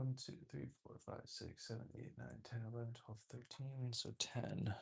1, 2, 3, 4, 5, 6, 7, 8, 9, 10, 11, 12, 13. So 10.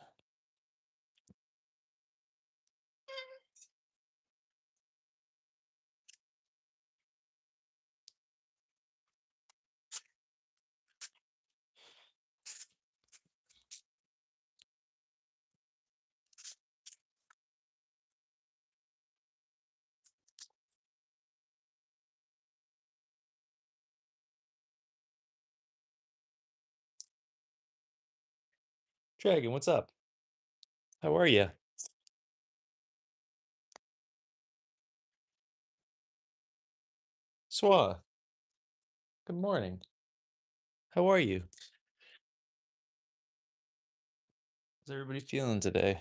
Dragon, what's up? How are you? Swa, good morning. How are you? How's everybody feeling today?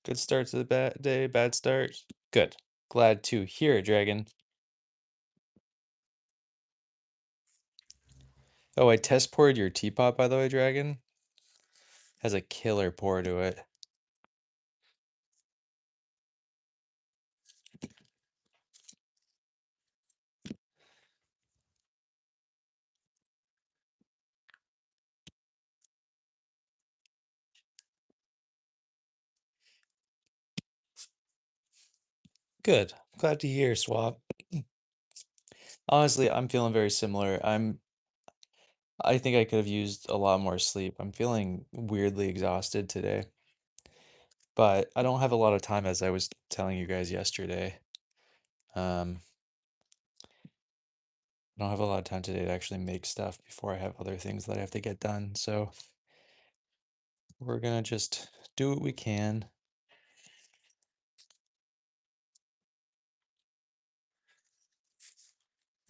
Good start to the bad day, bad start? Good. Glad to hear it, Dragon. Oh, I test poured your teapot, by the way, Dragon. Has a killer pour to it. Good. Glad to hear, Swap. Honestly, I'm feeling very similar. I think I could have used a lot more sleep. I'm feeling weirdly exhausted today, but I don't have a lot of time, as I was telling you guys yesterday. Um, I don't have a lot of time today to actually make stuff before I have other things that I have to get done. So we're gonna just do what we can.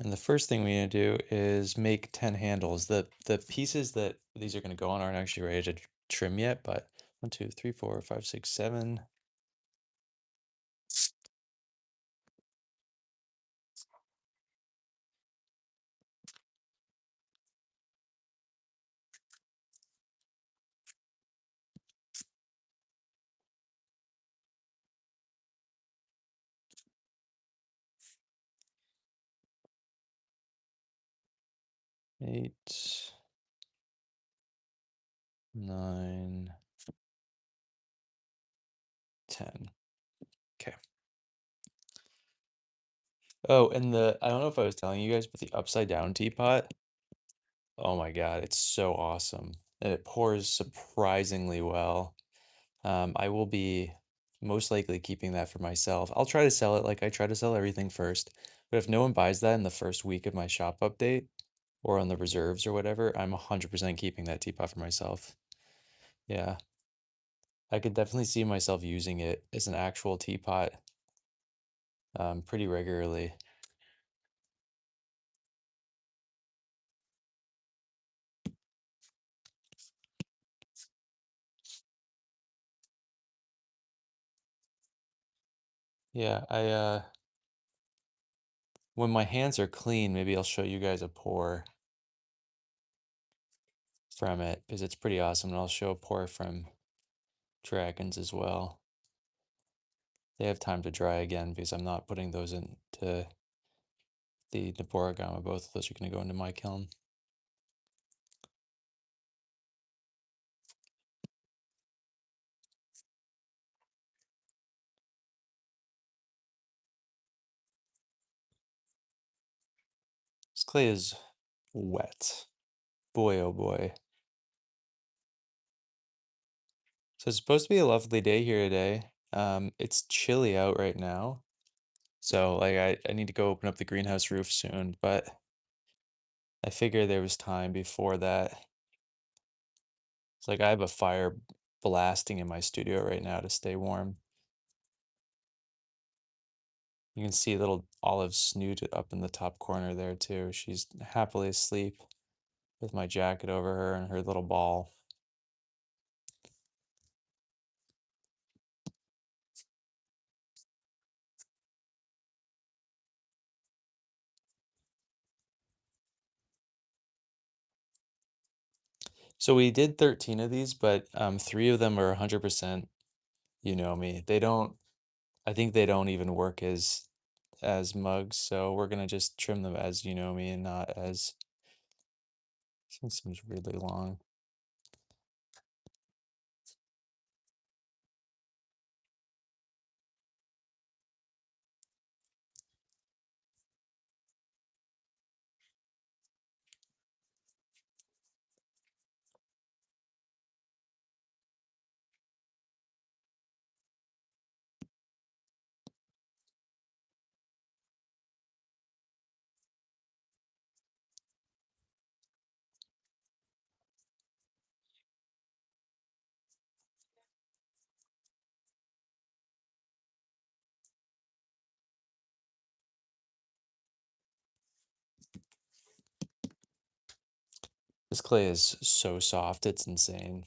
And the first thing we need to do is make 10 handles. The pieces that these are gonna go on aren't actually ready to trim yet, but 1, 2, 3, 4, 5, 6, 7. 8, 9, 10. Okay. Oh, and I don't know if I was telling you guys, but the upside down teapot, oh my God, it's so awesome. And it pours surprisingly well. I will be most likely keeping that for myself. I'll try to sell it like I try to sell everything first. But if no one buys that in the first week of my shop update or on the reserves or whatever, I'm 100% keeping that teapot for myself. Yeah. I could definitely see myself using it as an actual teapot pretty regularly. Yeah, when my hands are clean, maybe I'll show you guys a pour from it because it's pretty awesome. And I'll show a pour from Dragons as well. They have time to dry again because I'm not putting those into the Naboragama. Both of those are going to go into my kiln. This clay is wet. Boy, oh boy. So it's supposed to be a lovely day here today. It's chilly out right now. So like I need to go open up the greenhouse roof soon, but I figure there was time before that. It's like I have a fire blasting in my studio right now to stay warm. You can see little Olive Snoot up in the top corner there too. She's happily asleep with my jacket over her and her little ball. So we did 13 of these, but 3 of them are 100%, you know me. I think they don't even work as as mugs, so we're gonna just trim them as you know me and not as. This one seems really long. This clay is so soft, it's insane.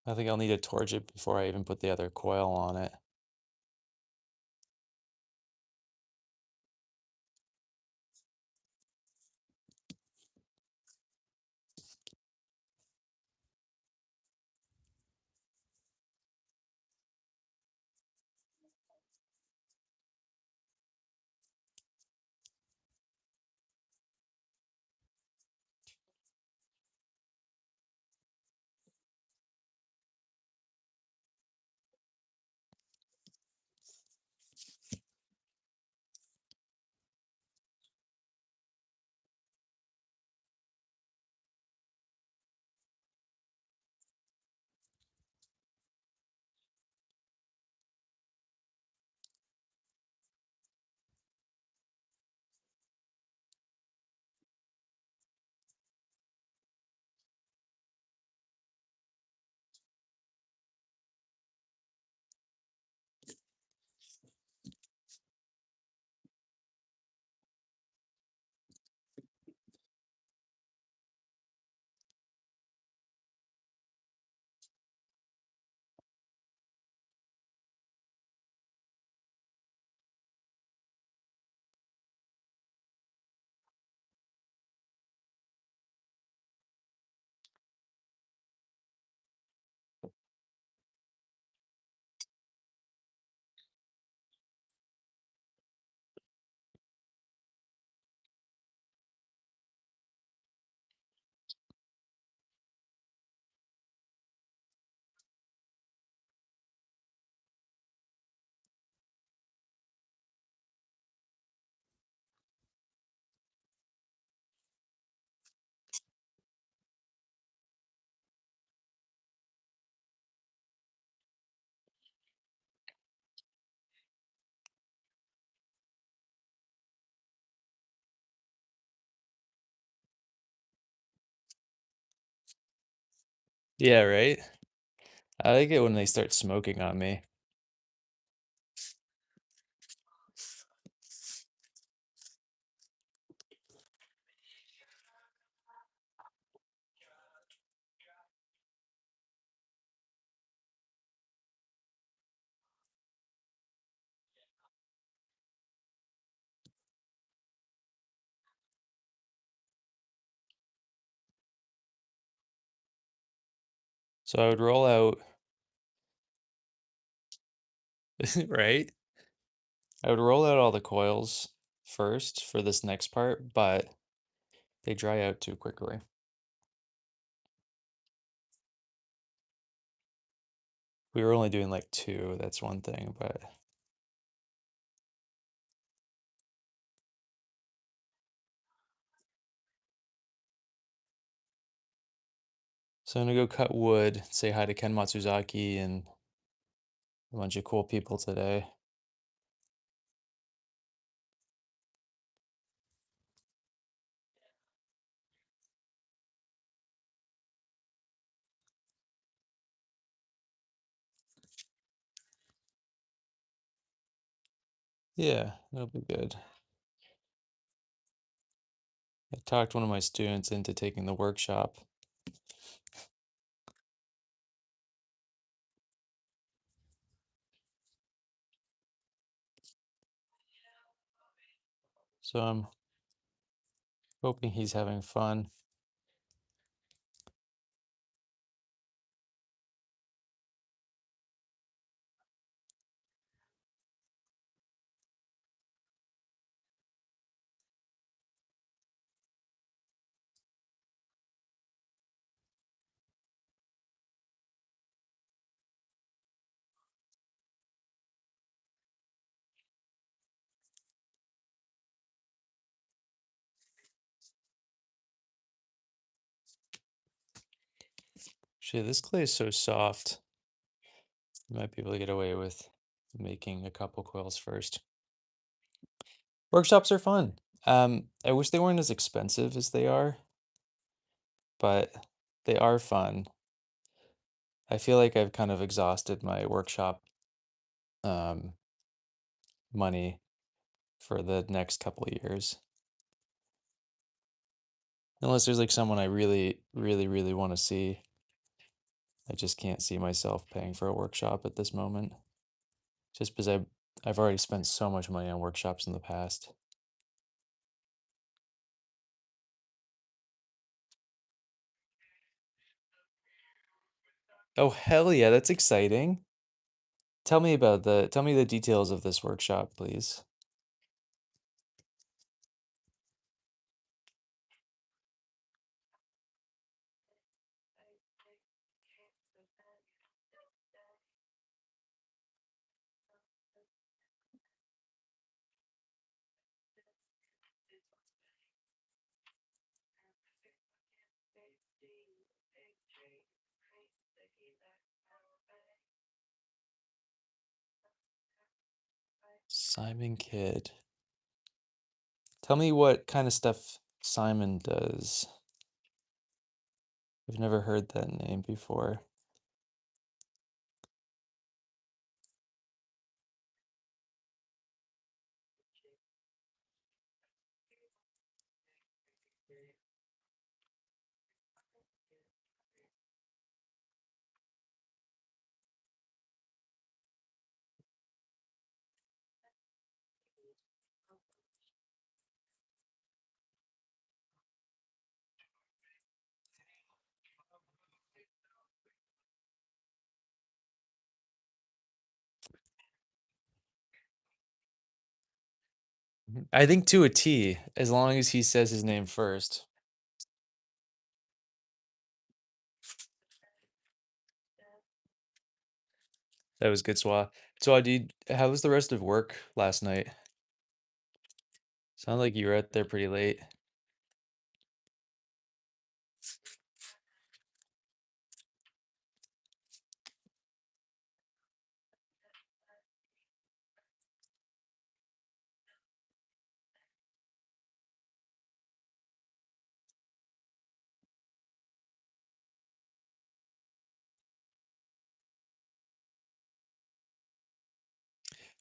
I think I'll need to torch it before I even put the other coil on it. Yeah, right? I like it when they start smoking on me. So I would roll out, right? I would roll out all the coils first for this next part, but they dry out too quickly. We were only doing like two, that's one thing, but so I'm gonna go cut wood, say hi to Ken Matsuzaki and a bunch of cool people today. Yeah, that'll be good. I talked one of my students into taking the workshop. So I'm hoping he's having fun. Actually, this clay is so soft. You might be able to get away with making a couple quills first. Workshops are fun. I wish they weren't as expensive as they are, but they are fun. I feel like I've kind of exhausted my workshop um, money for the next couple of years. Unless there's like someone I really, really, really want to see. I just can't see myself paying for a workshop at this moment. Just because I've already spent so much money on workshops in the past. Oh hell yeah, that's exciting. Tell me the details of this workshop, please. Simon Kidd. Tell me what kind of stuff Simon does. I've never heard that name before. I think to a T, as long as he says his name first. That was good, Swa. Swa, how was the rest of work last night? Sounded like you were out there pretty late.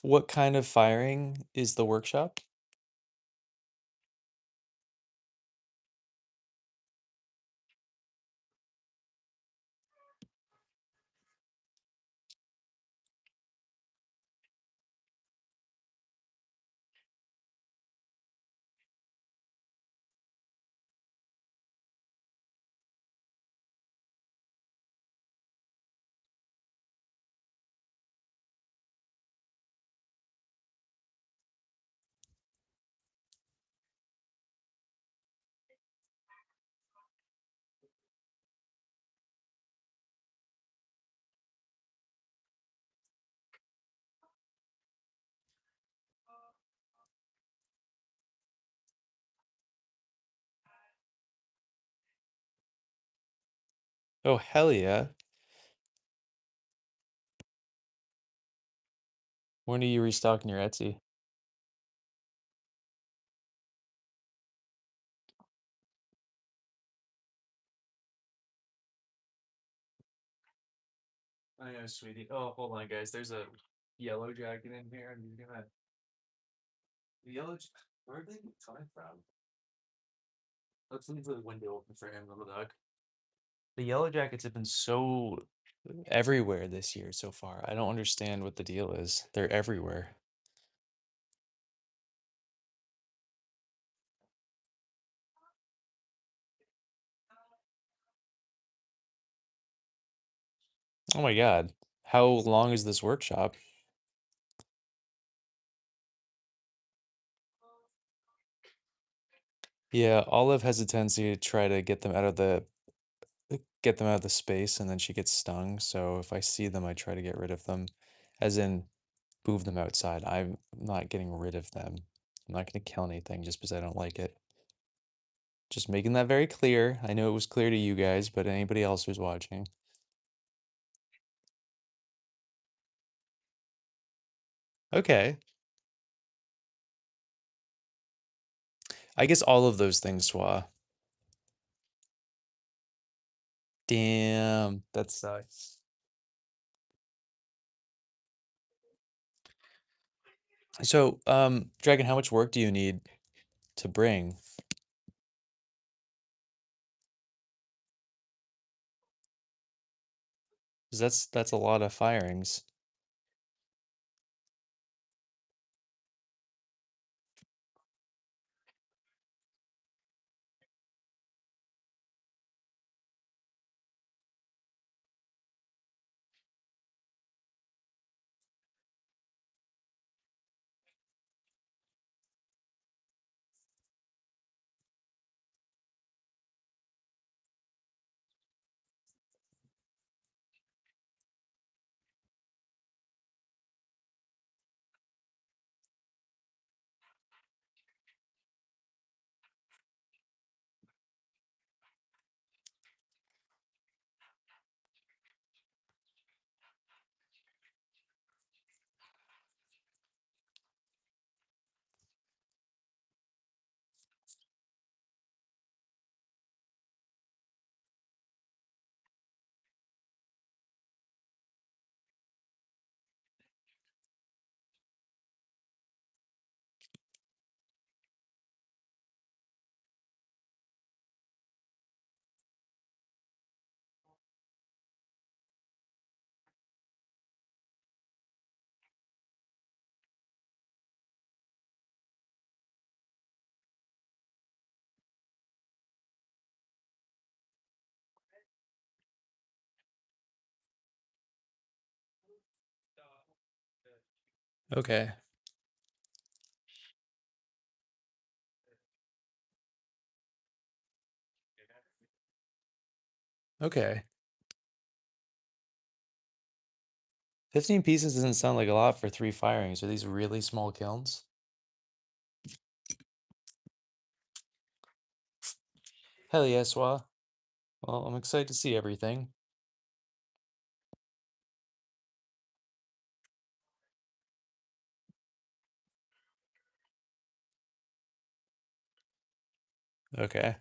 What kind of firing is the workshop? Oh, hell yeah. When are you restocking your Etsy? I know, sweetie. Oh, hold on, guys. There's a yellow jacket in here, and you're gonna. The where are they coming from? Let's leave the window open for him, little dog. The yellow jackets have been so everywhere this year so far. I don't understand what the deal is. They're everywhere. Oh my God. How long is this workshop? Yeah, Olive has a tendency to try to get them out of the space and then she gets stung. So if I see them, I try to get rid of them. As in move them outside. I'm not getting rid of them. I'm not going to kill anything just because I don't like it. Just making that very clear. I know it was clear to you guys, but anybody else who's watching. Okay. I guess all of those things swa. Damn, that sucks. So, Dragon, how much work do you need to bring? 'Cause that's a lot of firings. Okay. Okay. 15 pieces doesn't sound like a lot for 3 firings. Are these really small kilns? Hell yeah, Swa. Well, I'm excited to see everything. Okay.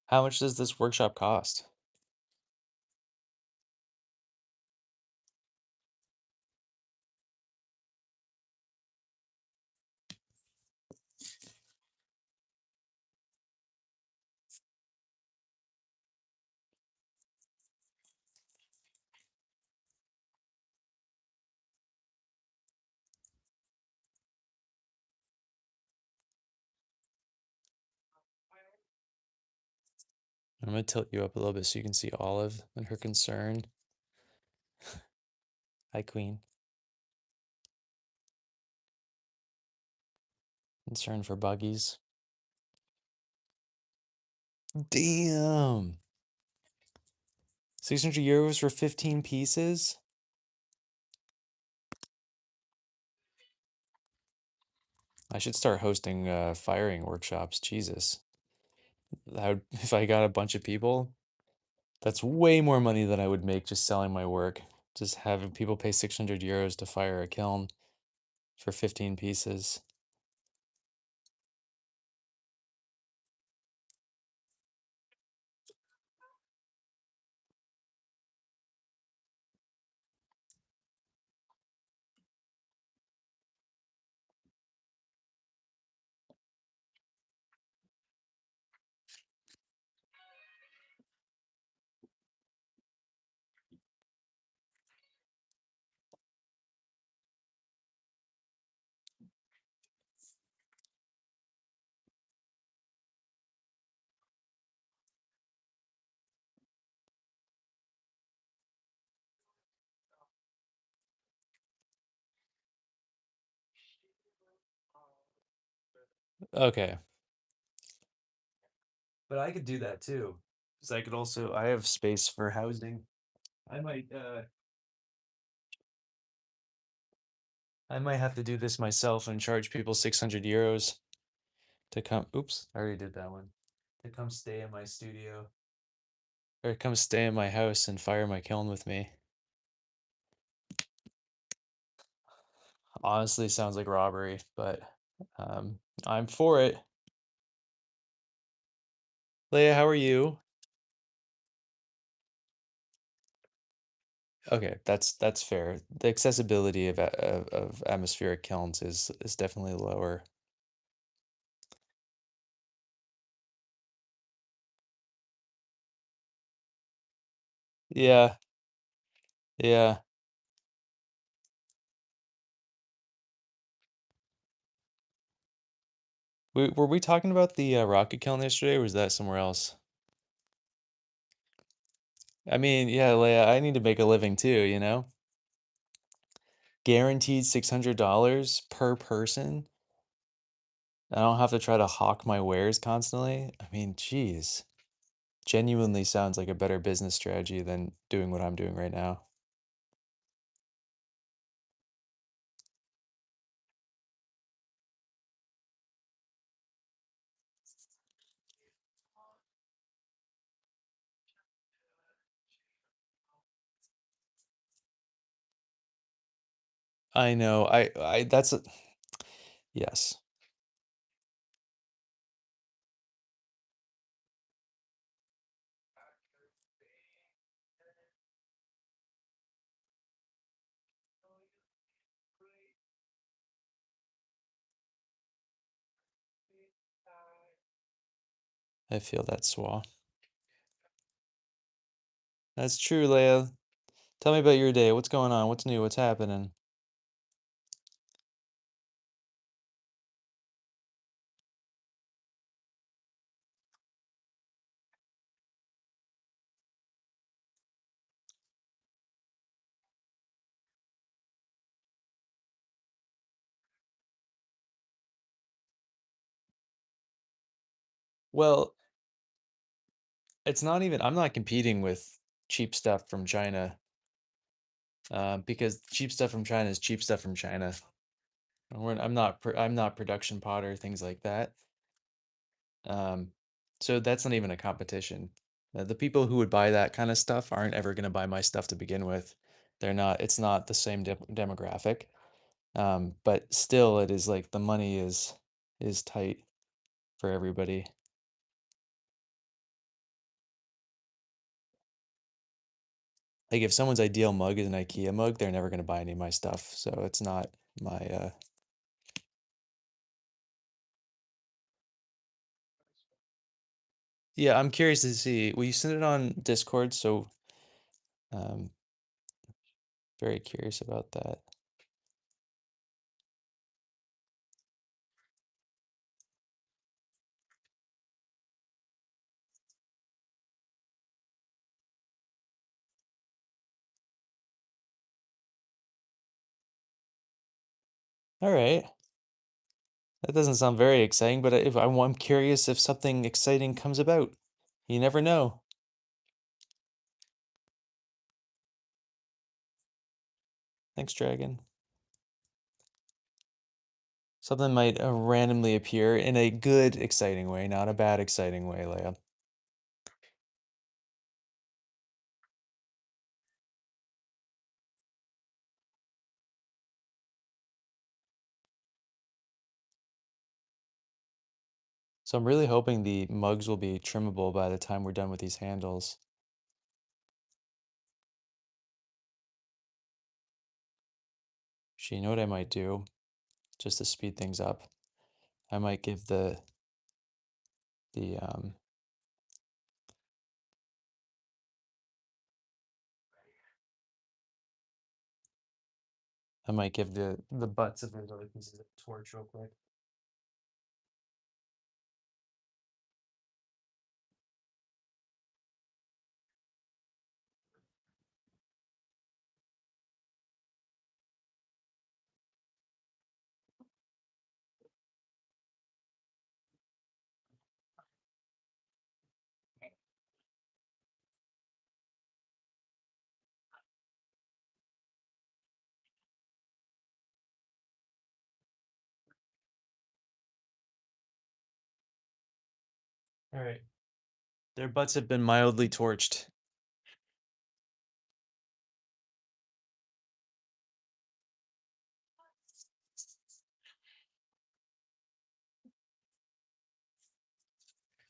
How much does this workshop cost? I'm gonna tilt you up a little bit so you can see Olive and her concern. Hi, Queen. Concern for buggies. Damn. 600 euros for 15 pieces? I should start hosting firing workshops. Jesus. If I got a bunch of people, that's way more money than I would make just selling my work. Just having people pay 600 euros to fire a kiln for 15 pieces. Okay. But I could do that too. Because I could also, I have space for housing. I might, uh, I might have to do this myself and charge people 600 euros to come. Oops, I already did that one. To come stay in my studio. Or come stay in my house and fire my kiln with me. Honestly, sounds like robbery, but um, I'm for it. Leia, how are you? Okay, that's fair. The accessibility of atmospheric kilns is definitely lower. Yeah, yeah. Were we talking about the rocket kiln yesterday, or was that somewhere else? I mean, yeah, Leia, I need to make a living too, you know? Guaranteed $600 per person. I don't have to try to hawk my wares constantly. I mean, geez, genuinely sounds like a better business strategy than doing what I'm doing right now. I know. That's a, yes. I feel that swa. That's true, Leia. Tell me about your day. What's going on? What's new? What's happening? Well, it's not even, I'm not competing with cheap stuff from China, because cheap stuff from China is cheap stuff from China. I'm not production potter, things like that. Um, so that's not even a competition. The people who would buy that kind of stuff aren't ever going to buy my stuff to begin with. They're not, it's not the same demographic. But still, it is like the money is tight for everybody. Like if someone's ideal mug is an IKEA mug, they're never going to buy any of my stuff. So it's not my yeah, I'm curious to see. Will you send it on Discord? So um very curious about that. All right. That doesn't sound very exciting, but if I'm curious if something exciting comes about. You never know. Thanks, Dragon. Something might randomly appear in a good, exciting way, not a bad, exciting way, Leia. So I'm really hoping the mugs will be trimmable by the time we're done with these handles. So you know what I might do, just to speed things up? I might give the I might give the butts of those other pieces a torch real quick. All right. Their butts have been mildly torched.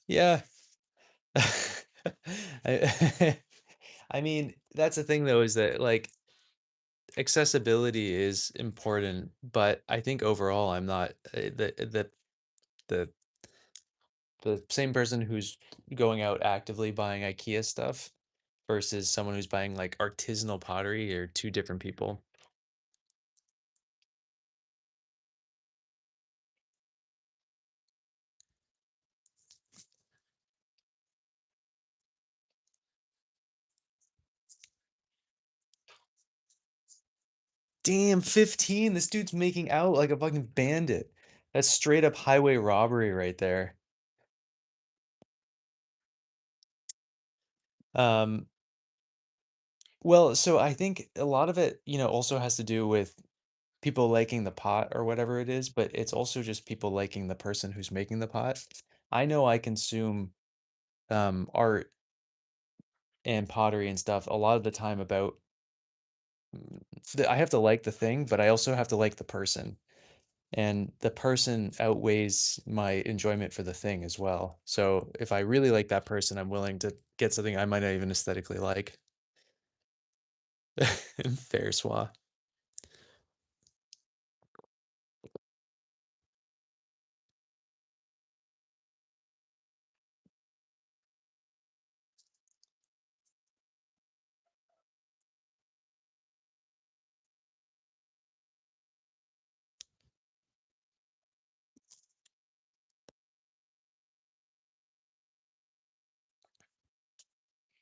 Yeah. I, I mean, that's the thing though, is that like accessibility is important, but I think overall I'm not the the same person who's going out actively buying IKEA stuff versus someone who's buying like artisanal pottery are two different people. Damn, 15. This dude's making out like a fucking bandit. That's straight up highway robbery right there. Um, well, so I think a lot of it, also has to do with people liking the pot or whatever it is, but it's also just people liking the person who's making the pot. I know I consume art and pottery and stuff a lot of the time about I have to like the thing, but I also have to like the person. And the person outweighs my enjoyment for the thing as well. So if I really like that person, I'm willing to get something I might not even aesthetically like. Fair swa.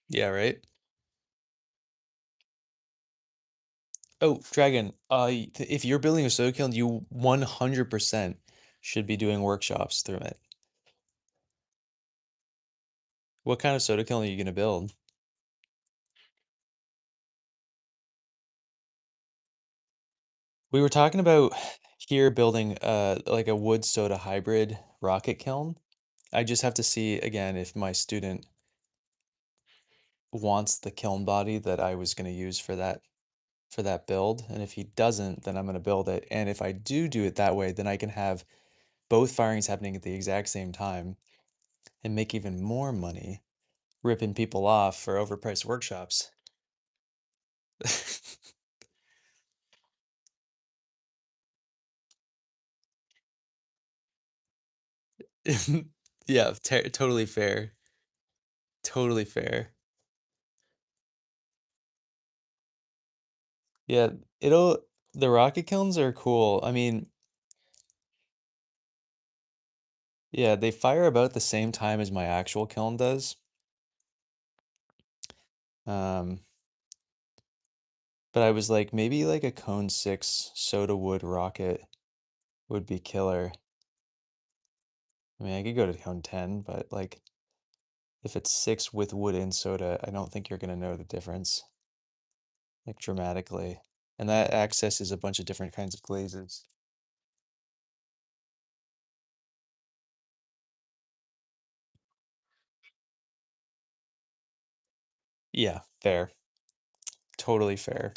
Yeah, right. Oh, Dragon, if you're building a soda kiln, you 100% should be doing workshops through it. What kind of soda kiln are you going to build? We were talking about here building like a wood soda hybrid rocket kiln. I just have to see again if my student wants the kiln body that I was going to use for that build, and if he doesn't, then I'm going to build it. And if I do it that way, then I can have both firings happening at the exact same time and make even more money ripping people off for overpriced workshops. Yeah, totally fair. Totally fair. Yeah, the rocket kilns are cool. I mean, yeah, they fire about the same time as my actual kiln does. Um, but I was like, maybe like a cone 6 soda wood rocket would be killer. I mean, I could go to cone 10, but like if it's 6 with wood and soda, I don't think you're gonna know the difference like dramatically. And that accesses a bunch of different kinds of glazes. Yeah, fair. Totally fair.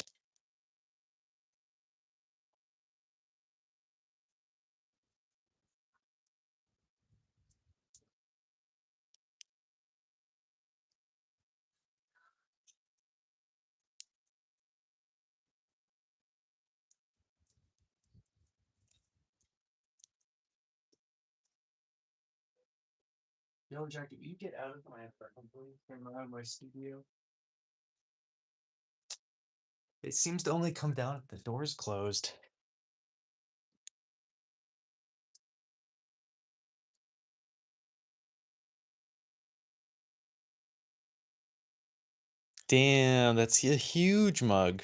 Yo, Jackie, you get out of my apartment, please. I'm out of my studio. It seems to only come down if the door's closed. Damn, that's a huge mug.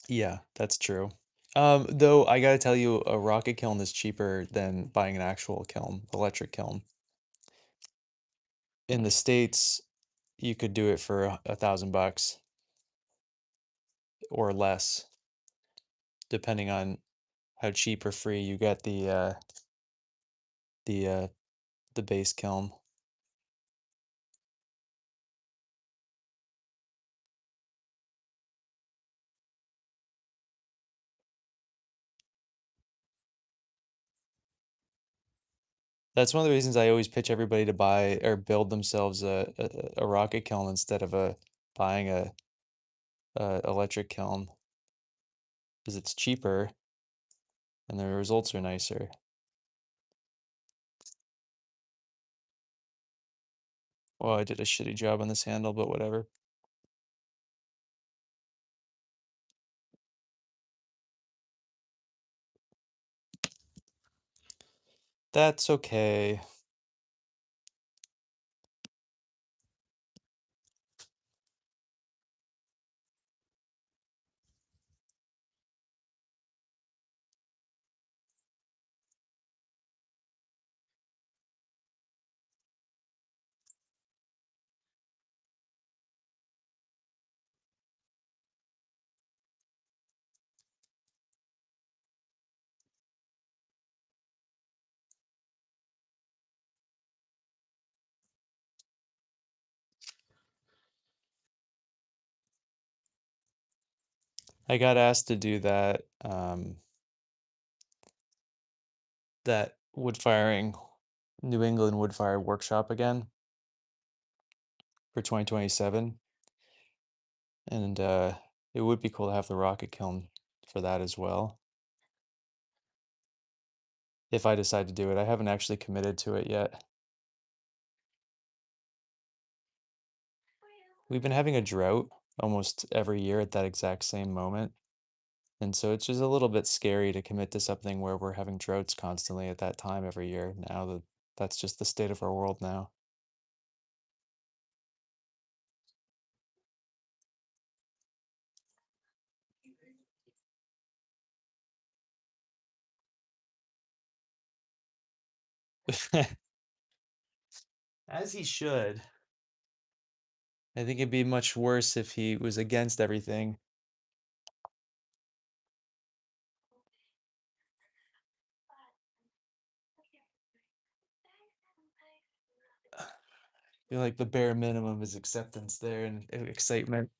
Yeah, that's true. Though I gotta tell you, a rocket kiln is cheaper than buying an actual kiln, electric kiln. In the States, you could do it for $1,000 or less. depending on how cheap or free you get the uh the base kiln. That's one of the reasons I always pitch everybody to buy or build themselves a rocket kiln instead of buying a electric kiln, because it's cheaper and the results are nicer. Well, I did a shitty job on this handle, but whatever. That's okay. I got asked to do that wood firing New England wood fire workshop again for 2027, and it would be cool to have the rocket kiln for that as well. If I decide to do it, I haven't actually committed to it yet. We've been having a drought almost every year at that exact same moment. And so it's just a little bit scary to commit to something where we're having droughts constantly at that time every year. Now that that's just the state of our world now. As he should. I think it'd be much worse if he was against everything. I feel like the bare minimum is acceptance there and excitement.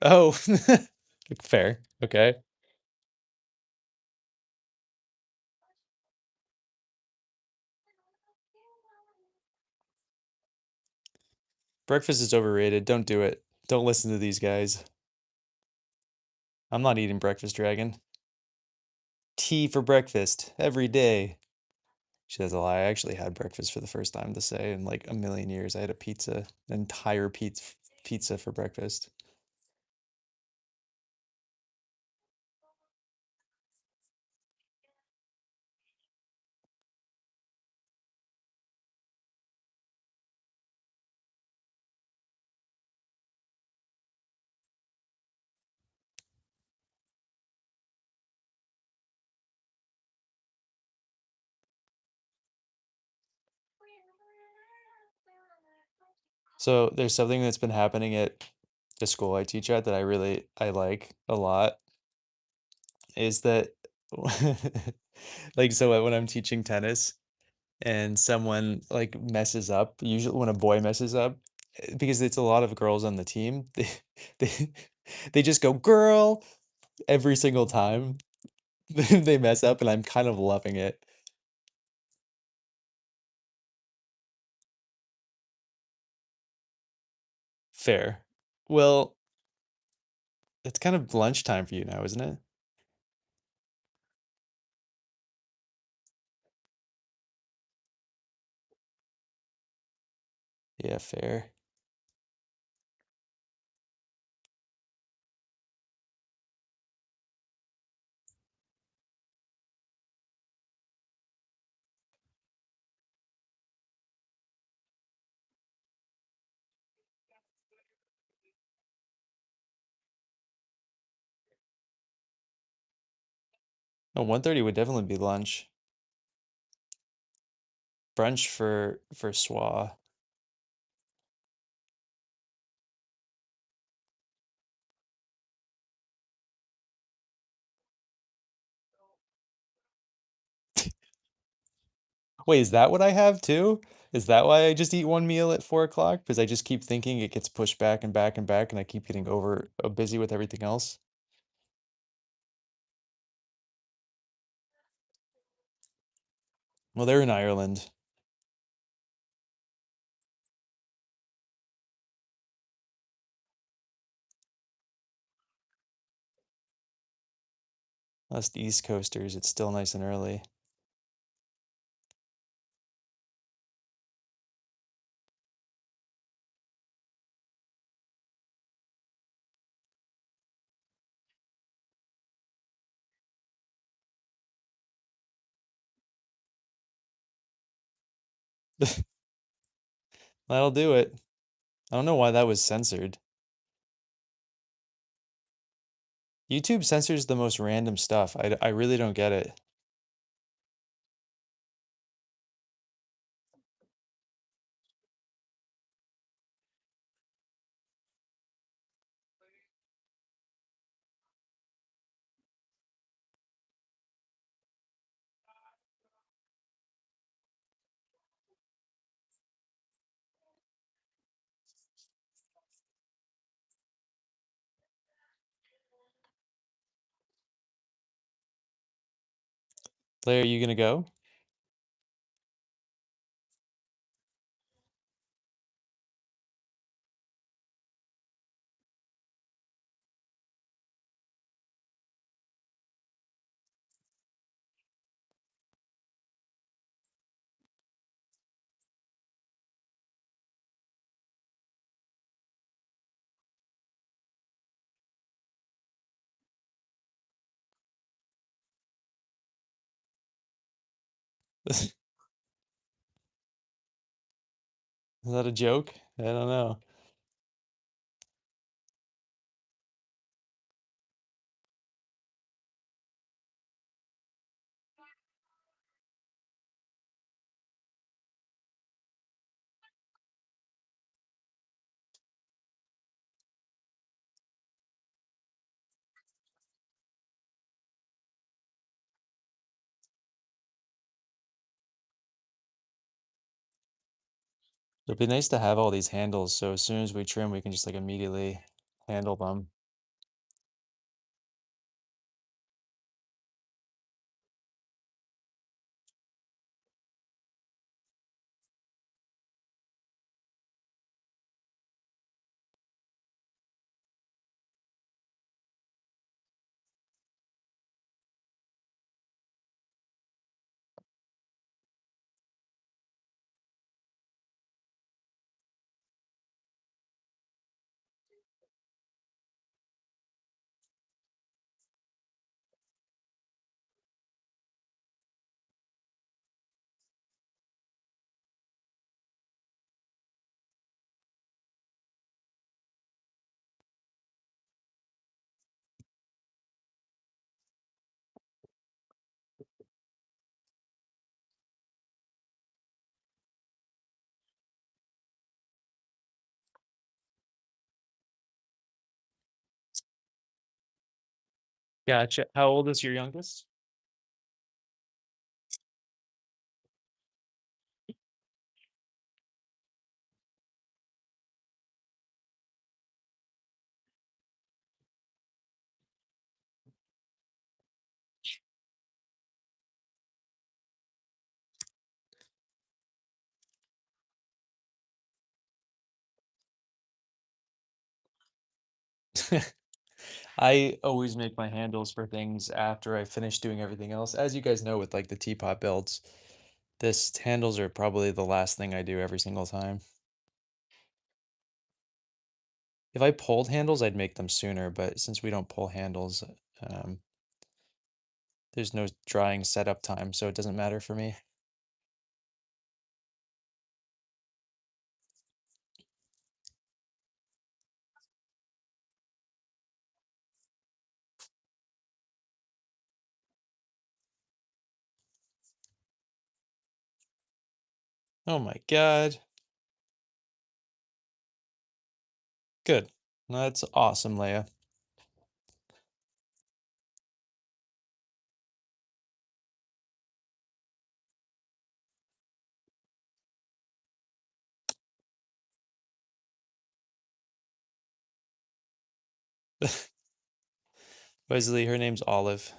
Oh, fair. Okay. Breakfast is overrated. Don't do it. Don't listen to these guys. I'm not eating breakfast, Dragon. Tea for breakfast every day. She has a lie. I actually had breakfast for the first time to say in like a million years. I had a pizza, an entire pizza for breakfast. So there's something that's been happening at the school I teach at that I like a lot is that like so when I'm teaching tennis and someone like messes up, usually when a boy messes up, because it's a lot of girls on the team, they they just go girl every single time they mess up, and I'm kind of loving it. Fair. Well, it's kind of lunchtime for you now, isn't it? Yeah, fair. Oh, 1:30 would definitely be lunch. Brunch for Swa. Wait, is that what I have too? Is that why I just eat one meal at 4 o'clock? Because I just keep thinking it gets pushed back and back and back, and I keep getting over busy with everything else. Well, they're in Ireland. Us East Coasters, it's still nice and early. That'll do it. I don't know why that was censored. YouTube censors the most random stuff. I really don't get it. Blair, are you gonna go? Is that a joke? I don't know. It'd be nice to have all these handles, so as soon as we trim, we can just like immediately handle them. Gotcha. How old is your youngest? I always make my handles for things after I finish doing everything else. As you guys know, with like the teapot builds, this handles are probably the last thing I do every single time. If I pulled handles, I'd make them sooner, but since we don't pull handles, um, there's no drying setup time, so it doesn't matter for me. Oh my God. Good. That's awesome, Leia. Wesley, her name's Olive.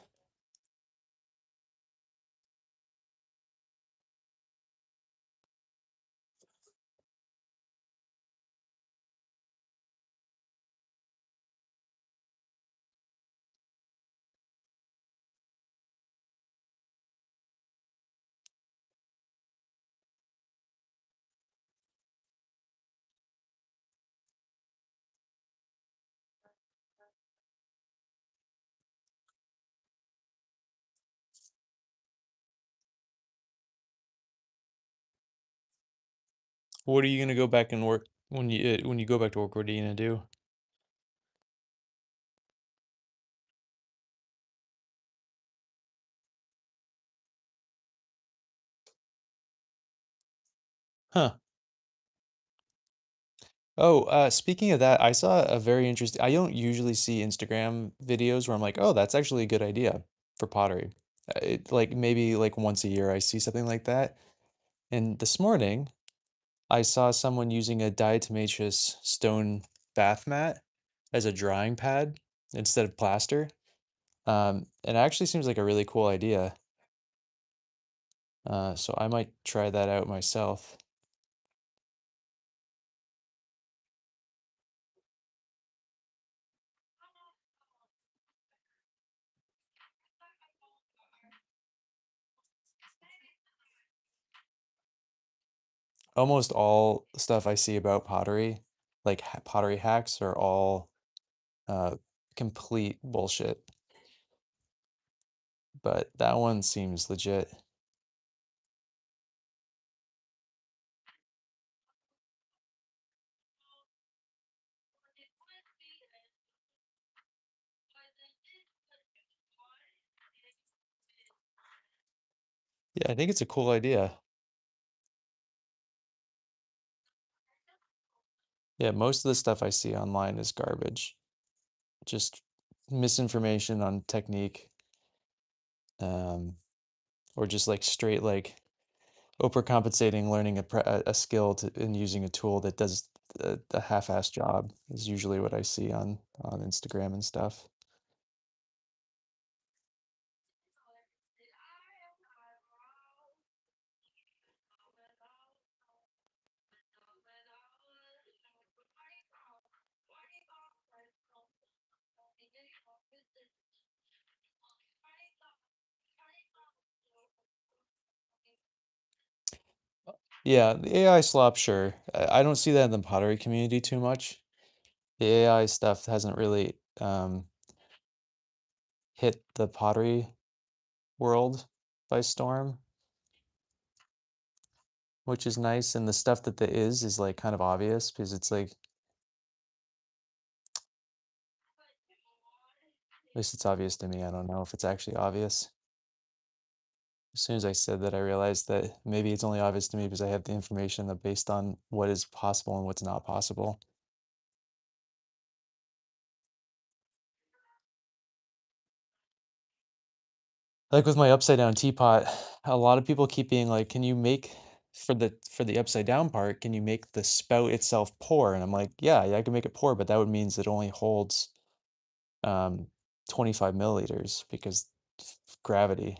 What are you gonna go back and work when you go back to work? What are you gonna do? Huh. Oh, speaking of that, I saw a very interesting. I don't usually see Instagram videos where I'm like, oh, that's actually a good idea for pottery. Like maybe like once a year I see something like that. And this morning I saw someone using a diatomaceous stone bath mat as a drying pad instead of plaster. And it actually seems like a really cool idea. So I might try that out myself. Almost all stuff I see about pottery, like pottery hacks, are all uh, complete bullshit. But that one seems legit. Yeah, I think it's a cool idea. Yeah, most of the stuff I see online is garbage. Just misinformation on technique, um, or just like straight like overcompensating, learning a skill and using a tool that does a half-assed job is usually what I see on Instagram and stuff. Yeah, the AI slop, sure. I don't see that in the pottery community too much. The AI stuff hasn't really hit the pottery world by storm, which is nice. And the stuff that there is like kind of obvious because it's like, at least it's obvious to me. I don't know if it's actually obvious. As soon as I said that, I realized that maybe it's only obvious to me because I have the information that based on what is possible and what's not possible. Like with my upside down teapot, a lot of people keep being like, "Can you make for the upside down part, can you make the spout itself pour?" And I'm like, "Yeah, I can make it pour, but that would means it only holds um 25 milliliters because gravity.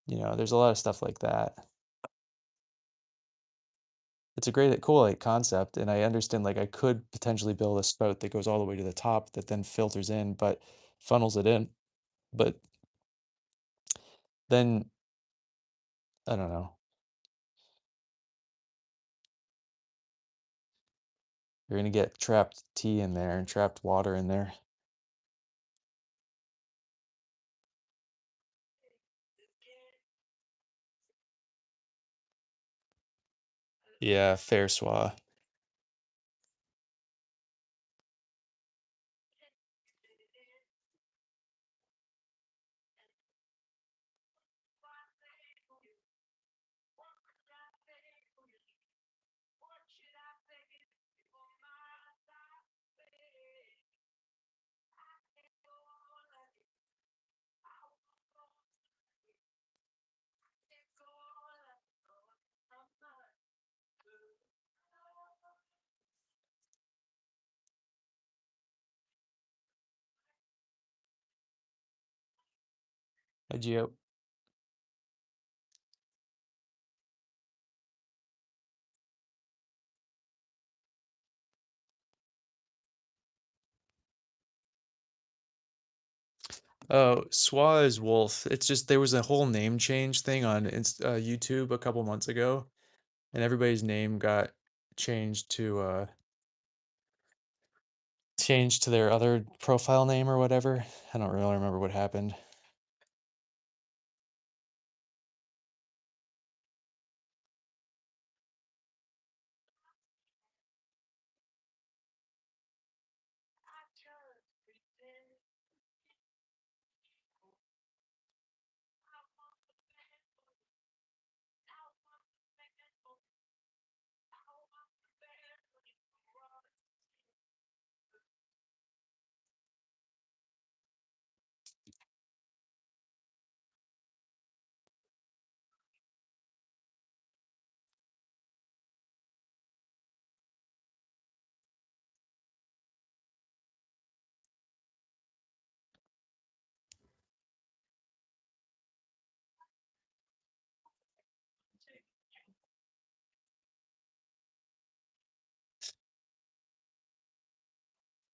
There's a lot of stuff like that. It's a great, cool like concept, and I understand like I could potentially build a spout that goes all the way to the top that then filters in, but funnels it in. But then I don't know. You're gonna get trapped tea in there and trapped water in there. Yeah, fair swa. Hi, Gio. Oh, Swa is Wolf. It's just there was a whole name change thing on YouTube a couple months ago, and everybody's name got changed to their other profile name or whatever. I don't really remember what happened.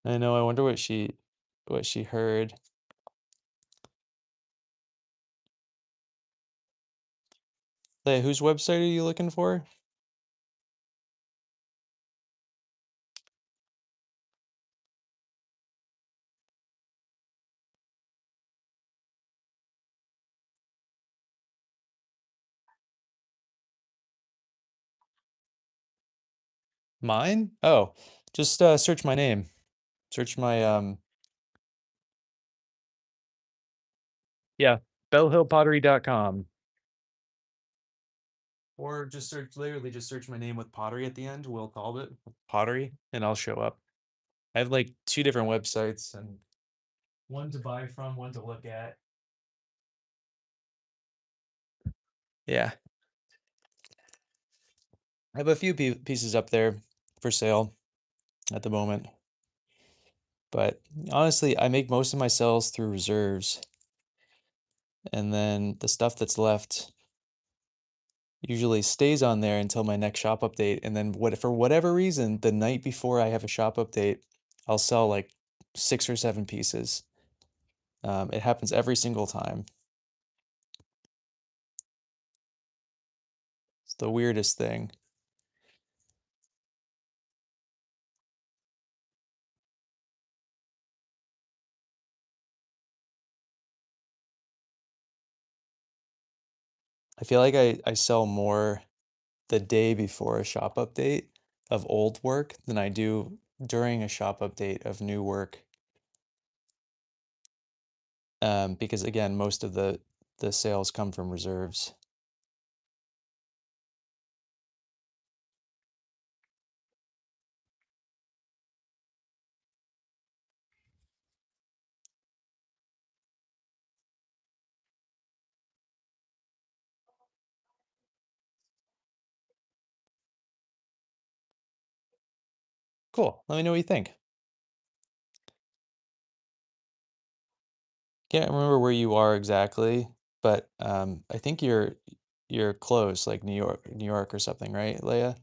I know. I wonder what she heard. Hey, whose website are you looking for? Mine? Oh, just search my name. Search my yeah, bellhillpottery.com. Or just literally just search my name with pottery at the end, Will Talbot, pottery, and I'll show up. I have like two different websites and one to buy from, one to look at. Yeah, I have a few pieces up there for sale at the moment. But honestly, I make most of my sales through reserves. And then the stuff that's left usually stays on there until my next shop update. And then for whatever reason, the night before I have a shop update, I'll sell like 6 or 7 pieces. It happens every single time. It's the weirdest thing. I feel like I sell more the day before a shop update of old work than I do during a shop update of new work. Because again, most of the sales come from reserves. Cool. Let me know what you think. Can't remember where you are exactly, but I think you're close, like New York or something, right, Leia?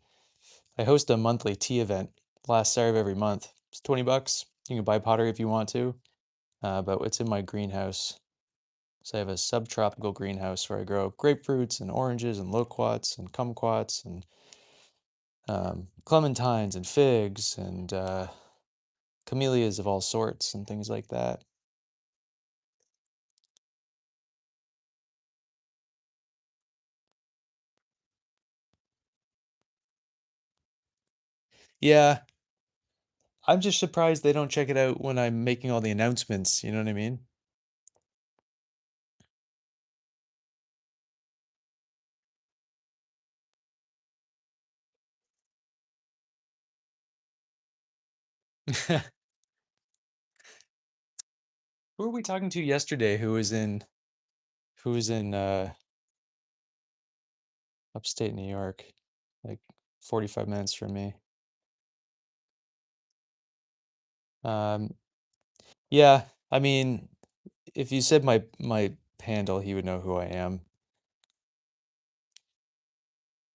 I host a monthly tea event last Saturday of every month. It's $20. You can buy pottery if you want to, but it's in my greenhouse. So I have a subtropical greenhouse where I grow grapefruits and oranges and loquats and kumquats and clementines and figs and camellias of all sorts and things like that. Yeah, I'm just surprised they don't check it out when I'm making all the announcements. You know what I mean? Who were we talking to yesterday who was in upstate New York, like 45 minutes from me? Um, yeah, I mean, if you said my handle, he would know who I am.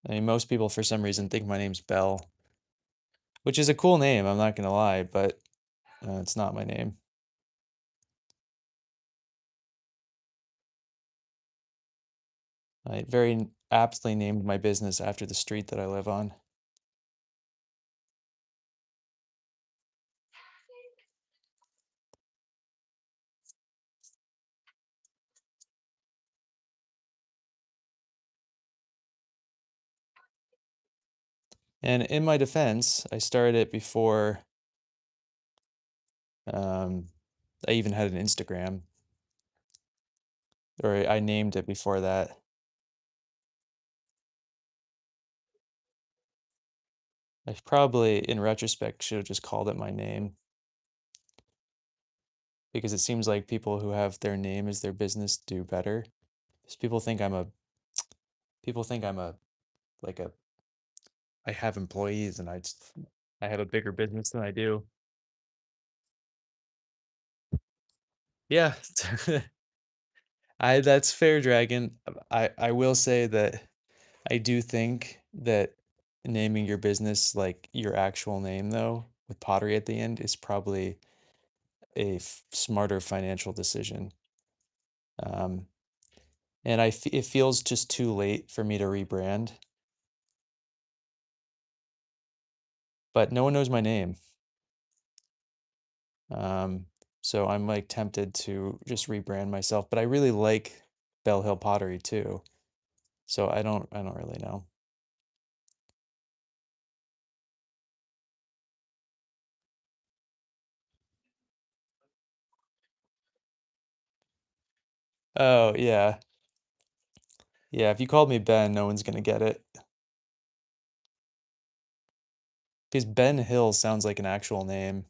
I mean, most people for some reason think my name's Bell, which is a cool name, I'm not gonna lie, but it's not my name. I very aptly named my business after the street that I live on. And in my defense, I started it before um, I even had an Instagram, or I named it before that. I probably, in retrospect, should have just called it my name because it seems like people who have their name as their business do better. Because people think I'm a, like a, I have employees and I have a bigger business than I do. Yeah, that's fair, Dragon. I will say that I do think that naming your business like your actual name though, with pottery at the end, is probably a smarter financial decision. Um, and it feels just too late for me to rebrand, but no one knows my name. Um, so I'm like tempted to just rebrand myself, but I really like Bell Hill Pottery too. So I don't really know. Oh, yeah. Yeah, if you called me Ben, no one's gonna get it. Because Ben Hill sounds like an actual name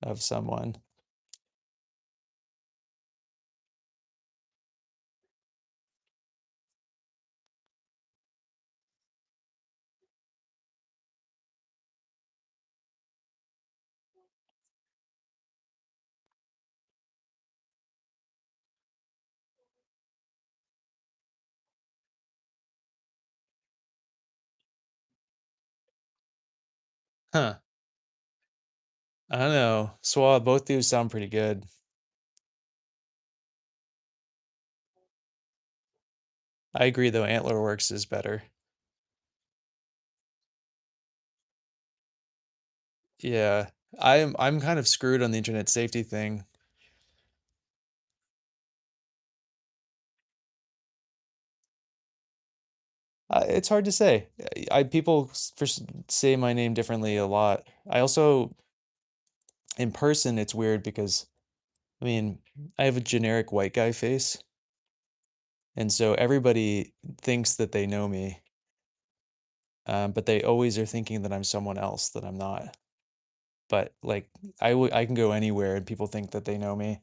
of someone. Huh. I don't know. Swab, both these sound pretty good. I agree though, Antlerworks is better. Yeah. I'm kind of screwed on the internet safety thing. It's hard to say. People say my name differently a lot. I also in person it's weird because I mean, I have a generic white guy face, and so everybody thinks that they know me, but they always are thinking that I'm someone else that I'm not. But like I can go anywhere and people think that they know me.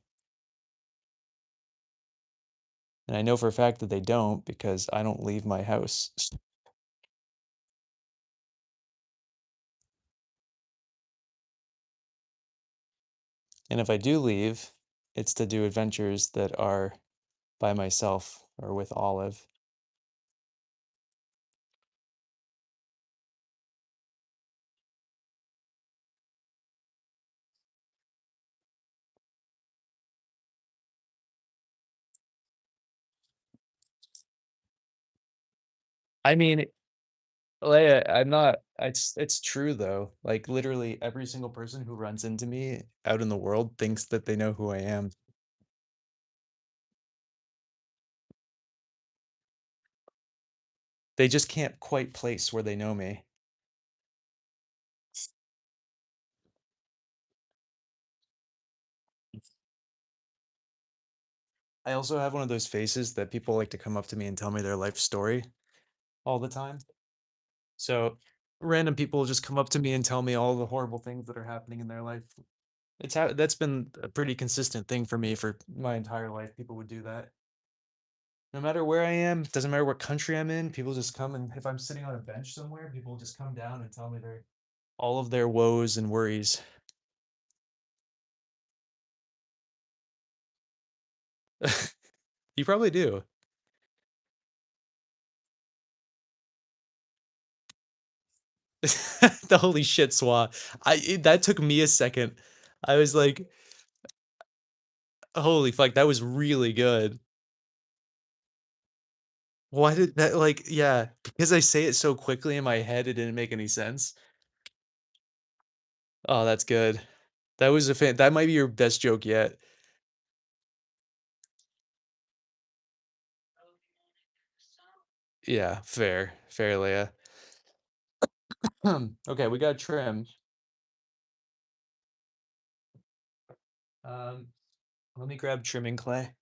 And I know for a fact that they don't because I don't leave my house. And if I do leave, it's to do adventures that are by myself or with Olive. I mean, Leia, I'm not, it's true though. Like literally every single person who runs into me out in the world thinks that they know who I am. They just can't quite place where they know me. I also have one of those faces that people like to come up to me and tell me their life story all the time. So random people just come up to me and tell me all the horrible things that are happening in their life. That's been a pretty consistent thing for me for my entire life. People would do that. No matter where I am, doesn't matter what country I'm in, people just come, and if I'm sitting on a bench somewhere, people just come down and tell me their all of their woes and worries. You probably do. The holy shit swa. That took me a second. I was like, holy fuck, that was really good. Why did that like yeah, because I say it so quickly in my head, it didn't make any sense. Oh, that's good. That might be your best joke yet. Yeah, fair. Fair, Leia. Okay, we got trim. Um, Let me grab trimming clay.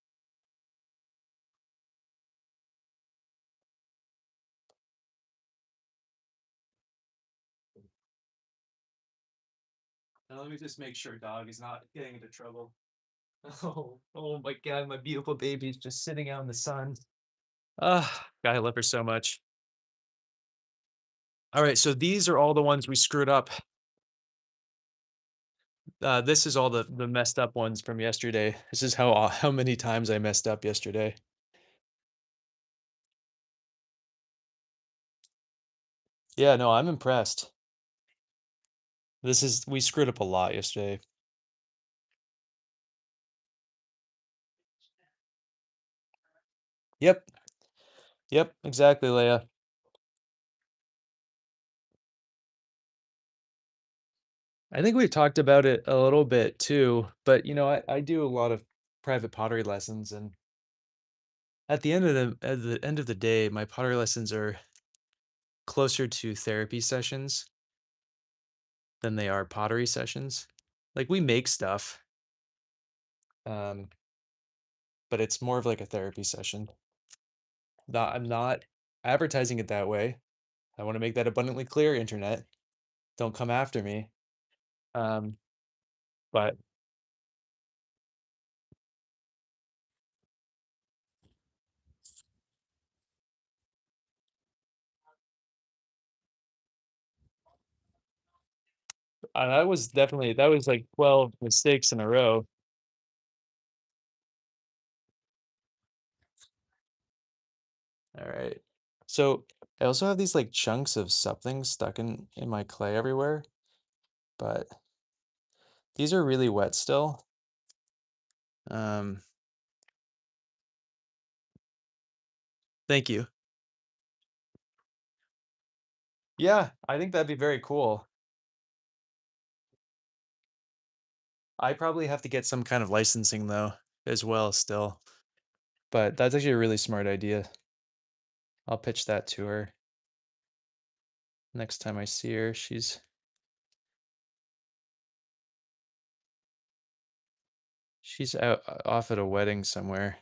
Now let me just make sure dog is not getting into trouble. Oh my god, my beautiful baby's just sitting out in the sun. Ah, God, I love her so much. All right, so these are all the ones we screwed up. This is all the messed up ones from yesterday. This is how many times I messed up yesterday. Yeah, no, I'm impressed. We screwed up a lot yesterday. Yep, yep, exactly, Leia. I think we talked about it a little bit too, but I do a lot of private pottery lessons, and at the end of the day, my pottery lessons are closer to therapy sessions than they are pottery sessions. Like we make stuff, um, but it's more of like a therapy session. I'm not advertising it that way. I want to make that abundantly clear, internet. Don't come after me. Um, but that was like 12 mistakes in a row. All right. So I also have these like chunks of something stuck in my clay everywhere, but these are really wet still. Um, Thank you. Yeah, I think that'd be very cool. I probably have to get some kind of licensing though, as well still. But that's actually a really smart idea. I'll pitch that to her next time I see her. She's out off at a wedding somewhere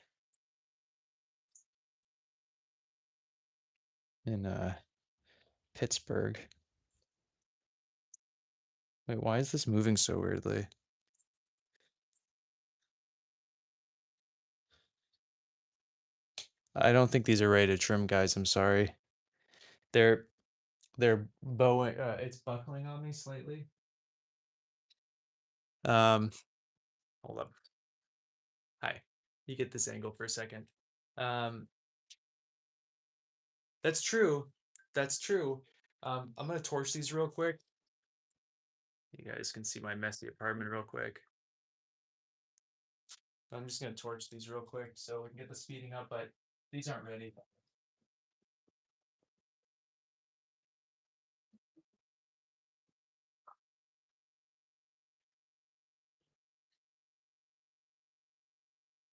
in Pittsburgh. Wait, why is this moving so weirdly? I don't think these are ready to trim, guys. I'm sorry. They're they're bowing. It's buckling on me slightly. Um, Hold up. Hi. You get this angle for a second. Um, that's true. That's true. I'm gonna torch these real quick. You guys can see my messy apartment real quick. I'm just gonna torch these real quick so we can get the speeding up, but these aren't ready.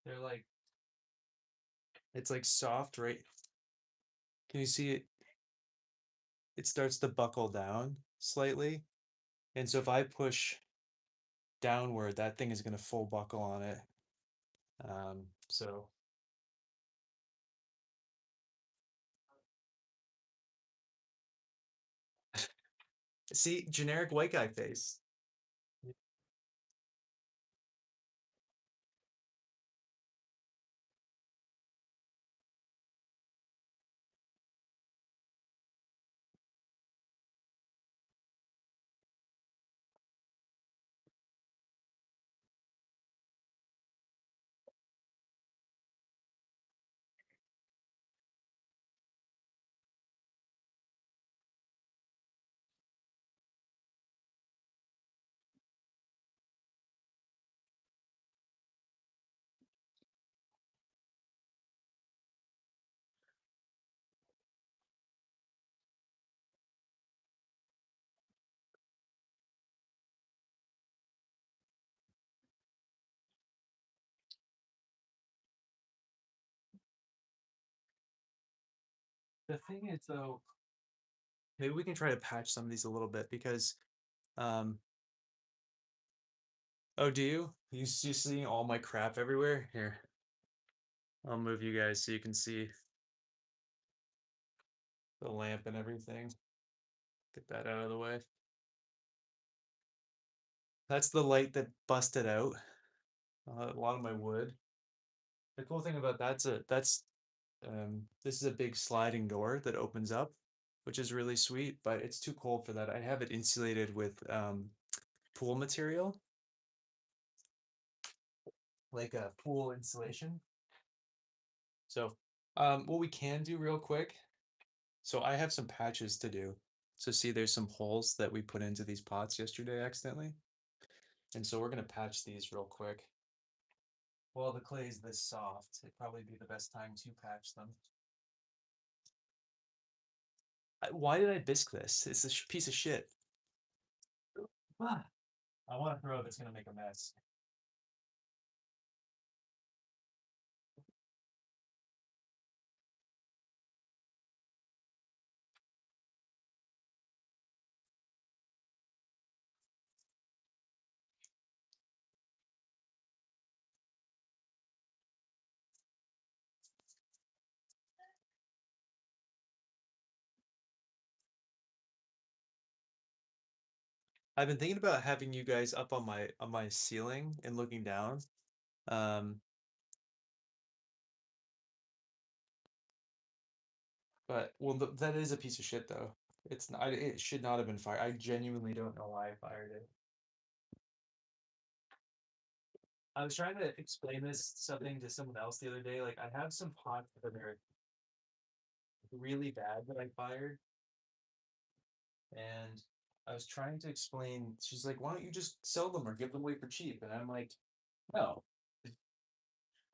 They're like it's like soft, right? Can you see it? It starts to buckle down slightly. And so if I push downward, that thing is gonna full buckle on it. So see, generic white guy face. The thing is though, maybe we can try to patch some of these a little bit because um oh, do you? You seeing all my crap everywhere? Here, I'll move you guys so you can see the lamp and everything. Get that out of the way. That's the light that busted out a lot of my wood. The cool thing about that's this is a big sliding door that opens up, which is really sweet, but it's too cold for that. I have it insulated with pool material, like a pool insulation. So, what we can do real quick. So I have some patches to do. So see, there's some holes that we put into these pots yesterday accidentally. And so we're gonna patch these real quick. Well, the clay is this soft. It'd probably be the best time to patch them. Why did I bisque this? It's a piece of shit. Ah, I want to throw it. It's gonna make a mess. I've been thinking about having you guys up on my ceiling and looking down. Um, but well, that is a piece of shit though. It's not. It should not have been fired. I genuinely don't know why I fired it. I was trying to explain this something to someone else the other day. Like I have some pots that are really bad that I fired, and I was trying to explain. She's like, "Why don't you just sell them or give them away for cheap?" And I'm like, "No,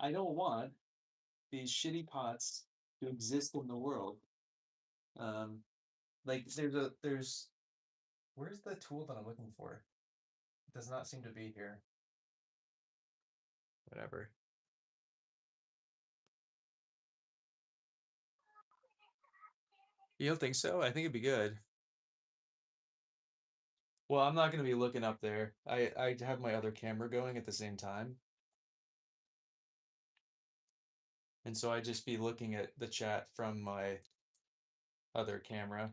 I don't want these shitty pots to exist in the world." Um, like there's where's the tool that I'm looking for? It does not seem to be here. Whatever. You don't think so? I think it'd be good. Well, I'm not going to be looking up there. I have my other camera going at the same time, and so I just be looking at the chat from my other camera.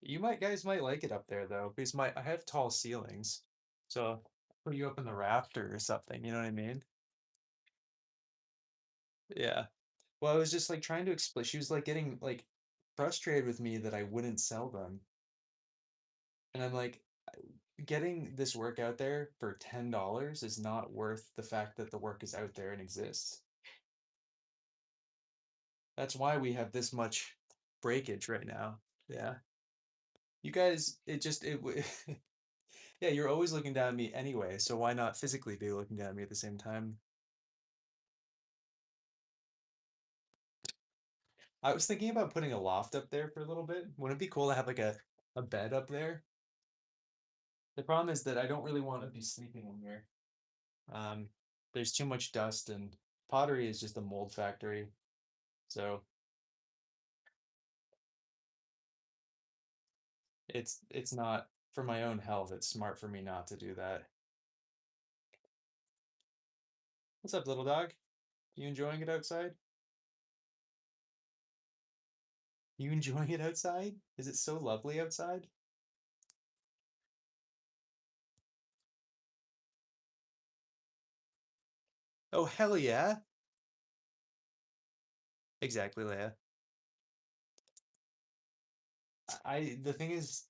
You might guys might like it up there though, because my I have tall ceilings. So put you up in the rafter or something, you know what I mean? Yeah. Well, I was just like trying to explain. She was like getting like frustrated with me that I wouldn't sell them. And I'm like, getting this work out there for $10 is not worth the fact that the work is out there and exists. That's why we have this much breakage right now. Yeah. You guys, yeah, you're always looking down at me anyway, so why not physically be looking down at me at the same time? I was thinking about putting a loft up there for a little bit. Wouldn't it be cool to have like a bed up there? The problem is that I don't really want to be sleeping in here. Um, there's too much dust and Pottery is just a mold factory. So it's not for my own health. It's smart for me not to do that. What's up, little dog? You enjoying it outside? You enjoying it outside? Is it so lovely outside? Oh, hell yeah. Exactly, Leia. The thing is,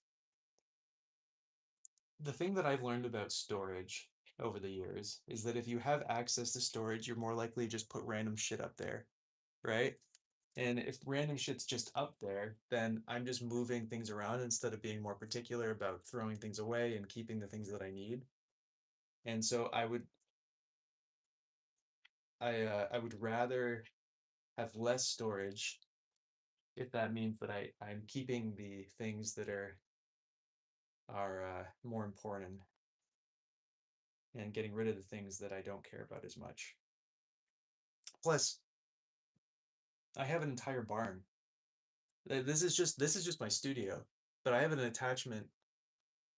the thing that I've learned about storage over the years is that if you have access to storage, you're more likely to just put random shit up there, right? And if random shit's just up there, then I'm just moving things around instead of being more particular about throwing things away and keeping the things that I need. And so I would rather have less storage if that means that I'm keeping the things that are more important and getting rid of the things that I don't care about as much. Plus, I have an entire barn. This is just my studio, but I have an attachment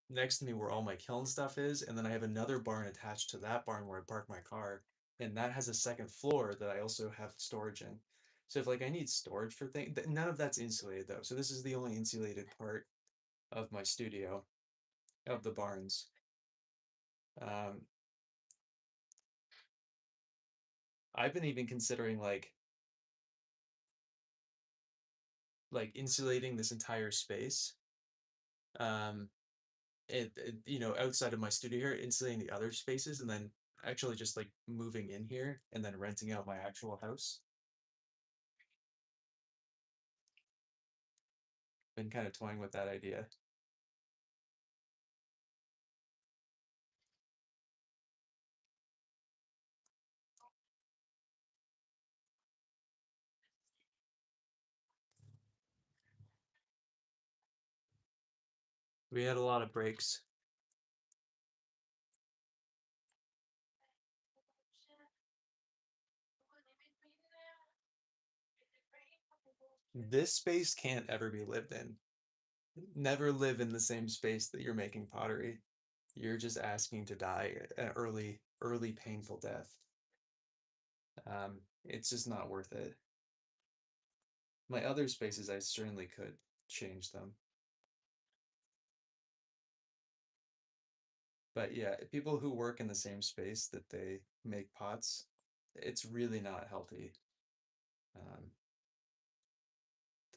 next to me where all my kiln stuff is, and then I have another barn attached to that barn where I park my car, and that has a second floor that I also have storage in. So if like I need storage for things, none of that's insulated though. So this is the only insulated part of my studio, of the barns. Um, I've been even considering like insulating this entire space. Um, outside of my studio here, insulating the other spaces, and then actually just like moving in here and then renting out my actual house. Been kind of toying with that idea. We had a lot of breaks. This space can't ever be lived in. Never live in the same space that you're making pottery. You're just asking to die an early painful death. It's just not worth it. My other spaces, I certainly could change them. But yeah, people who work in the same space that they make pots, it's really not healthy. Um,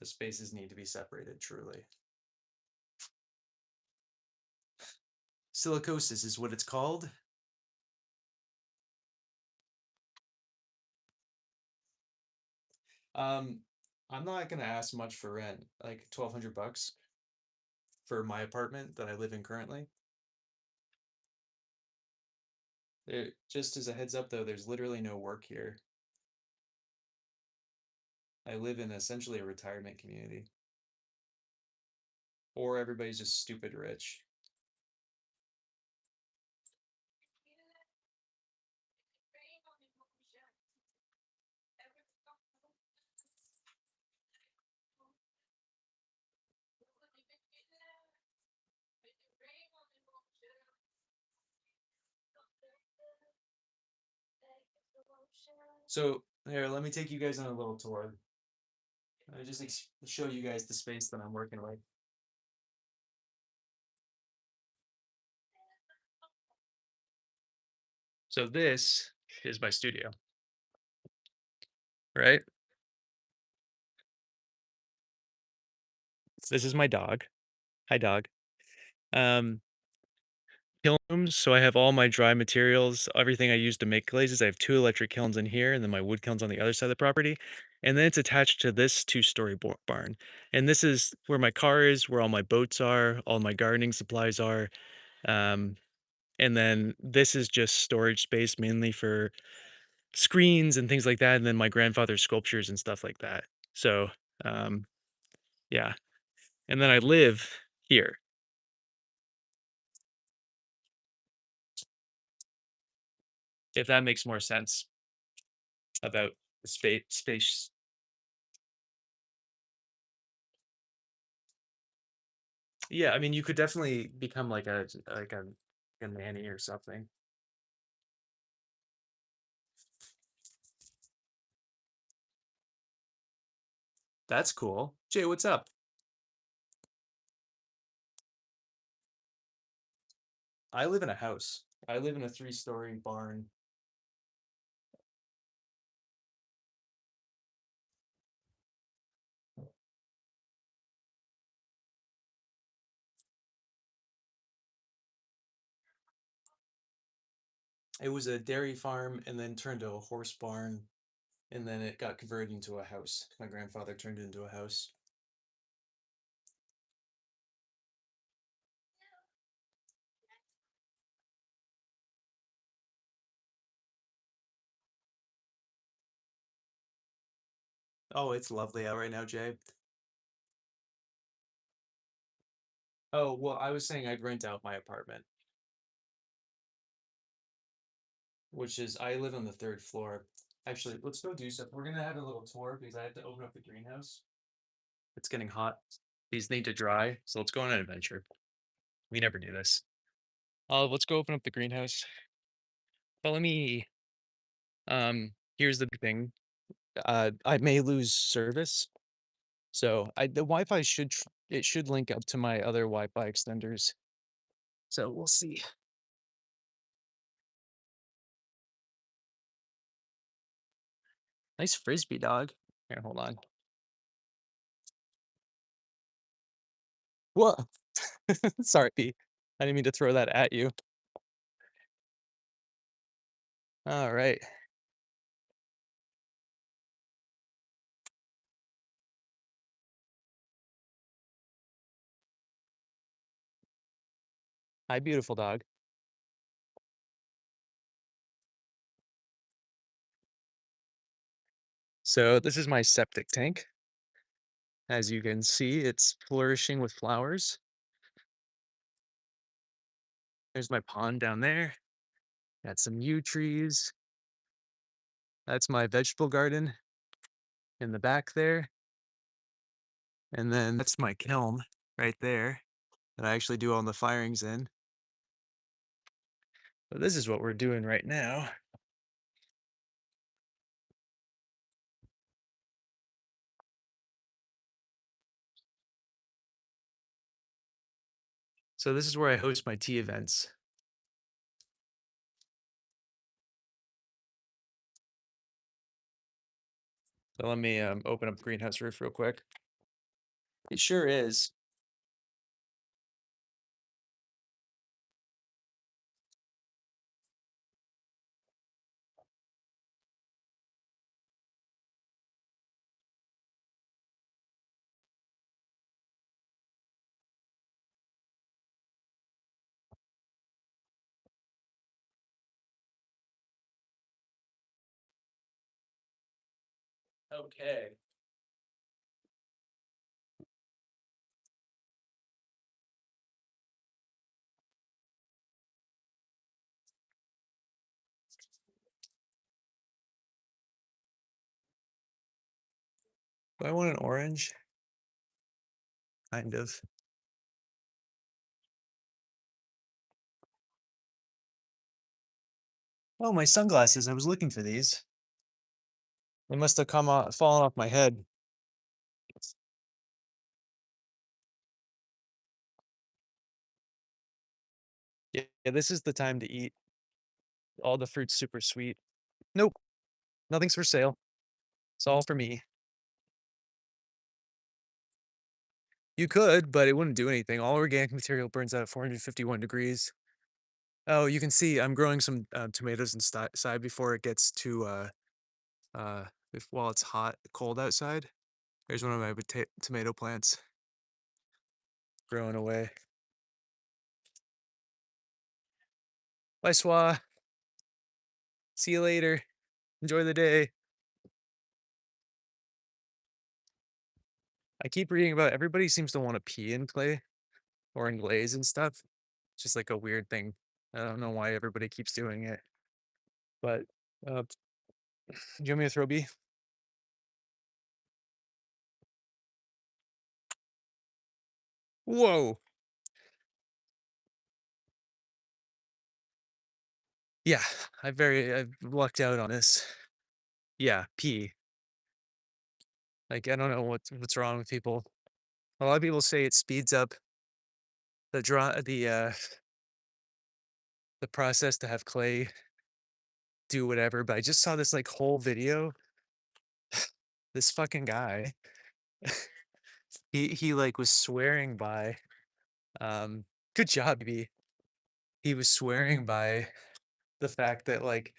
the spaces need to be separated truly. Silicosis is what it's called. Um, I'm not gonna ask much for rent, like 1,200 bucks for my apartment that I live in currently. Just as a heads up though, there's literally no work here. I live in essentially a retirement community, or everybody's just stupid rich. So here, let me take you guys on a little tour. I just show you guys the space that I'm working with. So this is my studio, right? This is my dog. Hi, dog. Um, kilns. So I have all my dry materials, everything I use to make glazes. I have two electric kilns in here, and then my wood kilns on the other side of the property. And then it's attached to this two-story barn. And this is where my car is, where all my boats are, all my gardening supplies are. Um, and then this is just storage space mainly for screens and things like that. And then my grandfather's sculptures and stuff like that. So, um, yeah. And then I live here, if that makes more sense about the space. Yeah, I mean, you could definitely become like a nanny or something. That's cool. Jay, what's up? I live in a house. I live in a three-story barn. It was a dairy farm and then turned to a horse barn, and then it got converted into a house. My grandfather turned it into a house. Oh, it's lovely out right now, Jay. Oh, well, I was saying I'd rent out my apartment, which is I live on the third floor. Actually, let's go do something. We're gonna have a little tour because I have to open up the greenhouse. It's getting hot. These need to dry, so let's go on an adventure. We never do this. Let's go open up the greenhouse. Follow me. Here's the big thing. I may lose service, so the Wi-Fi it should link up to my other Wi-Fi extenders. So we'll see. Nice frisbee, dog. Here, hold on. Whoa. Sorry, P. I didn't mean to throw that at you. All right. Hi, beautiful dog. So this is my septic tank. As you can see, it's flourishing with flowers. There's my pond down there. Got some yew trees. That's my vegetable garden in the back there. And then that's my kiln right there that I actually do all the firings in. So this is what we're doing right now. So this is where I host my tea events. So let me open up the greenhouse roof real quick. It sure is. Okay. Do I want an orange? Kind of. Oh, my sunglasses. I was looking for these. They must have fallen off my head. Yeah, this is the time to eat. All the fruit's super sweet. Nope, nothing's for sale. It's all for me. You could, but it wouldn't do anything. All organic material burns out at 451 degrees. Oh, you can see I'm growing some tomatoes inside before it gets too while it's cold outside. There's one of my tomato plants growing away. Bye, Swa. See you later. Enjoy the day. I keep reading about everybody seems to want to pee in clay or in glaze and stuff. It's just like a weird thing. I don't know why everybody keeps doing it. But do you want me to throw B? Whoa. Yeah, I've lucked out on this. Yeah, P. Like I don't know what's wrong with people. A lot of people say it speeds up the process to have clay do whatever, but I just saw this like whole video. This fucking guy, he like was swearing by good job, B. He was swearing by the fact that like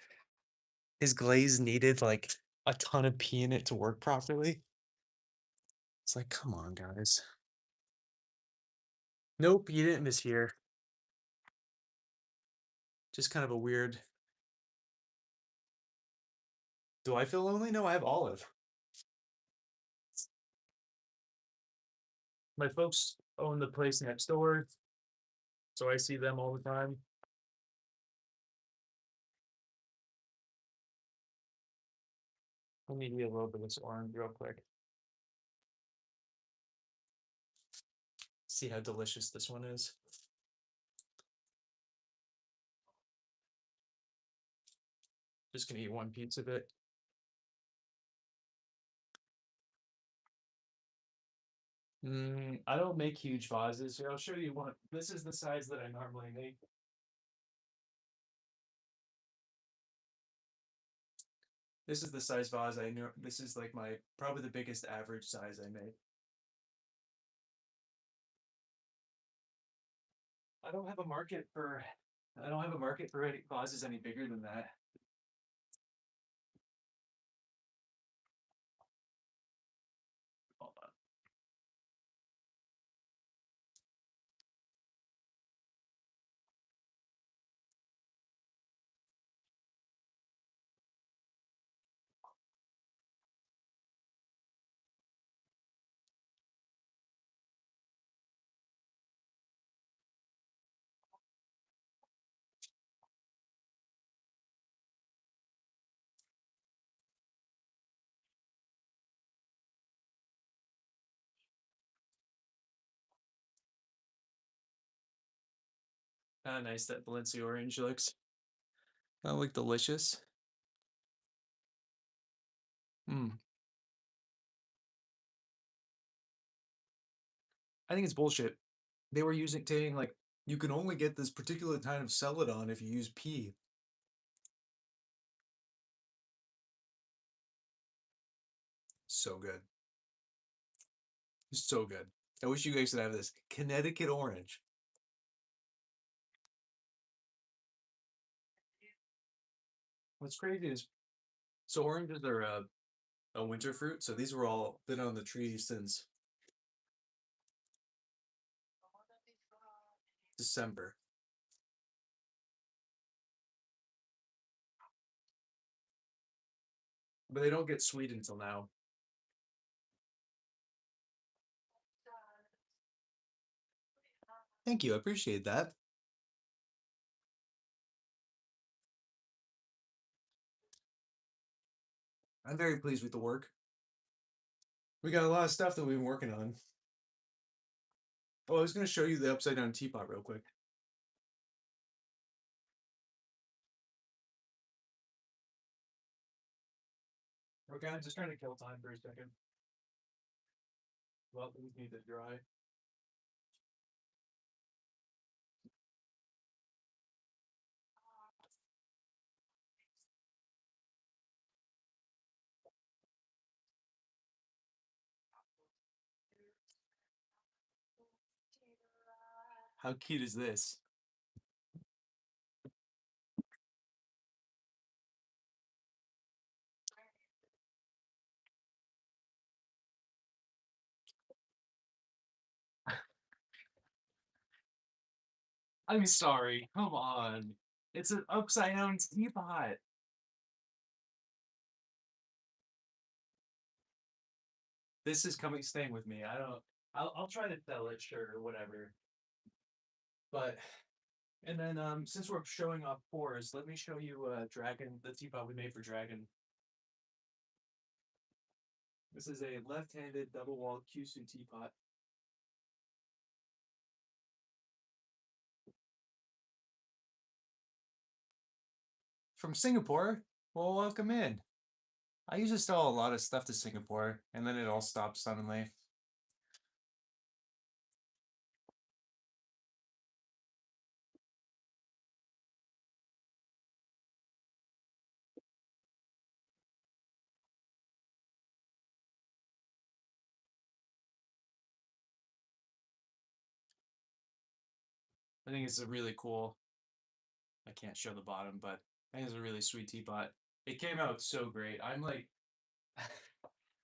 his glaze needed like a ton of pee in it to work properly. It's like, come on, guys. Nope, you didn't miss here. Just kind of a weird. Do I feel lonely? No, I have Olive. My folks own the place next door, so I see them all the time. Let me get a little bit of this orange real quick. See how delicious this one is. Just gonna eat one piece of it. I don't make huge vases. Here, I'll show you one. This is the size that I normally make. This is the size vase I know. This is like my probably the biggest average size I make. I don't have a market for any vases any bigger than that. Hold on. How nice that Valencia orange looks. That look delicious. I think it's bullshit. They were saying like you can only get this particular kind of celadon if you use pea. So good. So good. I wish you guys could have this. Connecticut orange. What's crazy is so oranges are a winter fruit, so these were all been on the tree since December. But they don't get sweet until now. Thank you, I appreciate that. I'm very pleased with the work. We got a lot of stuff that we've been working on. Oh, I was going to show you the upside down teapot real quick. Okay, I'm just trying to kill time for a second. Well, these need to dry. How cute is this? I'm sorry. Come on. It's an upside down teapot. This is staying with me. I'll try to sell it, sure, or whatever. But and then since we're showing off pours, let me show you Dragon, the teapot we made for Dragon. This is a left-handed double-walled Kyushu teapot. From Singapore? Well, welcome in. I used to sell a lot of stuff to Singapore, and then it all stopped suddenly. I think it's a really cool. I can't show the bottom, but I think it's a really sweet teapot. It came out so great. I'm like,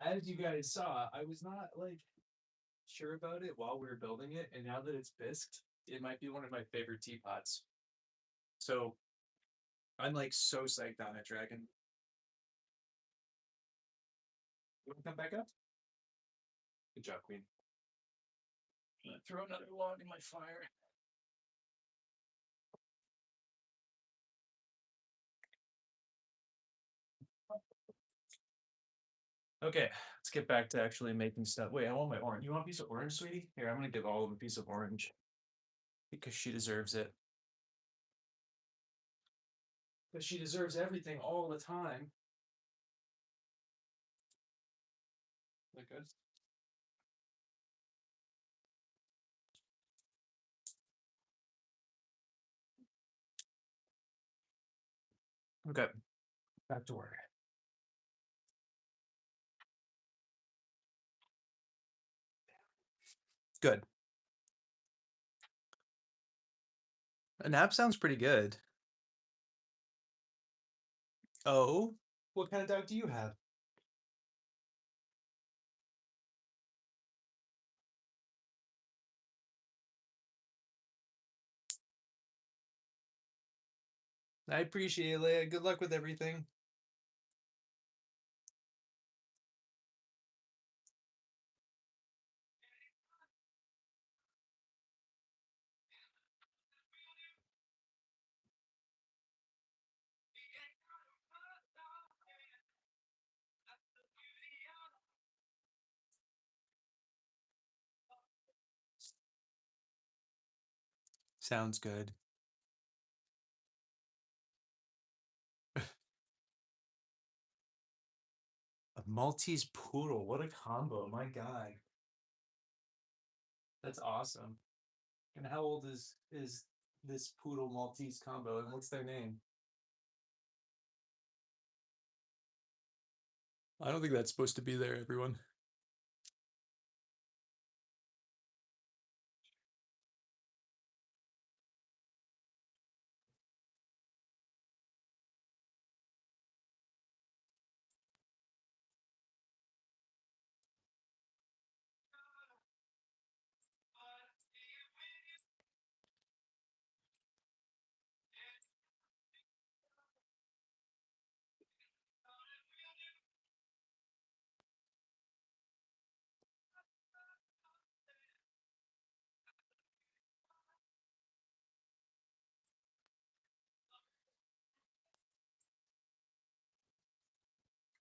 as you guys saw, I was not like sure about it while we were building it, and now that it's bisqued, it might be one of my favorite teapots. So I'm like so psyched on it, Dragon. You want to come back up? Good job, Queen. I'm gonna throw another log in my fire. Okay, let's get back to actually making stuff. Wait, I want my orange. You want a piece of orange, sweetie? Here, I'm gonna give all of them a piece of orange because she deserves it. Because she deserves everything all the time. That good? Okay, back to work. Good. A nap sounds pretty good. Oh, what kind of dog do you have? I appreciate it, Leia. Good luck with everything. Sounds good. A Maltese poodle. What a combo. My God. That's awesome. And how old is this poodle Maltese combo and what's their name? I don't think that's supposed to be there, everyone.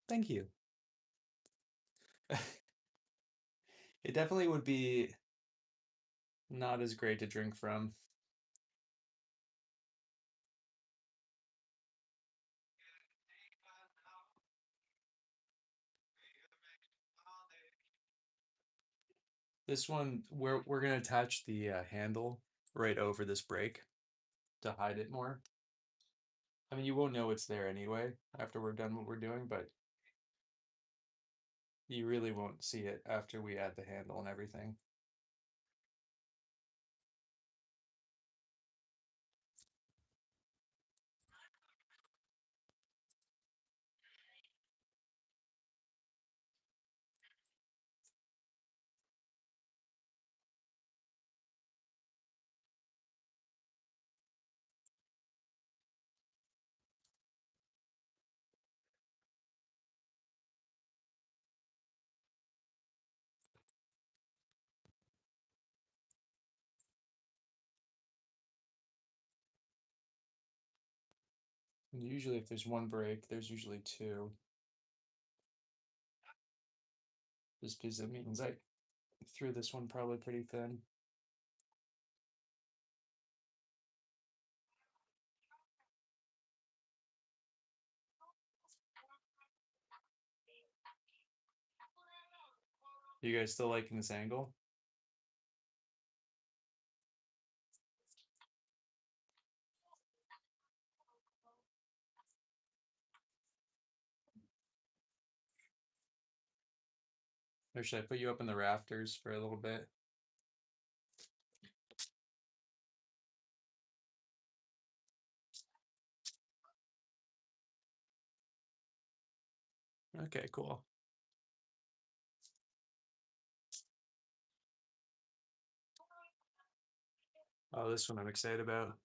Thank you. It definitely would be not as great to drink from. This one, we're gonna attach the handle right over this break to hide it more. I mean, you won't know it's there anyway after we're done what we're doing, but you really won't see it after we add the handle and everything. And usually, if there's one break, there's usually two. Just because it means I threw this one probably pretty thin. You guys still liking this angle? Or should I put you up in the rafters for a little bit? Okay, cool. Oh, this one I'm excited about.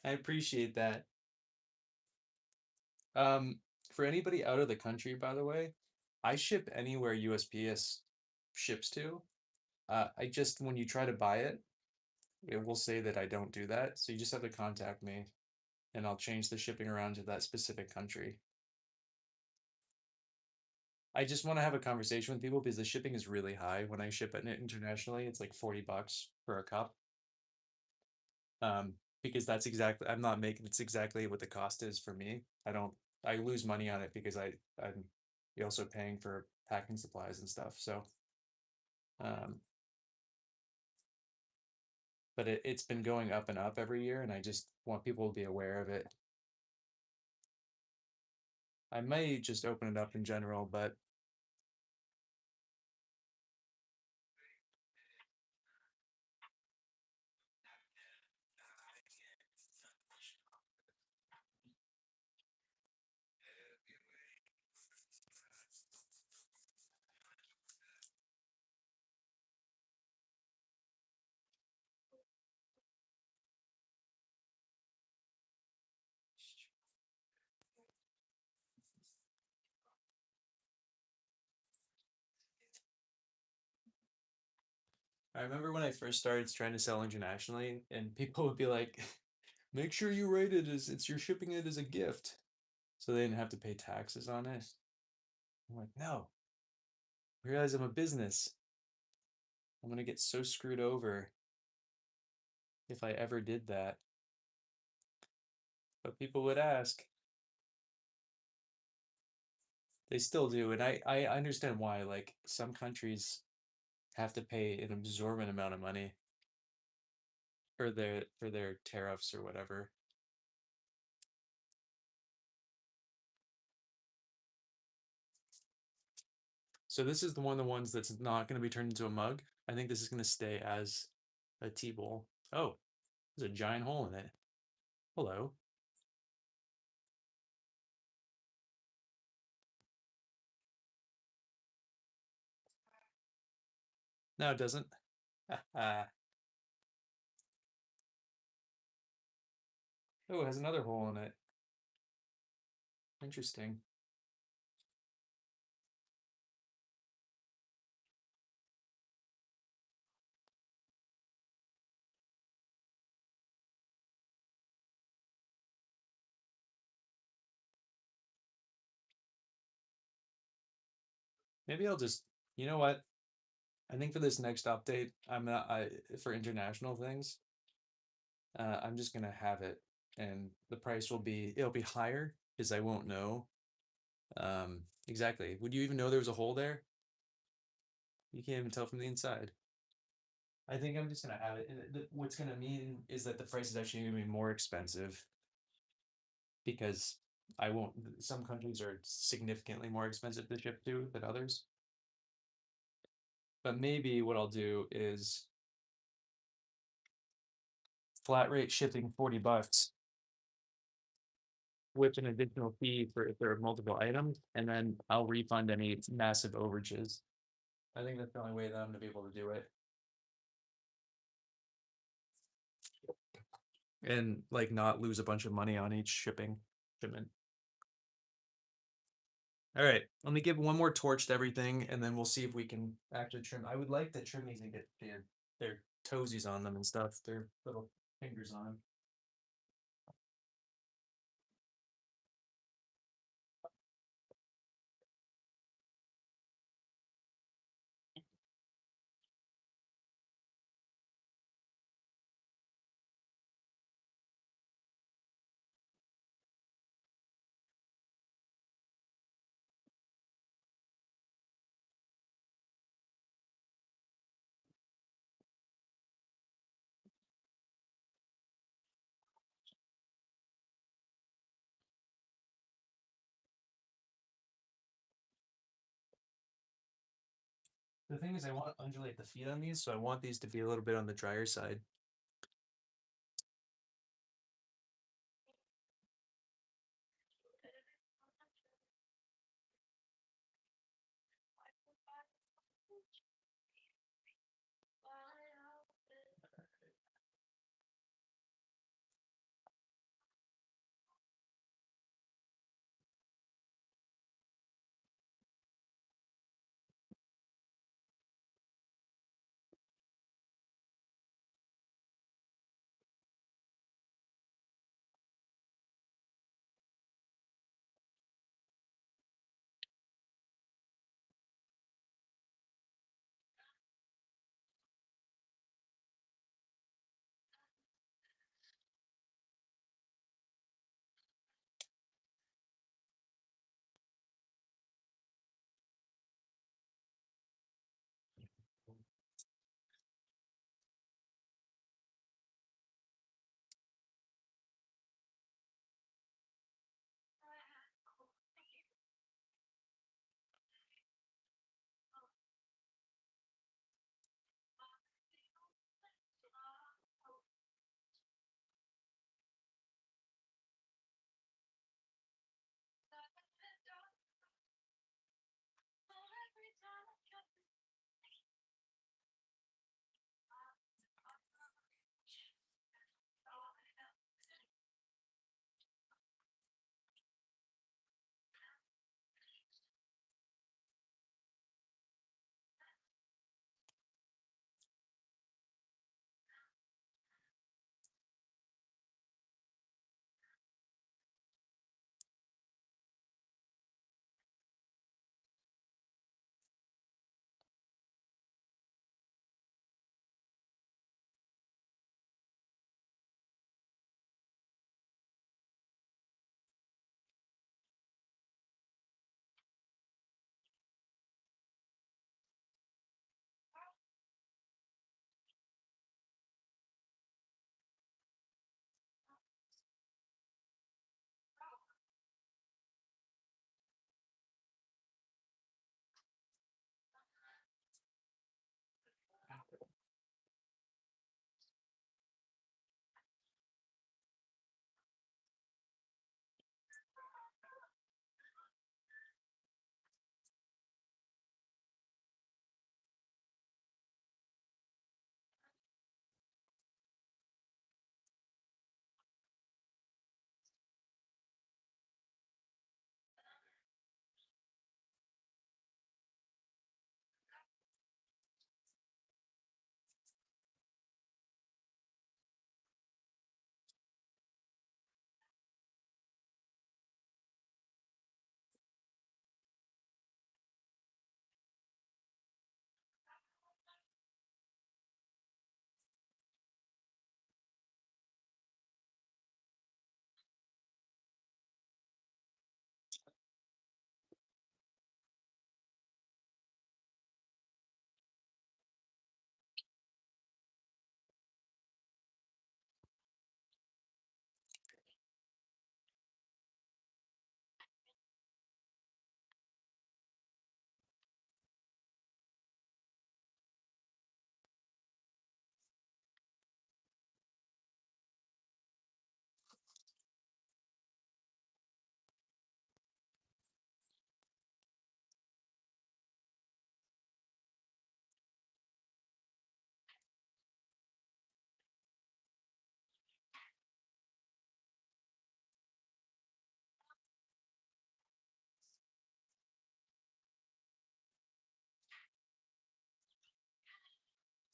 I appreciate that. Um, for anybody out of the country, by the way, I ship anywhere USPS ships to. I just, when you try to buy it, it will say that I don't do that. So you just have to contact me and I'll change the shipping around to that specific country. I just want to have a conversation with people because the shipping is really high when I ship it internationally. It's like $40 for a cup. Um, because that's exactly, I'm not making, it's exactly what the cost is for me. I lose money on it because I'm also paying for packing supplies and stuff. So, um, but it's been going up and up every year, and I just want people to be aware of it. I might just open it up in general, but I remember when I first started trying to sell internationally, and people would be like, "Make sure you write it as you're shipping it as a gift, so they didn't have to pay taxes on it." I'm like, "No, I realize I'm a business. I'm gonna get so screwed over if I ever did that." But people would ask. They still do, and I understand why. Like some countries have to pay an absorbent amount of money for their tariffs or whatever. So this is the ones that's not going to be turned into a mug. I think this is going to stay as a tea bowl. Oh, there's a giant hole in it. Hello. No, it doesn't. Oh, it has another hole in it. Interesting. Maybe I'll just, you know what? I think for this next update, I'm not, for international things, I'm just gonna have it, and the price it'll be higher because I won't know exactly. Would you even know there was a hole there? You can't even tell from the inside. I think I'm just gonna have it. What's gonna mean is that the price is actually gonna be more expensive because I won't. Some countries are significantly more expensive to ship to than others. But maybe what I'll do is flat rate shipping $40 with an additional fee for if there are multiple items, and then I'll refund any massive overages. I think that's the only way that I'm gonna be able to do it. And like not lose a bunch of money on each shipment. All right, let me give one more torch to everything, and then we'll see if we can actually trim. I would like to trim these and get their toesies on them and stuff, their little fingers on them. The thing is, I want to undulate the feet on these, so I want these to be a little bit on the drier side.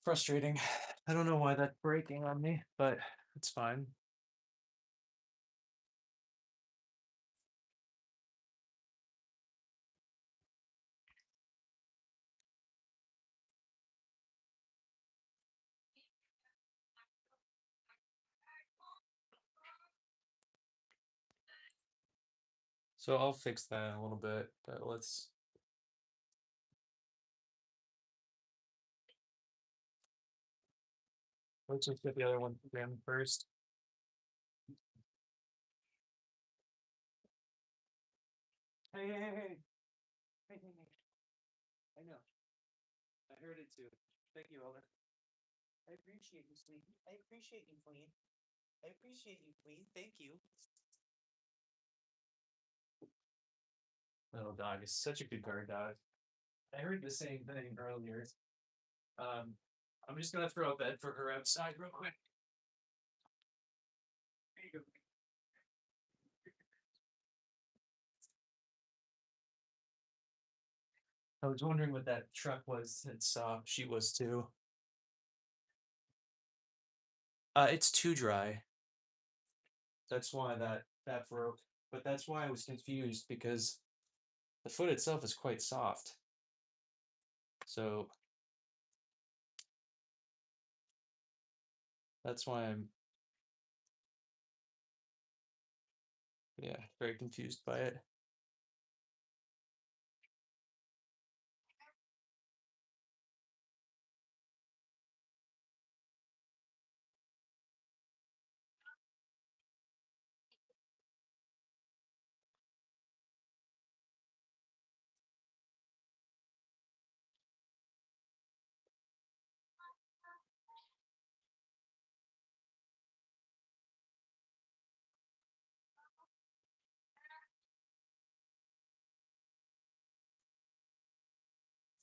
Frustrating. I don't know why that's breaking on me, but it's fine. So I'll fix that in a little bit, but let's just get the other one in first. Hey, hey, hey, hey. Hey, hey, hey. I know. I heard it too. Thank you, Elder. I appreciate you, sweetie. I appreciate you, Queen. I appreciate you, Queen. Thank you. Little dog is such a good guard dog. I heard the same thing earlier. Um, I'm just gonna throw a bed for her outside real quick. There you go. I was wondering what that truck was. It's she was too. It's too dry. That's why that broke. But that's why I was confused because the foot itself is quite soft. So that's why I'm, yeah, very confused by it.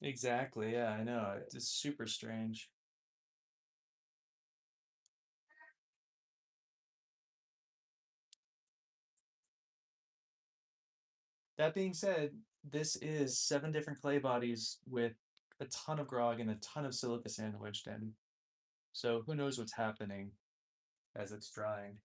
Exactly. Yeah, I know. It's super strange. That being said, this is 7 different clay bodies with a ton of grog and a ton of silica sandwiched in. So who knows what's happening as it's drying.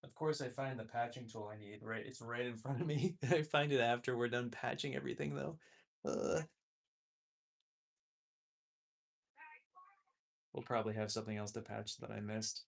Of course, I find the patching tool I need, right? It's right in front of me. I find it after we're done patching everything, though. We'll probably have something else to patch that I missed.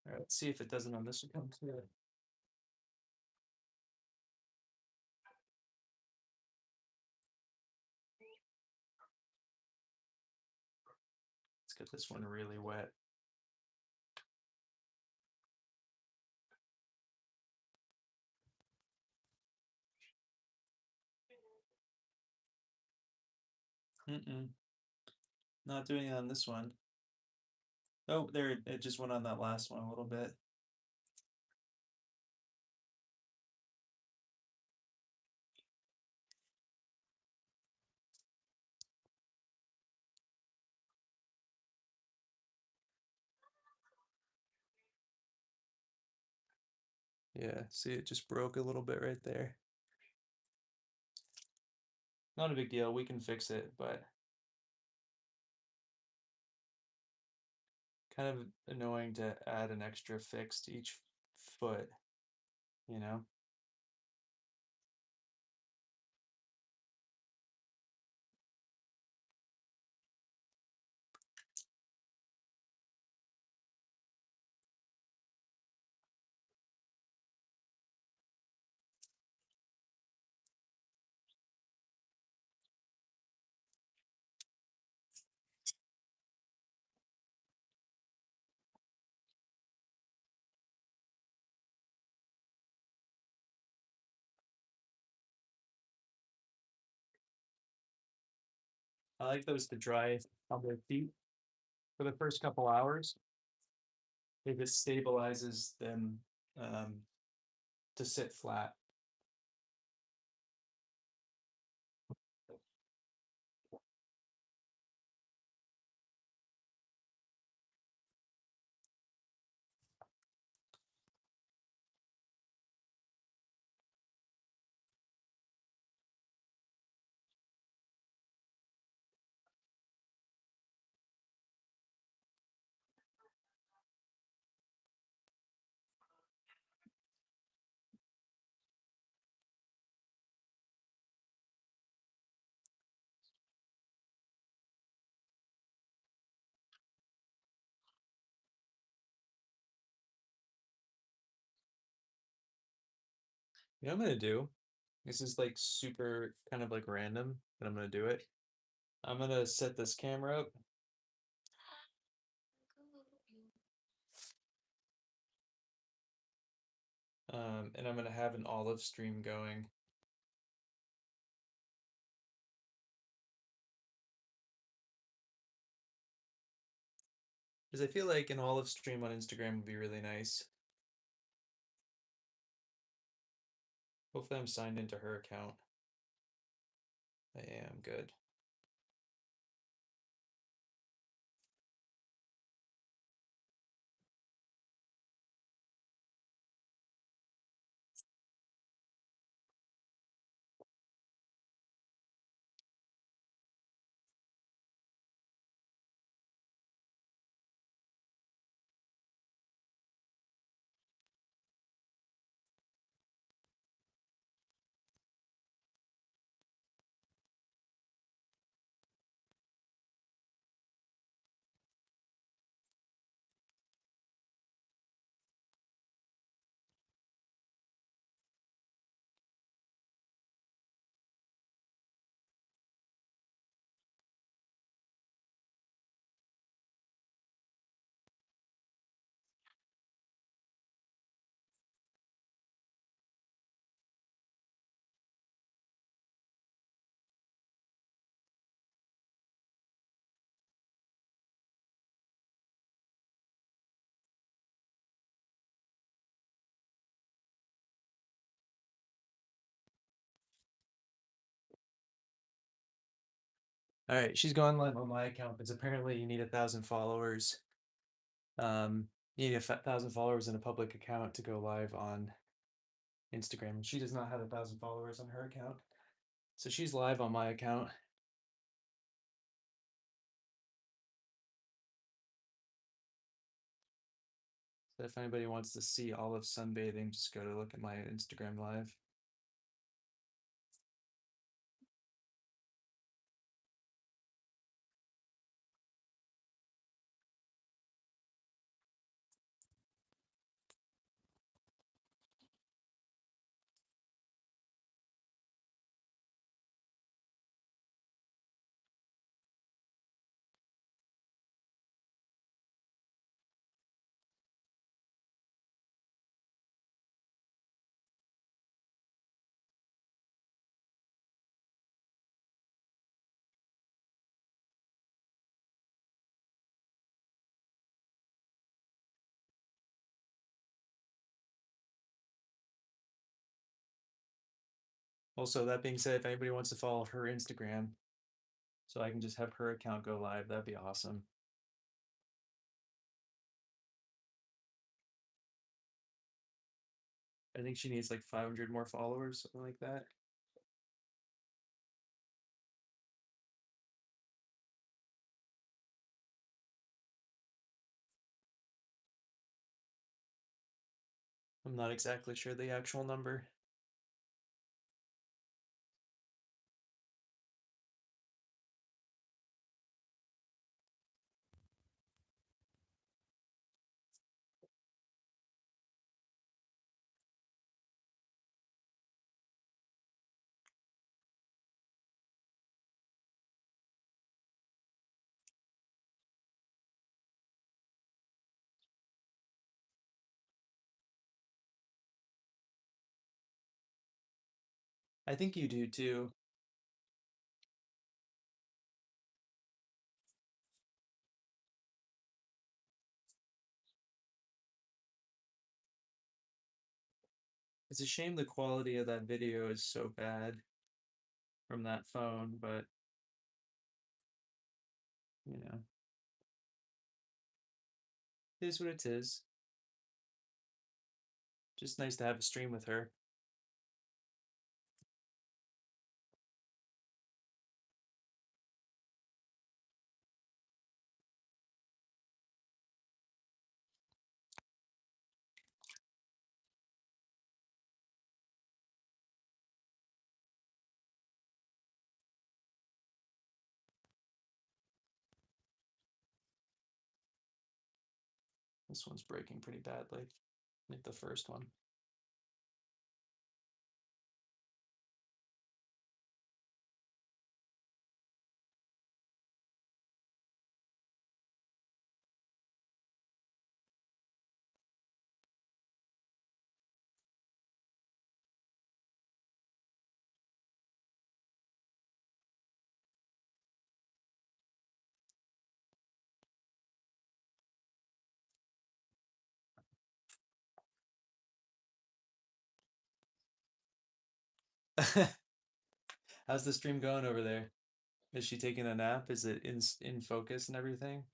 All right, let's see if it doesn't on this account too. Let's get this one really wet. Mm-mm. Not doing it on this one. Oh, there, it just went on that last one a little bit. Yeah, see, it just broke a little bit right there. Not a big deal, we can fix it, but kind of annoying to add an extra fix to each foot, you know? I like those to dry on their feet for the first couple hours. It just stabilizes them um, to sit flat. You know what I'm gonna do? This is like super kind of like random, but I'm gonna do it. I'm gonna set this camera up, and I'm gonna have an olive stream going. Because I feel like an olive stream on Instagram would be really nice. Hopefully I'm signed into her account. I am good. All right, she's gone live on my account because apparently you need 1,000 followers. You need 1,000 followers in a public account to go live on Instagram. She does not have 1,000 followers on her account, so she's live on my account. So if anybody wants to see Olive sunbathing, just go to look at my Instagram live. Also, that being said, if anybody wants to follow her Instagram, so I can just have her account go live, that'd be awesome. I think she needs like 500 more followers, something like that. I'm not exactly sure the actual number. I think you do too. It's a shame the quality of that video is so bad from that phone, but you know, it is what it is. Just nice to have a stream with her. This one's breaking pretty badly, like the first one. How's the stream going over there? Is she taking a nap? Is it in focus and everything?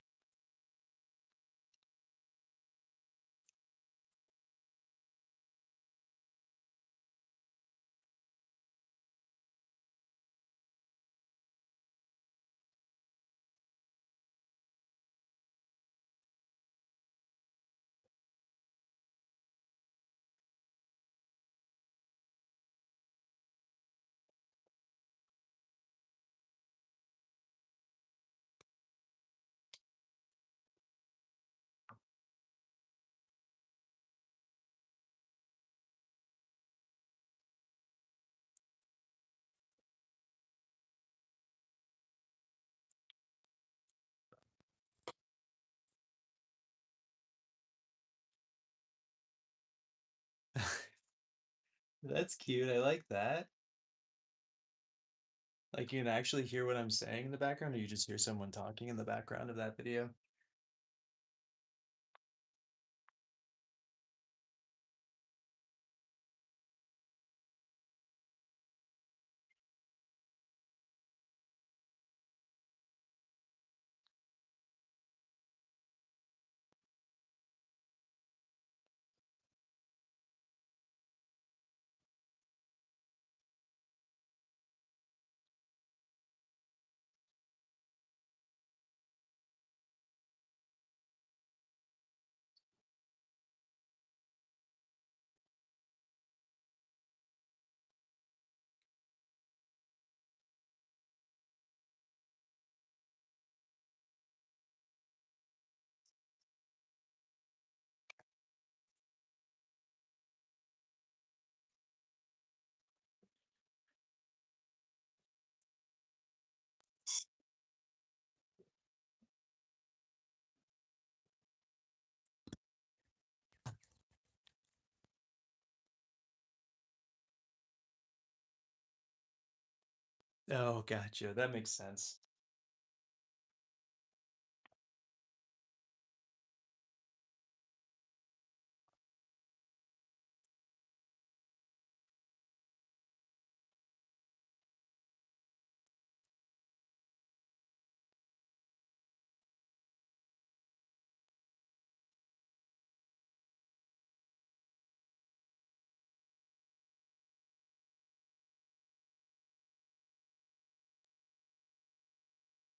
That's cute. I like that. Like you can actually hear what I'm saying in the background, or you just hear someone talking in the background of that video. Oh, gotcha. That makes sense.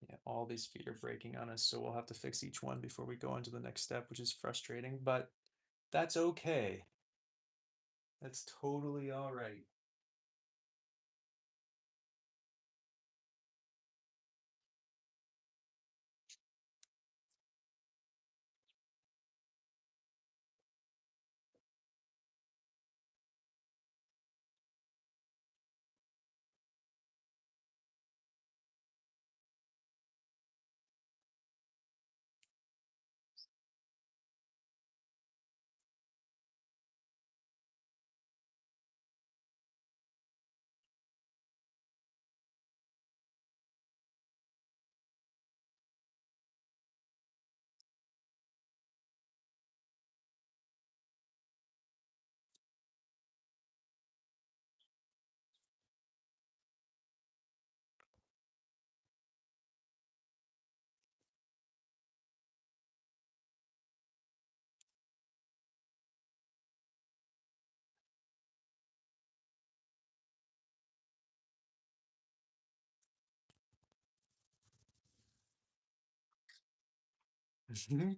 Yeah, all these feet are breaking on us, so we'll have to fix each one before we go on to the next step, which is frustrating, but that's okay. That's totally all right.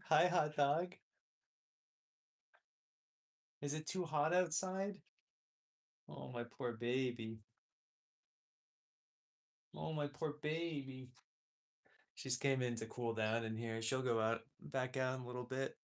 Hi, hot dog. Is it too hot outside? Oh, my poor baby. Oh, my poor baby. She's came in to cool down in here. She'll go out back out in a little bit.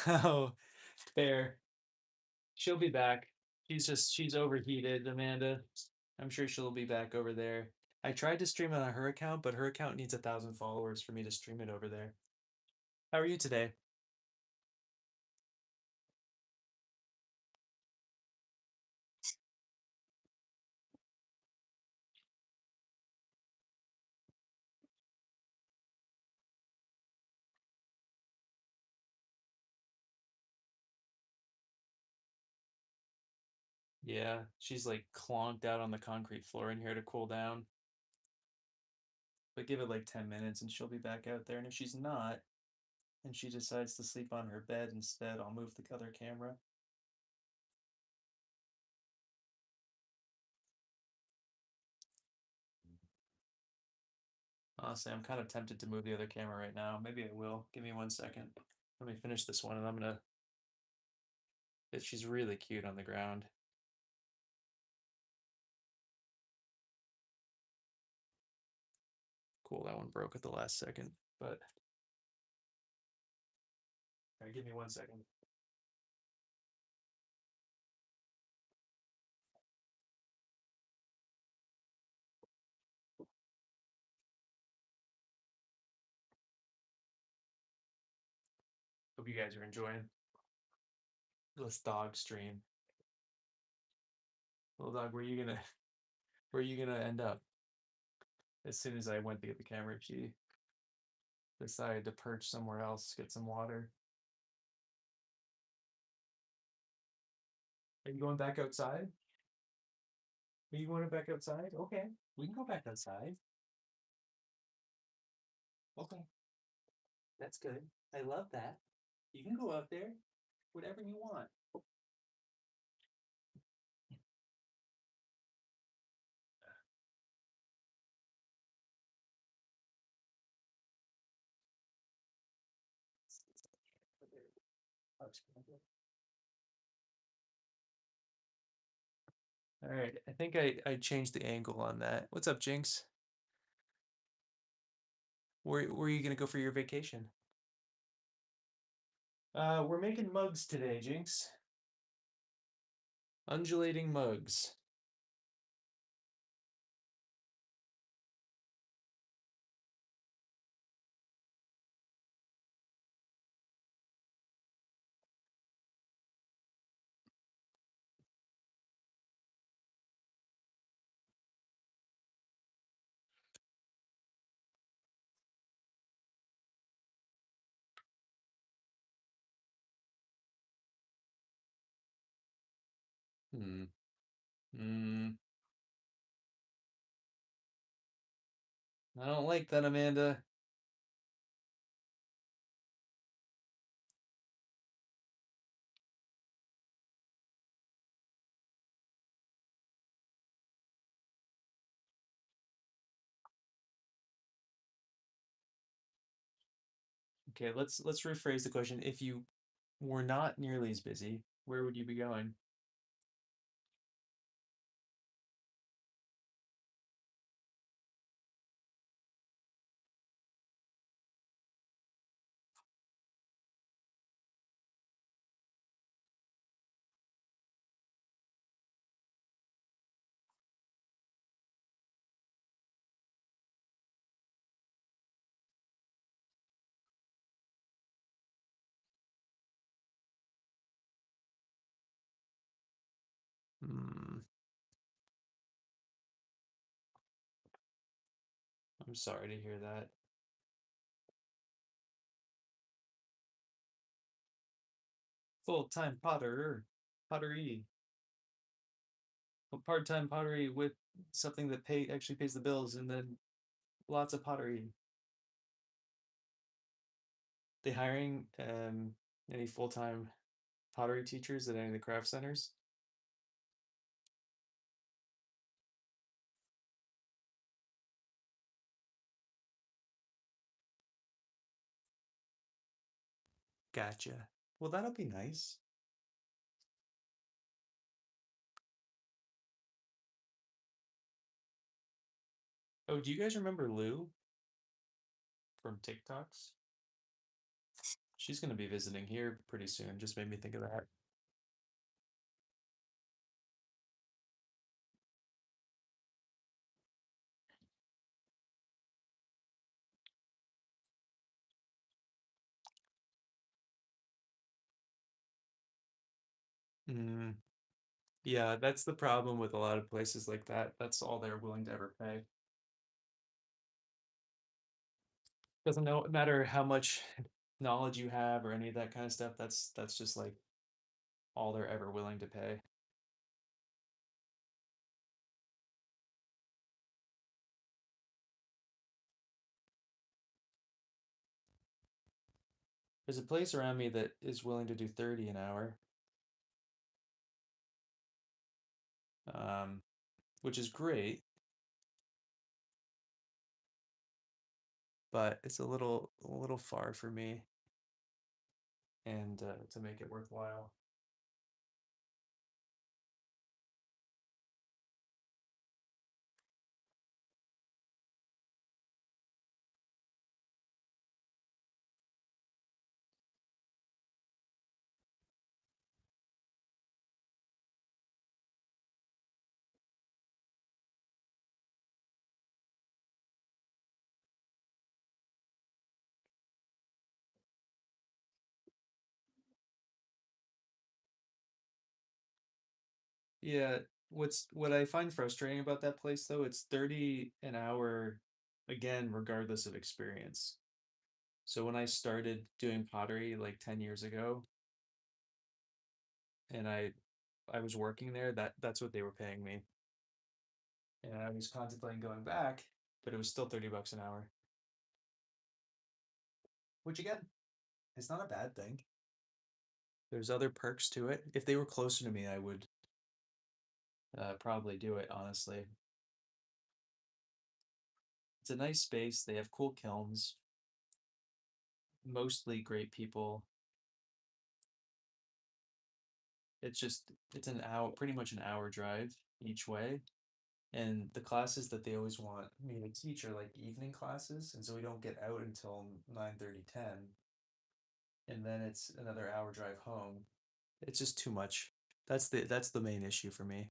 Oh, fair. She'll be back. She's overheated, Amanda. I'm sure she'll be back over there. I tried to stream it on her account, but her account needs 1,000 followers for me to stream it over there. How are you today? Yeah, she's like clonked out on the concrete floor in here to cool down. But give it like 10 minutes and she'll be back out there. And if she's not, and she decides to sleep on her bed instead, I'll move the other camera. Honestly, I'm kind of tempted to move the other camera right now. Maybe I will. Give me 1 second. Let me finish this one and I'm gonna. She's really cute on the ground. Cool, that one broke at the last second. But. All right, give me 1 second. Hope you guys are enjoying this dog stream. Little dog, where are you gonna end up? As soon as I went to get the camera, she decided to perch somewhere else, get some water. Are you going back outside? Are you going back outside? Okay, we can go back outside. Okay, that's good. I love that. You can go out there, whatever you want. All right, I think I changed the angle on that. What's up, Jinx? Where are you gonna go for your vacation? We're making mugs today, Jinx. Undulating mugs. Hmm. Hmm. I don't like that, Amanda. Okay, let's rephrase the question. If you were not nearly as busy, where would you be going? Hmm, I'm sorry to hear that. Full-time pottery, a part-time pottery with something that pay actually pays the bills, and then lots of pottery. They hiring any full-time pottery teachers at any of the craft centers? Gotcha. Well, that'll be nice. Oh, do you guys remember Lou from TikToks? She's gonna be visiting here pretty soon. Just made me think of that. Mm, yeah, that's the problem with a lot of places like that. That's all they're willing to ever pay. Doesn't know matter how much knowledge you have or any of that kind of stuff. That's just like all they're ever willing to pay. There's a place around me that is willing to do 30 an hour, um, which is great, but it's a little far for me and to make it worthwhile. Yeah, what I find frustrating about that place though, it's 30 an hour again, regardless of experience. So when I started doing pottery like 10 years ago and I was working there, that's what they were paying me. And I was contemplating going back, but it was still 30 bucks an hour, which again, it's not a bad thing. There's other perks to it. If they were closer to me, I would probably do it, honestly. It's a nice space. They have cool kilns, mostly great people. It's an hour, pretty much an hour drive each way. And the classes that they always want me to teach are like evening classes, and so we don't get out until 9:30, 10, and then it's another hour drive home. It's just too much. That's the main issue for me.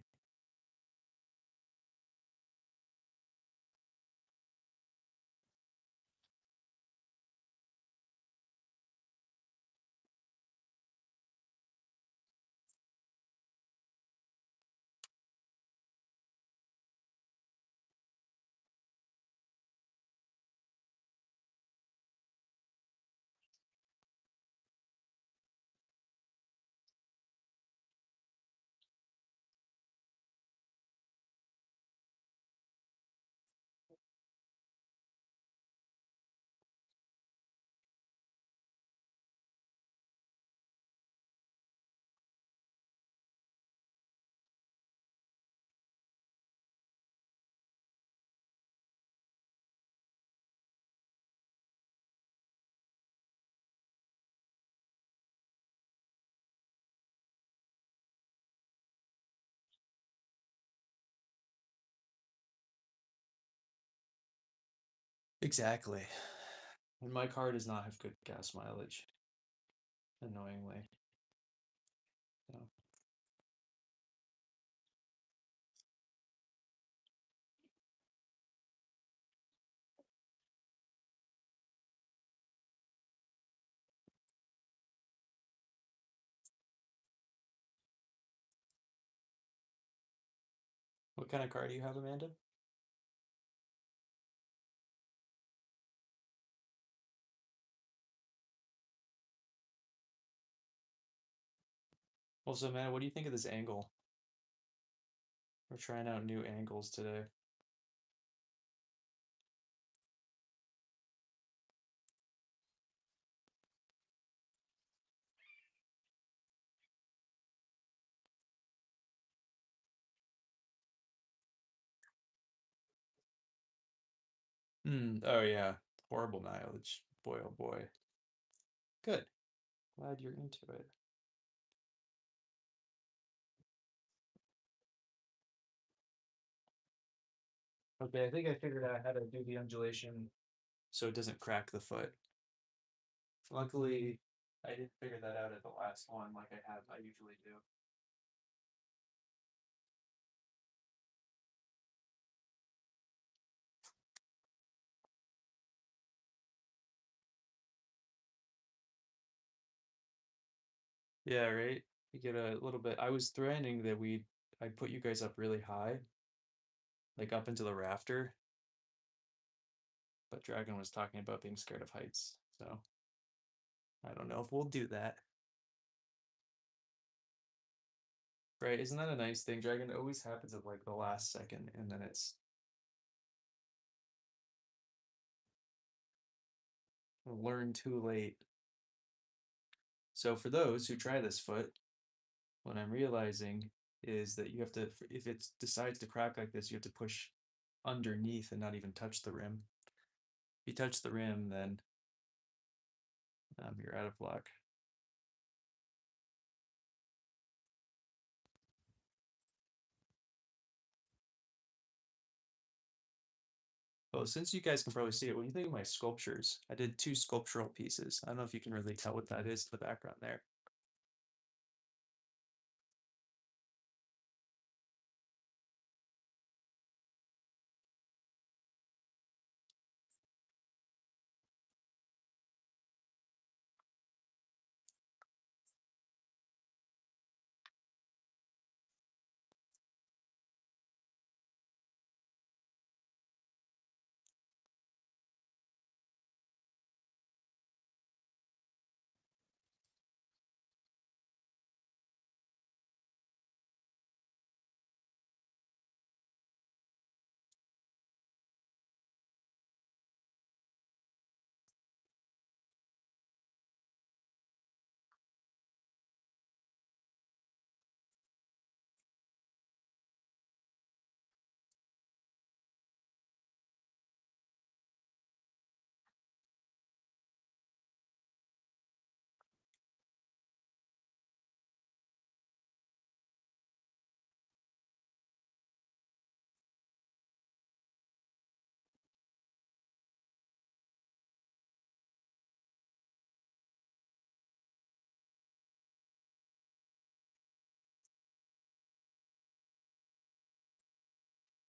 Exactly. And my car does not have good gas mileage, annoyingly. So, what kind of car do you have, Amanda? Also, Amanda, what do you think of this angle? We're trying out new angles today. Oh yeah. Horrible mileage. Boy, oh boy. Good. Glad you're into it. Okay, I think I figured out how to do the undulation so it doesn't crack the foot. Luckily, I didn't figure that out at the last one like I usually do. Yeah, right? You get a little bit. I was threatening that I'd put you guys up really high, like up into the rafter, but Dragon was talking about being scared of heights, so I don't know if we'll do that. Right? Isn't that a nice thing? Dragon always happens at like the last second, and then it's learned too late. So for those who try this foot, what I'm realizing is that you have to, if it decides to crack like this, you have to push underneath and not even touch the rim. If you touch the rim, then you're out of luck. Oh, since you guys can probably see it, when you think of my sculptures, I did two sculptural pieces. I don't know if you can really tell what that is in the background there.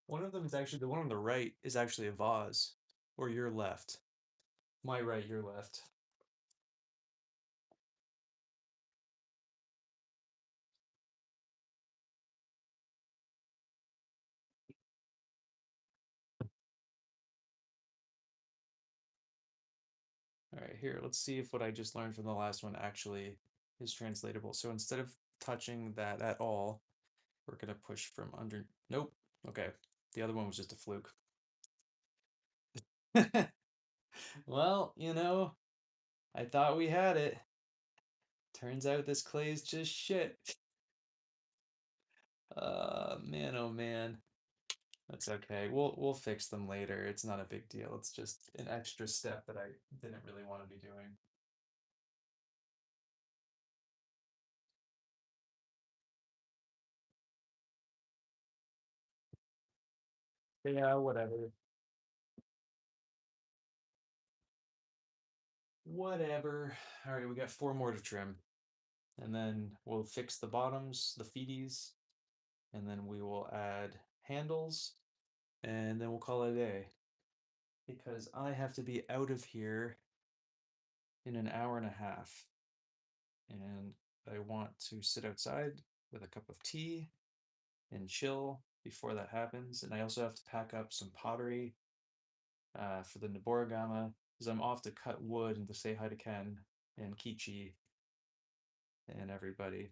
One of them is actually the one on the right is actually a vase, or your left. My right, your left. All right, here, let's see if what I just learned from the last one actually is translatable. So instead of touching that at all, we're gonna push from under. Nope. Okay. The other one was just a fluke. Well, I thought we had it. Turns out this clay is just shit. Man, oh man. That's okay. We'll fix them later. It's not a big deal. It's just an extra step that I didn't really want to be doing. Yeah, whatever. Whatever. All right, we got 4 more to trim. And then we'll fix the bottoms, the feeties, and then we will add handles, and then we'll call it a day. Because I have to be out of here in an hour and a half. And I want to sit outside with a cup of tea and chill before that happens. And I also have to pack up some pottery for the Niborigama because I'm off to cut wood and to say hi to Ken and Kichi and everybody.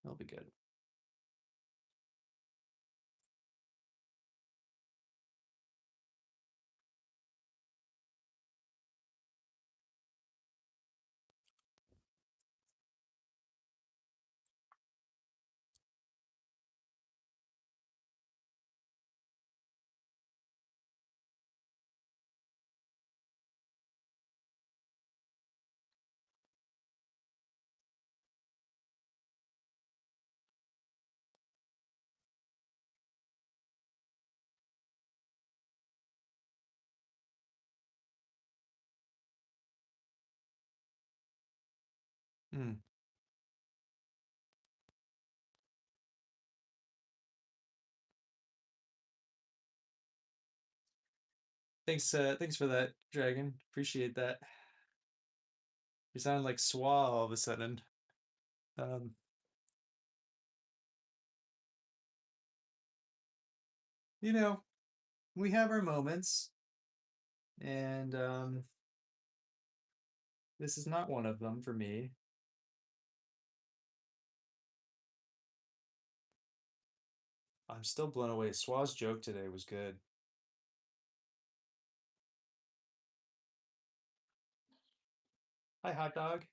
It'll be good. Mm. Thanks for that, Dragon. Appreciate that. You sound like Swa all of a sudden. Um, you know, we have our moments, and this is not one of them for me. I'm still blown away. Swa's joke today was good. Hi, hot dog.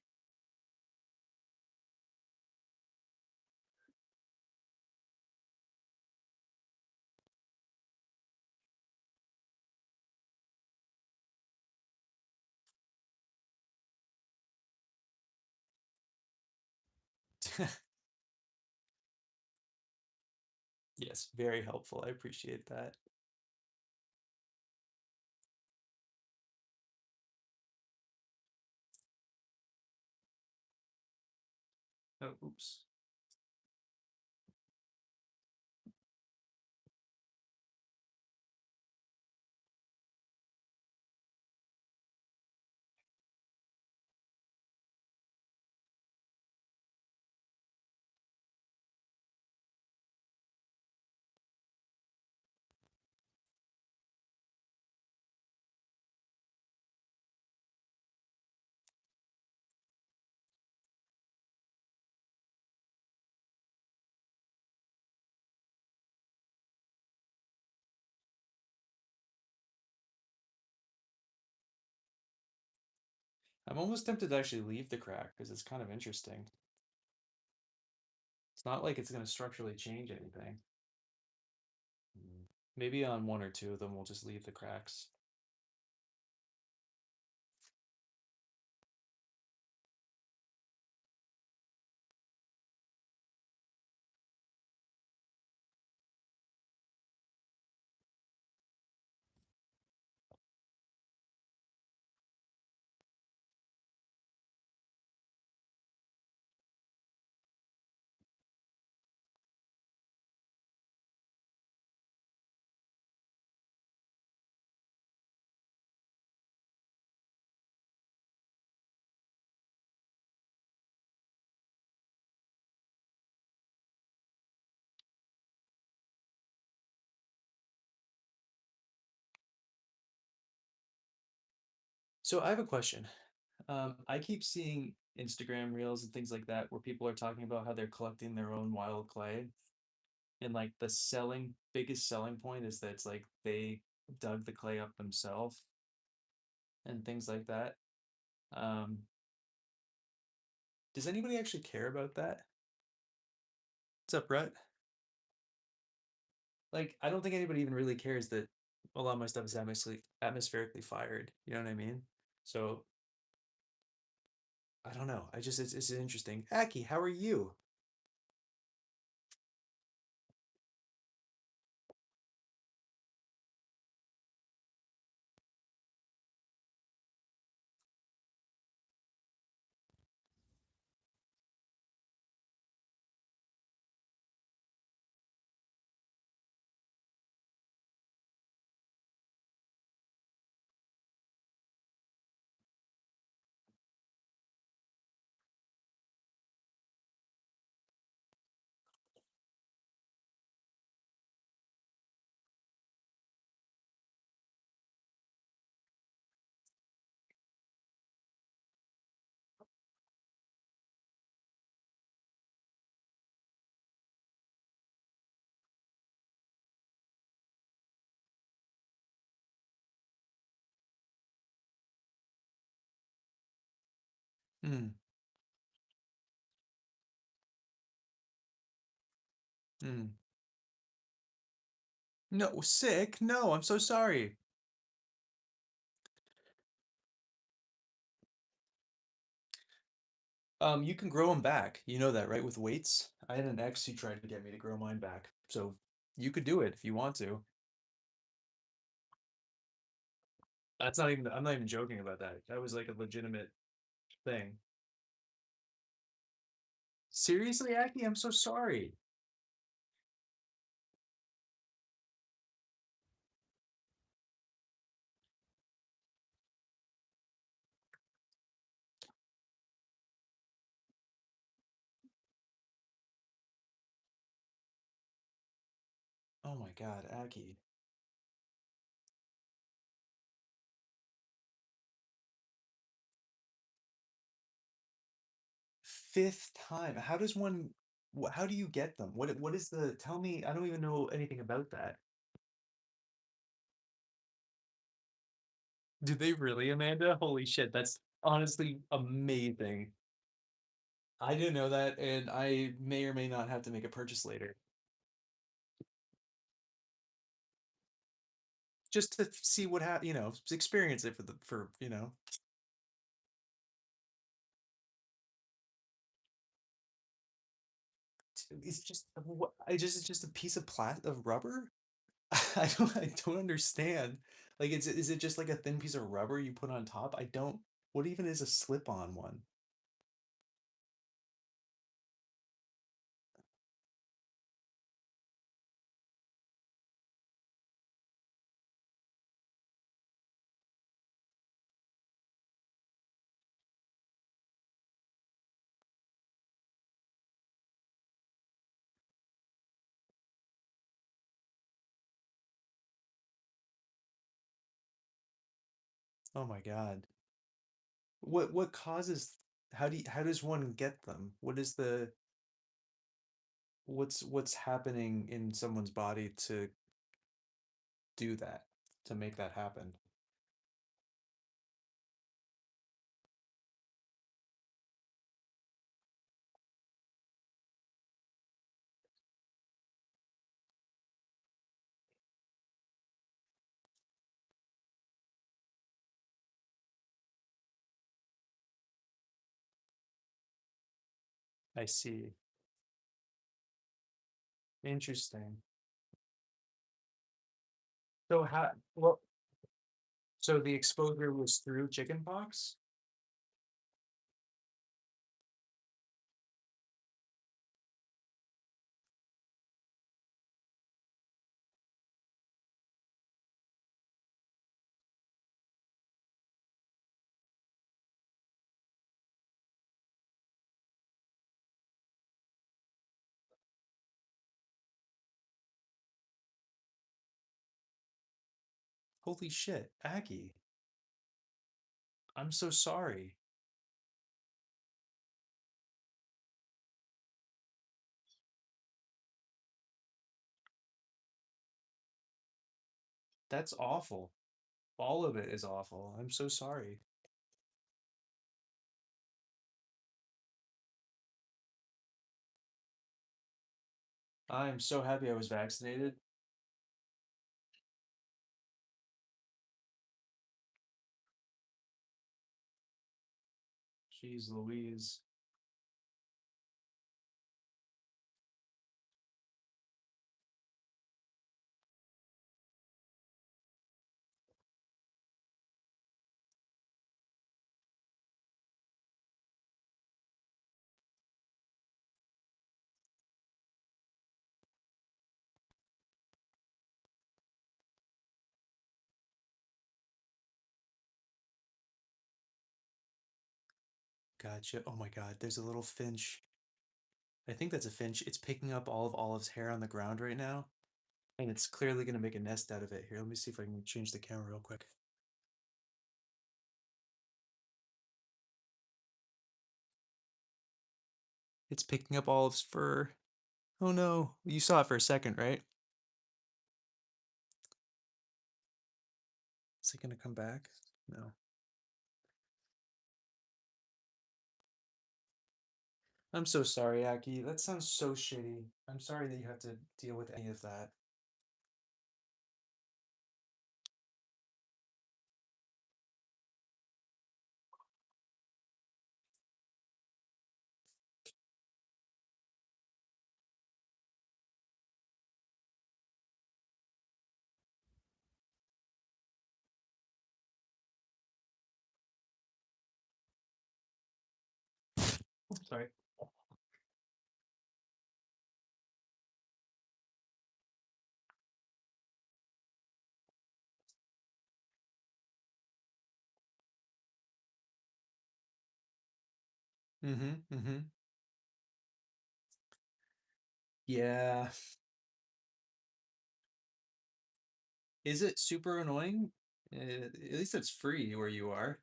Yes, very helpful. I appreciate that. Oh, oops. I'm almost tempted to actually leave the crack because it's kind of interesting. It's not like it's going to structurally change anything. Maybe on 1 or 2 of them, we'll just leave the cracks. So I have a question. I keep seeing Instagram reels and things like that where people are talking about how they're collecting their own wild clay. And like the biggest selling point is that it's like they dug the clay up themselves and things like that. Um, does anybody actually care about that? What's up, Brett? Like, I don't think anybody even really cares that a lot of my stuff is atmospherically fired. You know what I mean? So I don't know. It's interesting. Aki, how are you? Mm, mm. No, sick? No, I'm so sorry. You can grow them back. You know that, right? With weights. I had an ex who tried to get me to grow mine back. So you could do it if you want to. That's not even, I'm not even joking about that. That was like a legitimate thing. Seriously, Aki, I'm so sorry. Oh my God, Aki. Fifth time. How does one, how do you get them? What is the, tell me, I don't even know anything about that. Do they really, Amanda? Holy shit, that's honestly amazing. I didn't know that, and I may or may not have to make a purchase later. Just to see what experience it for. It's just what I just it's just a piece of of rubber. I don't understand. Like, is it just like a thin piece of rubber you put on top? I don't. What even is a slip-on one? Oh my God. What causes? How does one get them? What's happening in someone's body to do that, to make that happen? I see. Interesting. So so the exposure was through chickenpox? Holy shit, Aggie. I'm so sorry. That's awful. All of it is awful. I'm so sorry. I'm so happy I was vaccinated. Jeez Louise. Gotcha. Oh my God, there's a little finch. I think that's a finch. It's picking up all of Olive's hair on the ground right now, and it's clearly going to make a nest out of it. Here, let me see if I can change the camera real quick. It's picking up Olive's fur. Oh no. You saw it for a second, right? Is it going to come back? No. I'm so sorry, Aki. That sounds so shitty. I'm sorry that you have to deal with any of that. Sorry. Mm-hmm. Yeah. Is it super annoying? At least it's free where you are.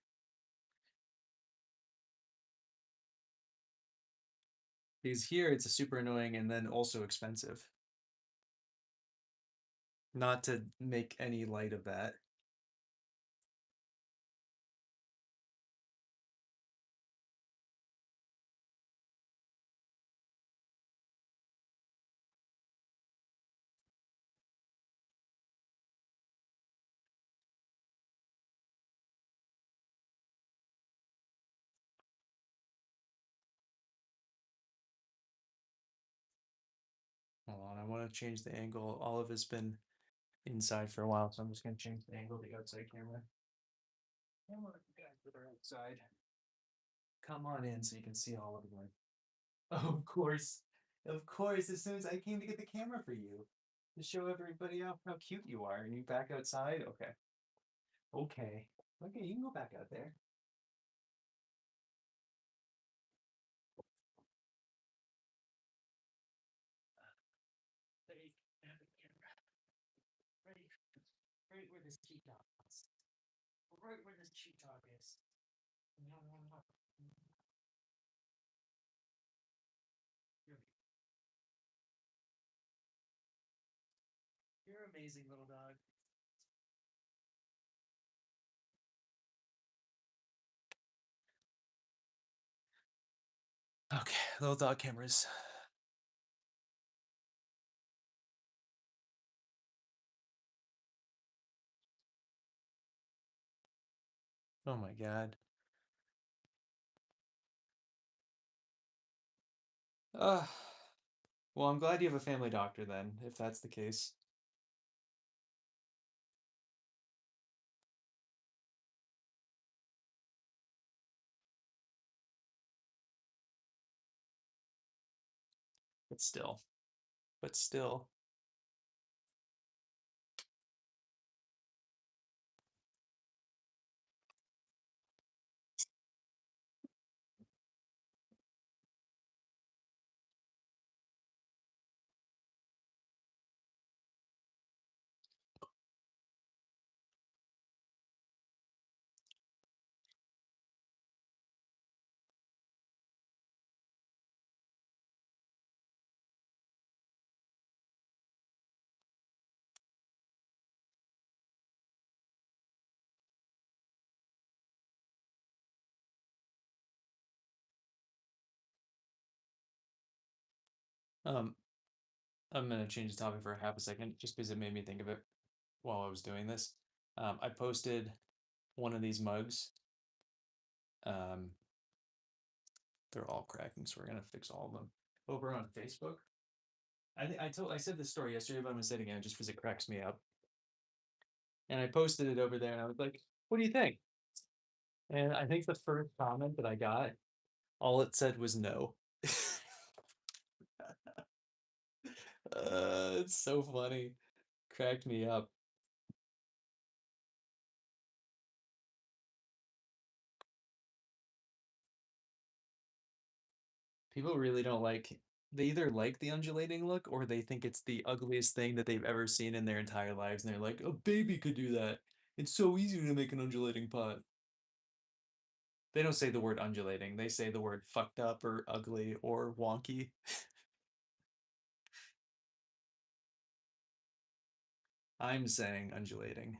Because here it's a super annoying and then also expensive. Not to make any light of that. Hold on, I want to change the angle. Olive has been inside for a while, so I'm just going to change the angle of the outside camera. Camera guys that are outside. Come on in so you can see Olive again. Oh, of course. Of course, as soon as I came to get the camera for you to show everybody how cute you are, and you back outside? Okay. Okay. Okay, you can go back out there. There you have the camera. Right, right where this cheetah is. Right where this cheetah is. You're amazing, little dog. Okay, little dog cameras. Oh my god. Uh, well, I'm glad you have a family doctor then, if that's the case. But still. But still. Um, I'm gonna change the topic for a half a second, just because it made me think of it while I was doing this. I posted one of these mugs. Um, they're all cracking, so we're gonna fix all of them. Over on Facebook. I said this story yesterday, but I'm gonna say it again just because it cracks me up. And I posted it over there, and I was like, "What do you think?" And I think the first comment that I got, all it said was no. It's so funny. Cracked me up. People really don't like, they either like the undulating look or they think it's the ugliest thing that they've ever seen in their entire lives. And they're like, a baby could do that. It's so easy to make an undulating pot. They don't say the word undulating. They say the word fucked up or ugly or wonky. I'm saying undulating.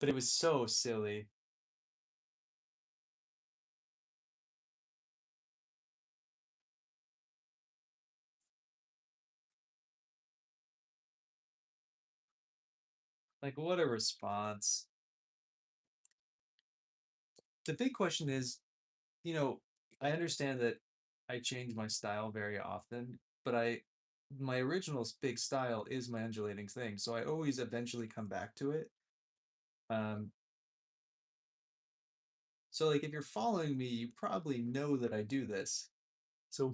But it was so silly. Like, what a response. The big question is, you know, I understand that I change my style very often, but my original big style is my undulating thing, so I always eventually come back to it. Um, so like if you're following me, you probably know that I do this. So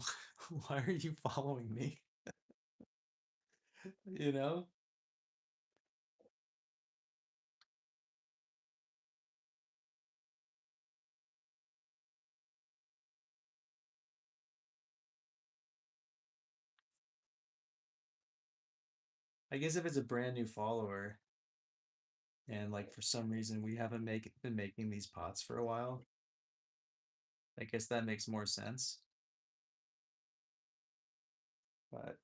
why are you following me? You know? I guess if it's a brand new follower and like for some reason we haven't been making these pots for a while, I guess that makes more sense. But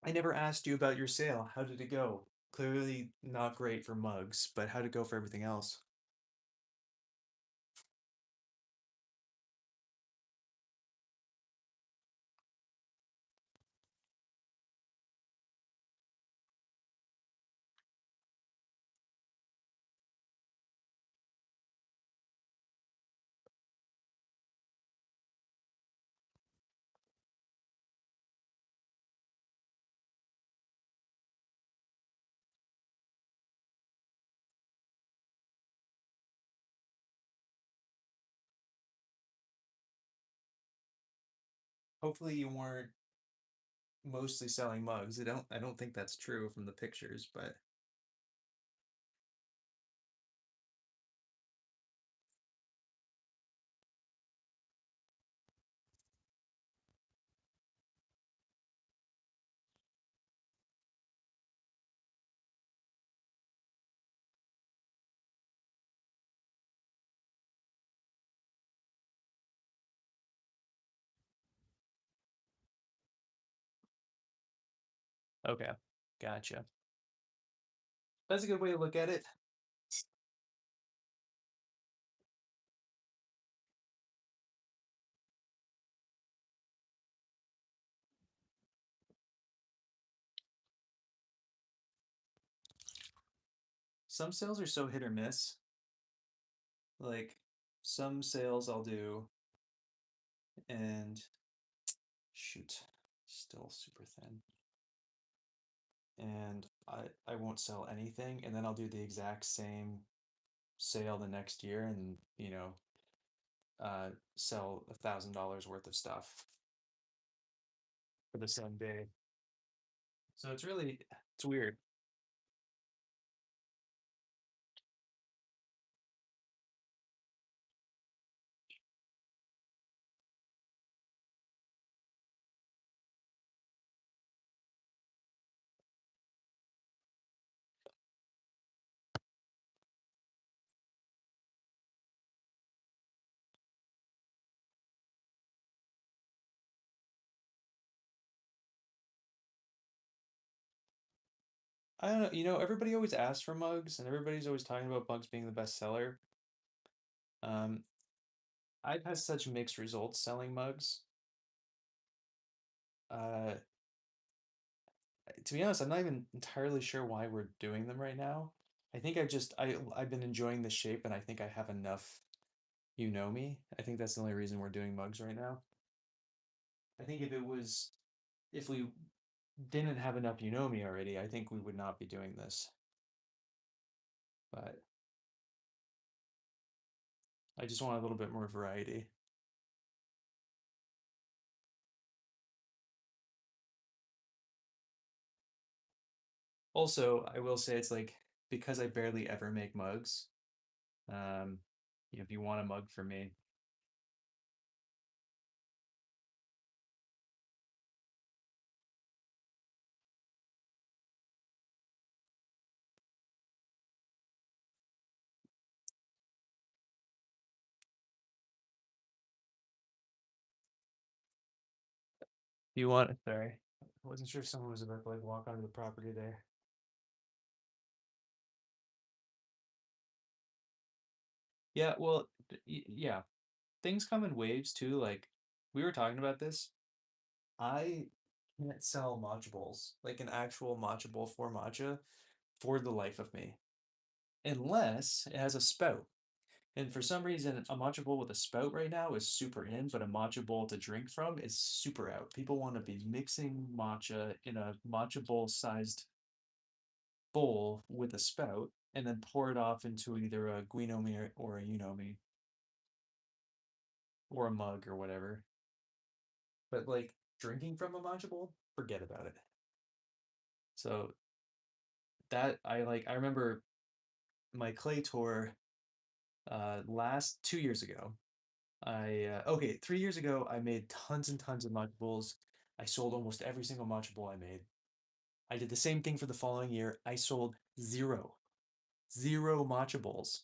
I never asked you about your sale. How did it go? Clearly not great for mugs, but how'd it go for everything else? Hopefully you weren't mostly selling mugs. I don't think that's true from the pictures, but okay. Gotcha. That's a good way to look at it. Some sales are so hit or miss. Like some sales I'll do and shoot, still super thin. And I won't sell anything and then I'll do the exact same sale the next year and sell $1,000 worth of stuff for the same day. So it's weird. I don't know, everybody always asks for mugs and everybody's always talking about mugs being the best seller. Um, I've had such mixed results selling mugs. Uh, to be honest, I'm not even entirely sure why we're doing them right now. I think I've been enjoying the shape and I think I have enough me. I think that's the only reason we're doing mugs right now. I think if we didn't have enough me already, I think we would not be doing this. But I just want a little bit more variety. Also, I will say it's like because I barely ever make mugs, um, if you want a mug for me, sorry, I wasn't sure if someone was about to like walk onto the property there. Yeah, well, yeah, things come in waves too. Like we were talking about this. I can't sell matcha bowls, like an actual matcha bowl for matcha, for the life of me, unless it has a spout. And for some reason, a matcha bowl with a spout right now is super in, but a matcha bowl to drink from is super out. People want to be mixing matcha in a matcha bowl sized bowl with a spout and then pour it off into either a guinomi or a unomi or a mug or whatever. But like drinking from a matcha bowl, forget about it. So that I remember my clay tour last 2 years ago. Okay, 3 years ago I made tons and tons of matcha bowls. I sold almost every single matcha bowl I made. I did the same thing for the following year. I sold zero matcha bowls,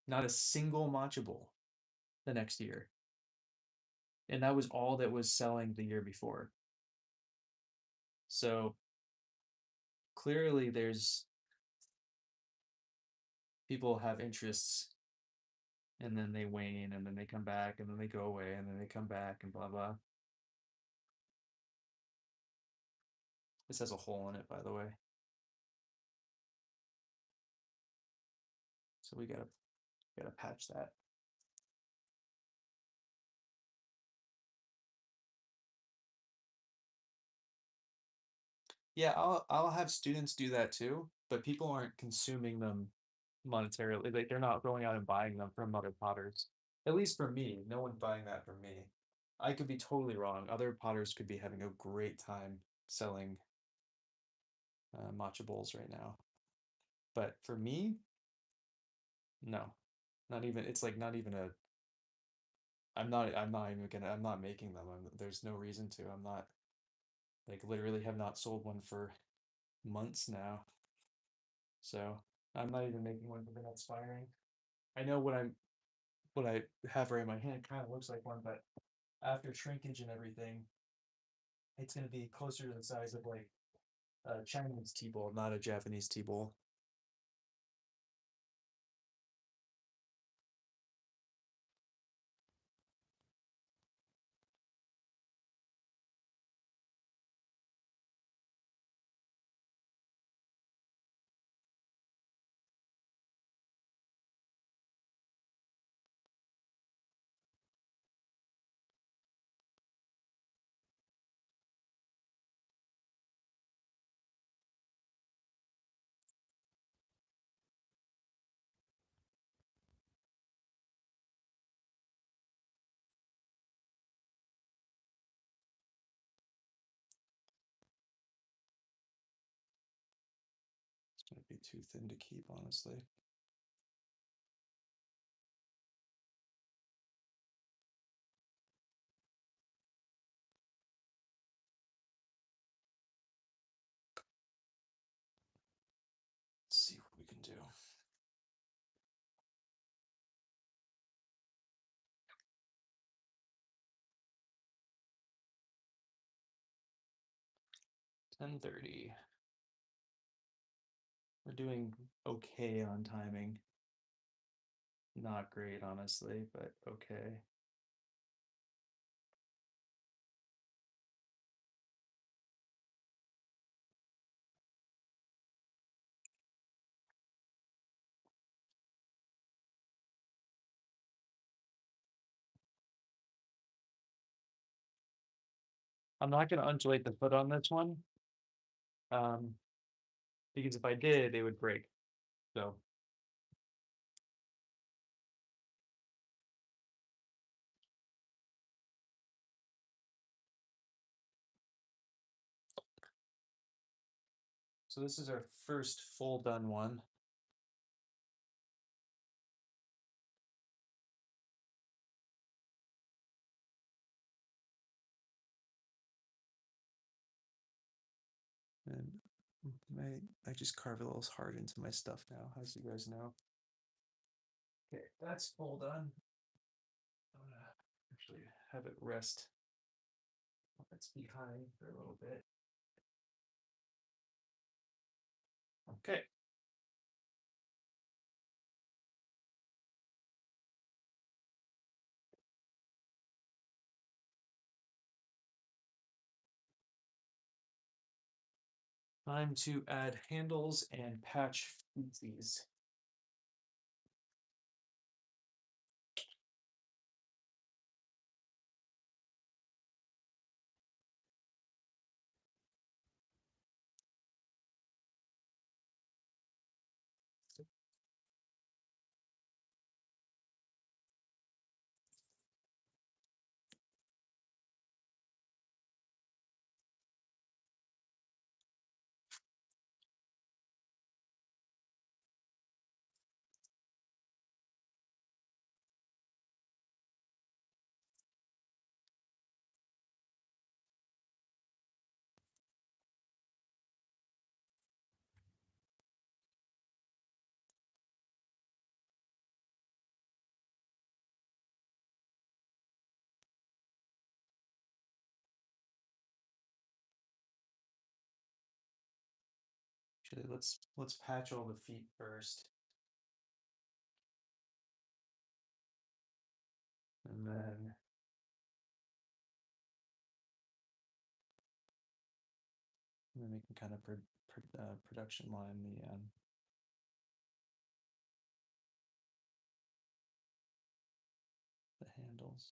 not a single matcha bowl the next year. And that was all that was selling the year before. So clearly there's people have interests and then they wane and then they come back and then they go away and then they come back and blah blah. This has a hole in it, by the way. So we gotta patch that. Yeah, I'll have students do that too, but people aren't consuming them monetarily. Like they're not going out and buying them from other potters. At least for me, no one's buying that from me. I could be totally wrong. Other potters could be having a great time selling matcha bowls right now. But for me, no, not even. It's like not even a. I'm not even gonna. I'm not making them. There's no reason to. I'm not like literally have not sold one for months now. So I'm not even making one for the next firing. I know what I have right in my hand kind of looks like one, but after shrinkage and everything, it's going to be closer to the size of like a Chinese tea bowl, not a Japanese tea bowl. It's going to be too thin to keep, honestly. Let's see what we can do. $10:30. We're doing okay on timing. Not great, honestly, but okay. I'm not going to undulate the foot on this one, um, because if I did, it would break. So so this is our first full done one. And I just carve a little heart into my stuff now, as you guys know. Okay, that's full done. I'm gonna actually have it rest on its behind for a little bit. Okay. Time to add handles and patch these. Actually, let's patch all the feet first. And then we can kind of production line the handles.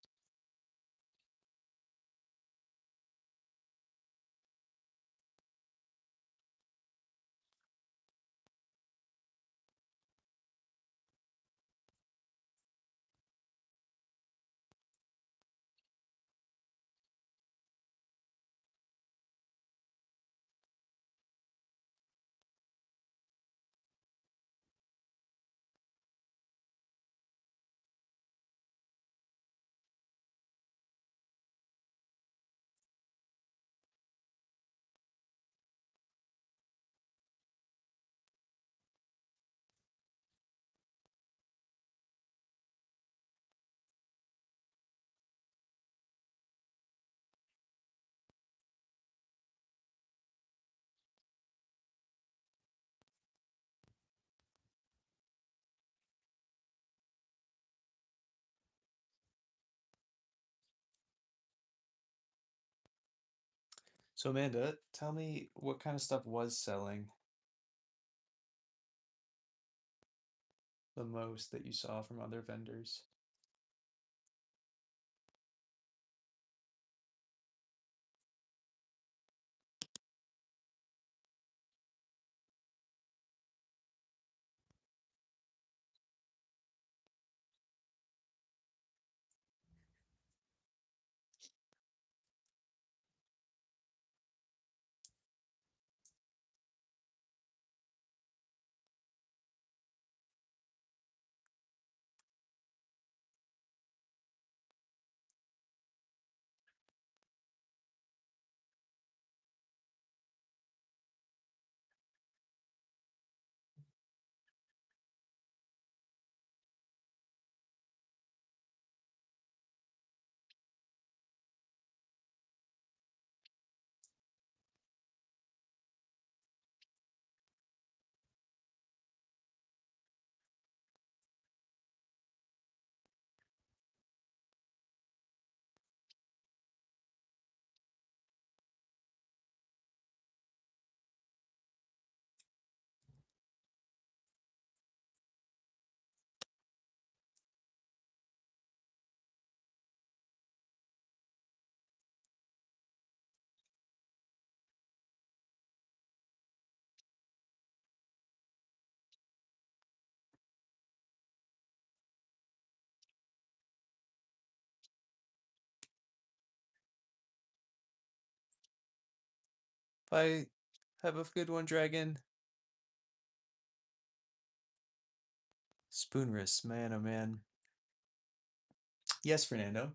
So Amanda, tell me what kind of stuff was selling the most that you saw from other vendors? Bye. Have a good one, Dragon. Spoonress, man, oh man. Yes, Fernando.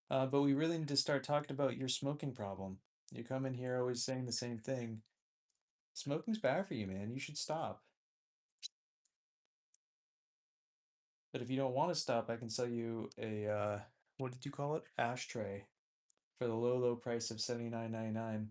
But we really need to start talking about your smoking problem. You come in here always saying the same thing. Smoking's bad for you, man. You should stop. But if you don't want to stop, I can sell you a what did you call it? Ashtray for the low, low price of $79.99.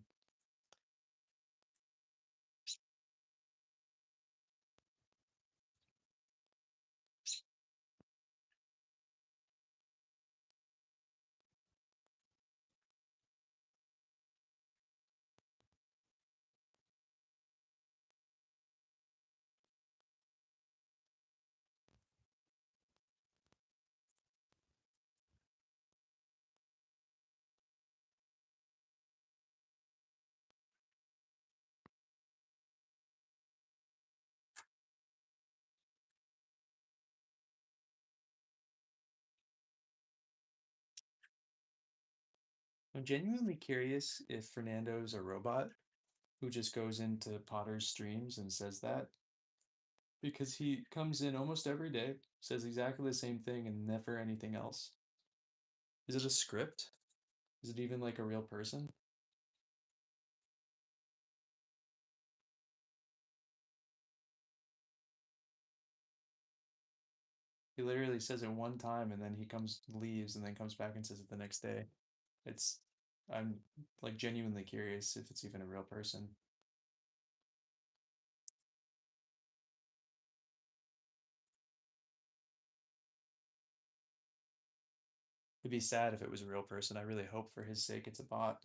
I'm genuinely curious if Fernando's a robot who just goes into Potter's streams and says that because he comes in almost every day, says exactly the same thing and never anything else. Is it a script? Is it even like a real person? He literally says it one time and then he leaves and then comes back and says it the next day. It's I'm like genuinely curious if it's even a real person. It'd be sad if it was a real person. I really hope for his sake it's a bot.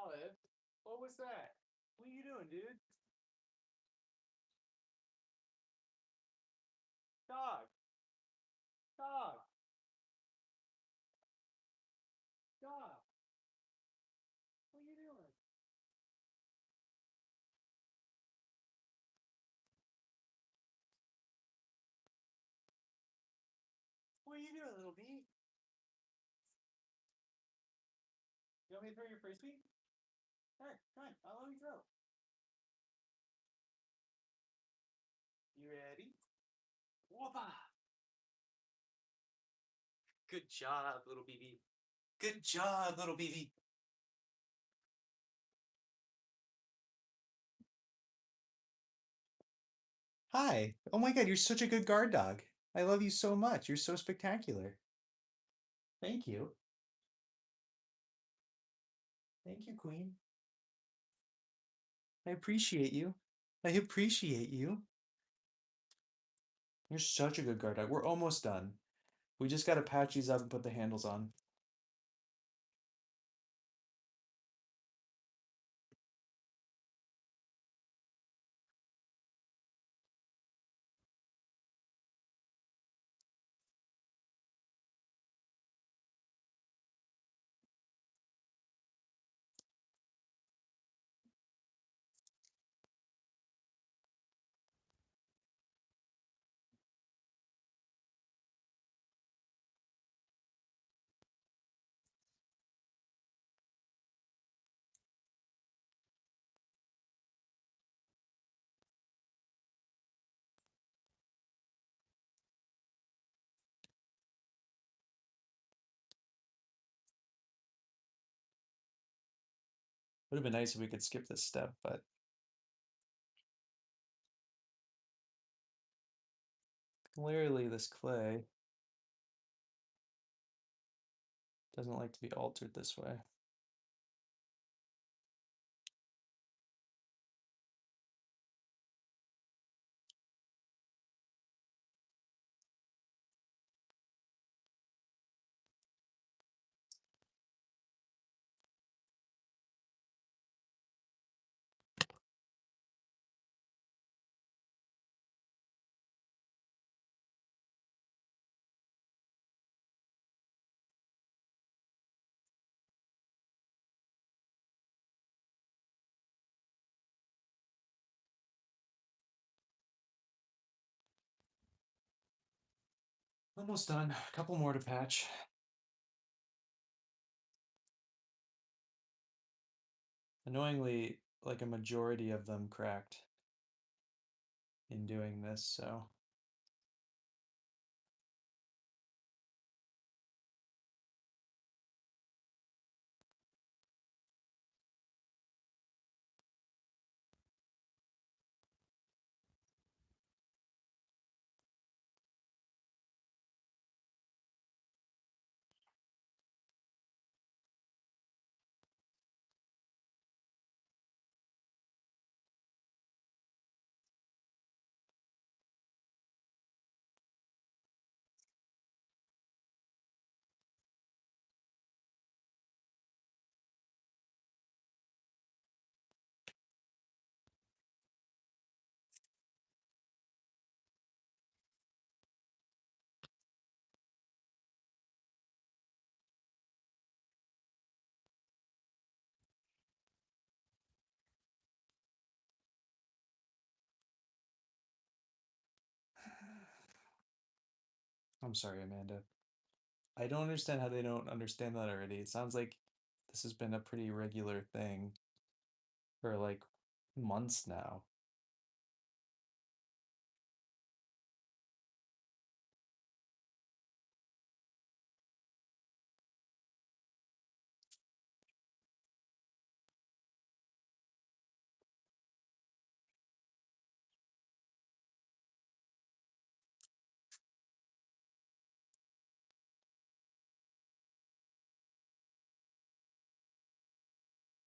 Olive, what was that? What are you doing, dude? Dog, dog, dog. What are you doing? What are you doing, little bee? You want me to throw your frisbee? Hey, come on, I'll let you throw. You ready? Whoppa! Good job, little BB. Good job, little BB. Hi. Oh my God, you're such a good guard dog. I love you so much. You're so spectacular. Thank you. Thank you, Queen. I appreciate you. I appreciate you. You're such a good guard dog. We're almost done. We just gotta patch these up and put the handles on. Would have been nice if we could skip this step, but clearly this clay doesn't like to be altered this way. Almost done. A couple more to patch. Annoyingly, like a majority of them cracked in doing this, so. I'm sorry, Amanda. I don't understand how they don't understand that already. It sounds like this has been a pretty regular thing for like months now.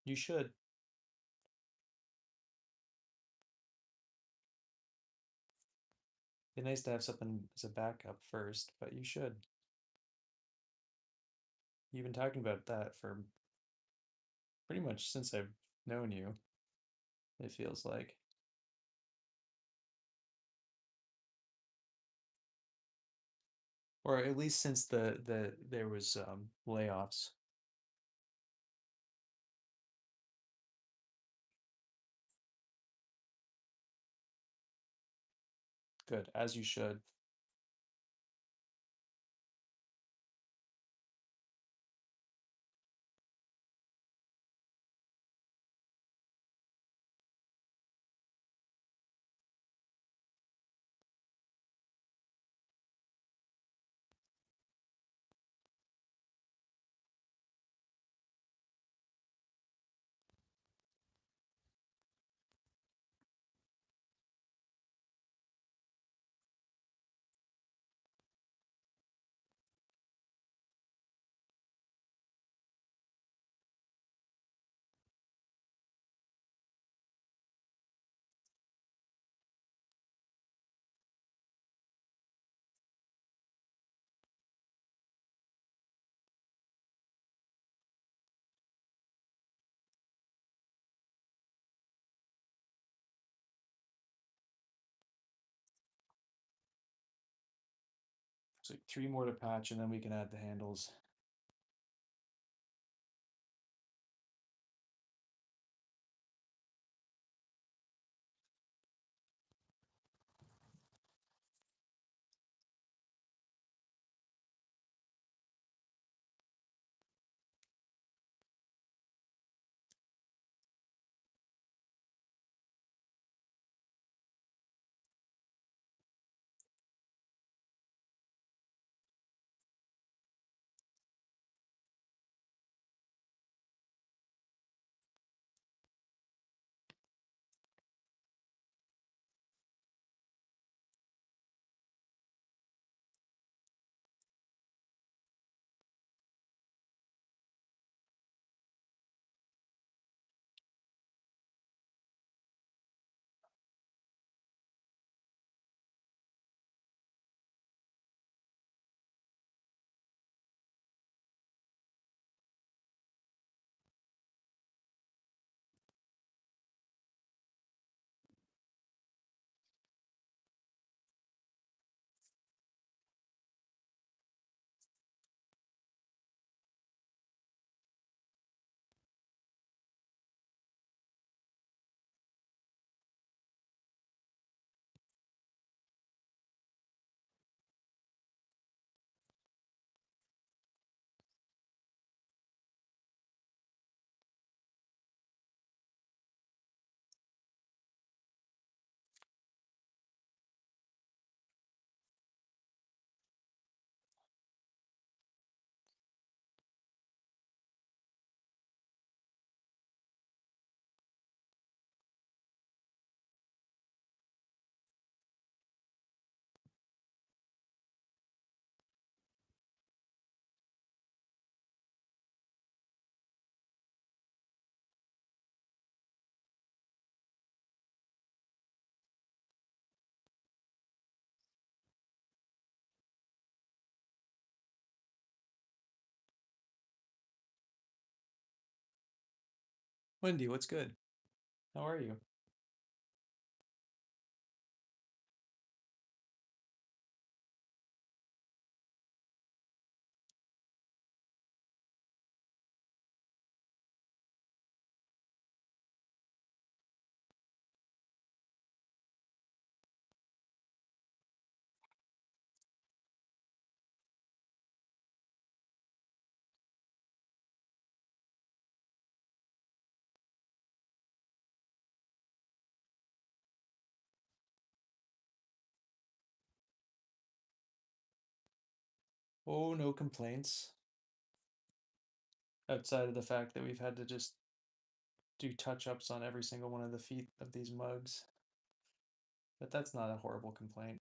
You should. Be nice to have something as a backup first, but you should. You've been talking about that for pretty much since I've known you, it feels like. Or at least since the there was layoffs. Good, as you should. So 3 more to patch and then we can add the handles. Wendy, what's good? How are you? Oh, no complaints. Outside of the fact that we've had to just do touch-ups on every single one of the feet of these mugs. But that's not a horrible complaint.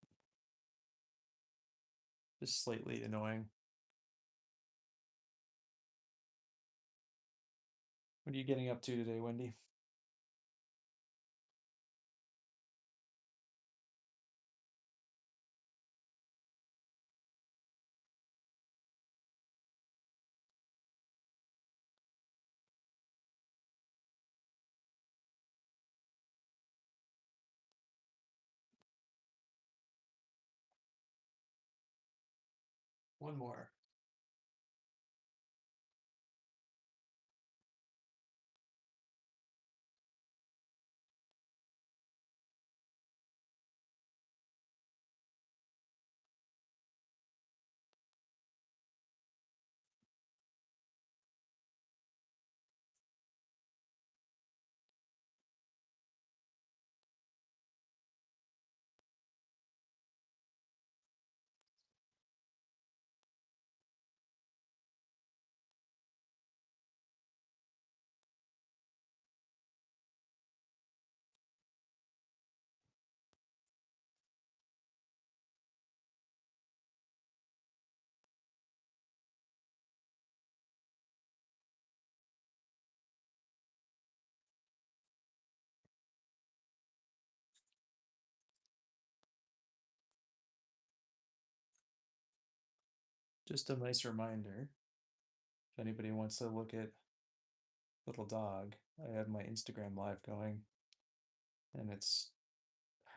Just slightly annoying. What are you getting up to today, Wendy? One more. Just a nice reminder, if anybody wants to look at little dog, I have my Instagram live going, and it's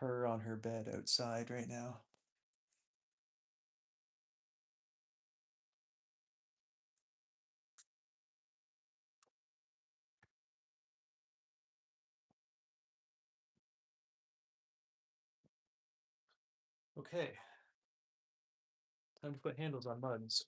her on her bed outside right now. Okay, time to put handles on mugs.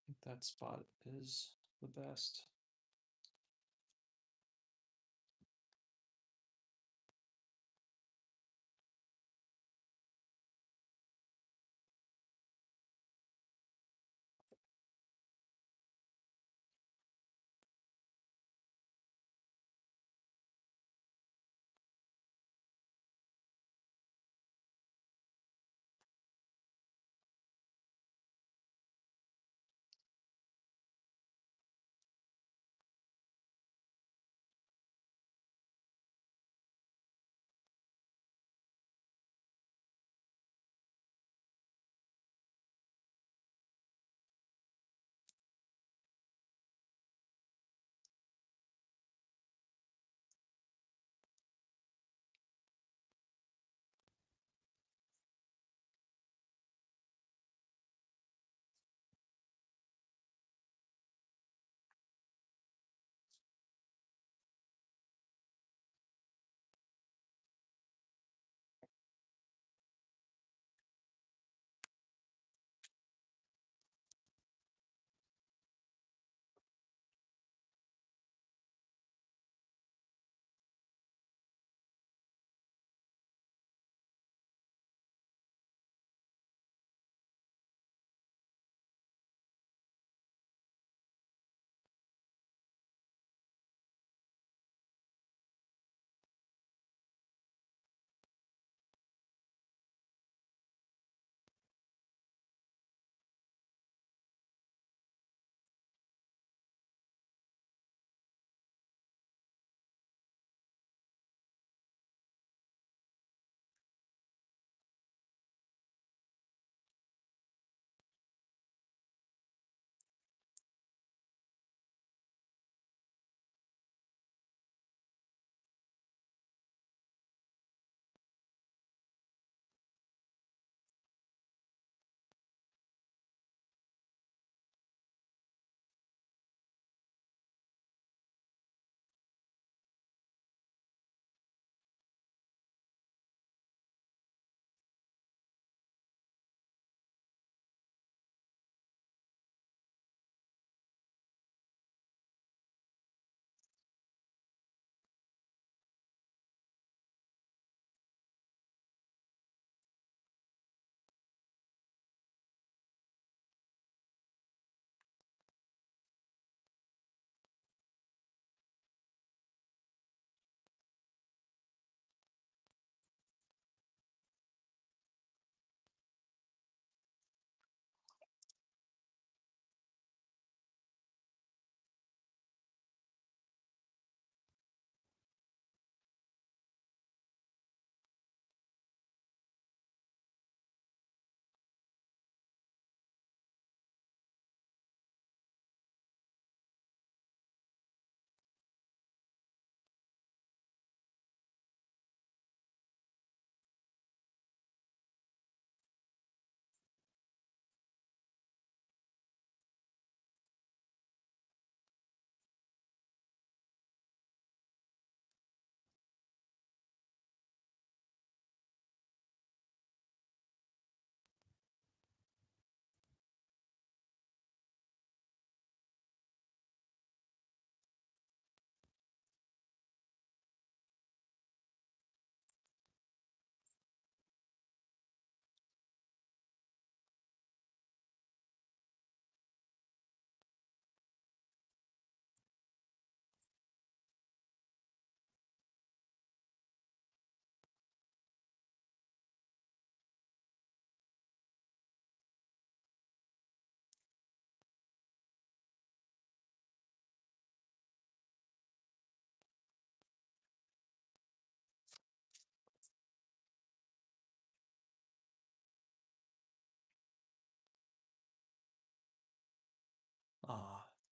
I think that spot is the best.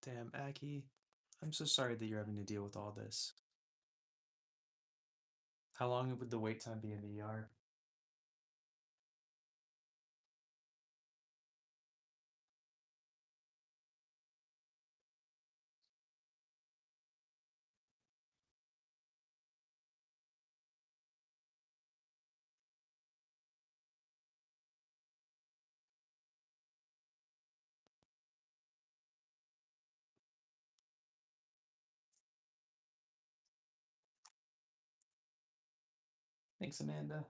Damn, Aki. I'm so sorry that you're having to deal with all this. How long would the wait time be in the ER? Thanks, Amanda.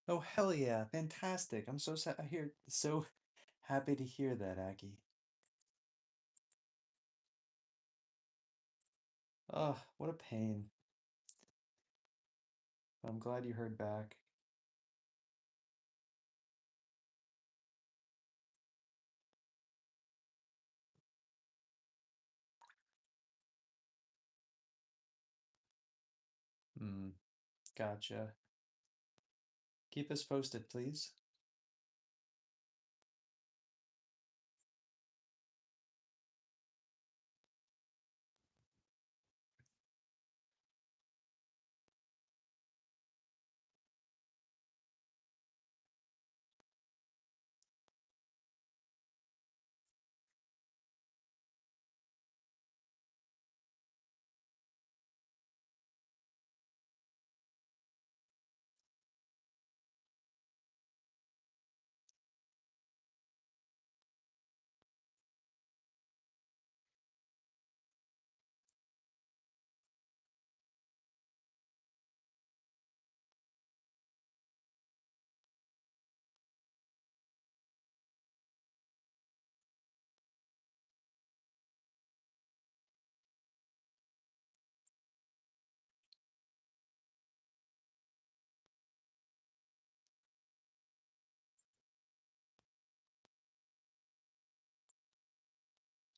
Oh, hell yeah. Fantastic. I'm so so happy to hear that, Aki. Ugh, what a pain. I'm glad you heard back. Hmm, gotcha. Keep us posted, please.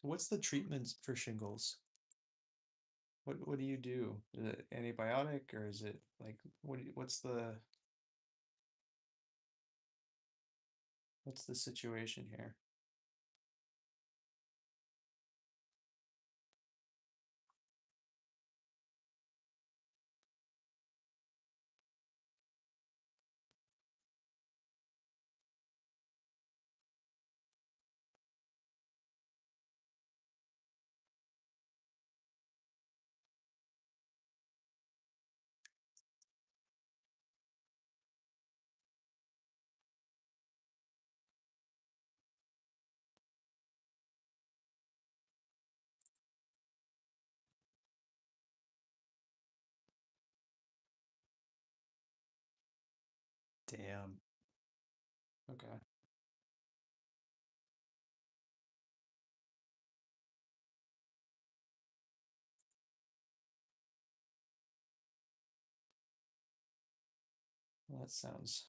What's the treatment for shingles? What do you do? Is it antibiotic or is it like what's the situation here? Damn. Okay. Well, that sounds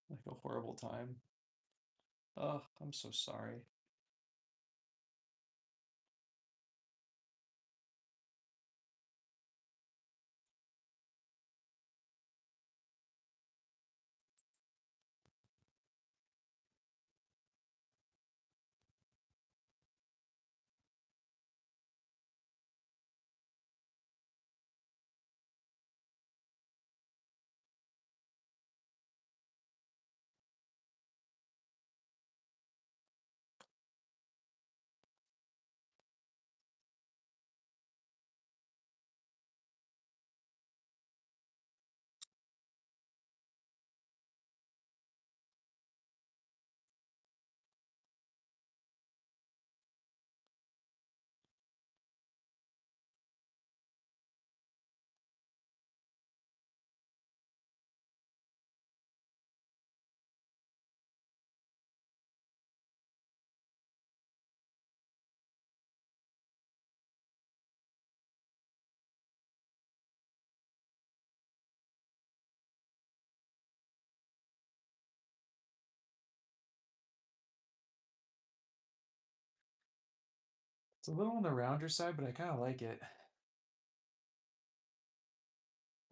like a horrible time. Oh, I'm so sorry. It's a little on the rounder side, but I kind of like it.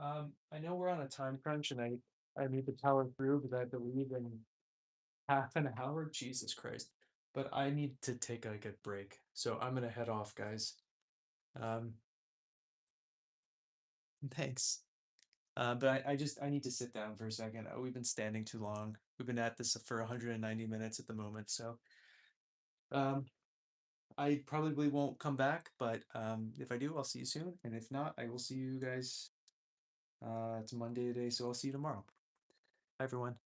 I know we're on a time crunch and I need to power through because I have to leave in half an hour. Jesus Christ. But I need to take like a break. So I'm gonna head off, guys. Um, thanks. But I need to sit down for a second. We've been standing too long. We've been at this for 190 minutes at the moment. So um, I probably won't come back, but if I do, I'll see you soon. And if not, I will see you guys. It's Monday today, so I'll see you tomorrow. Bye, everyone.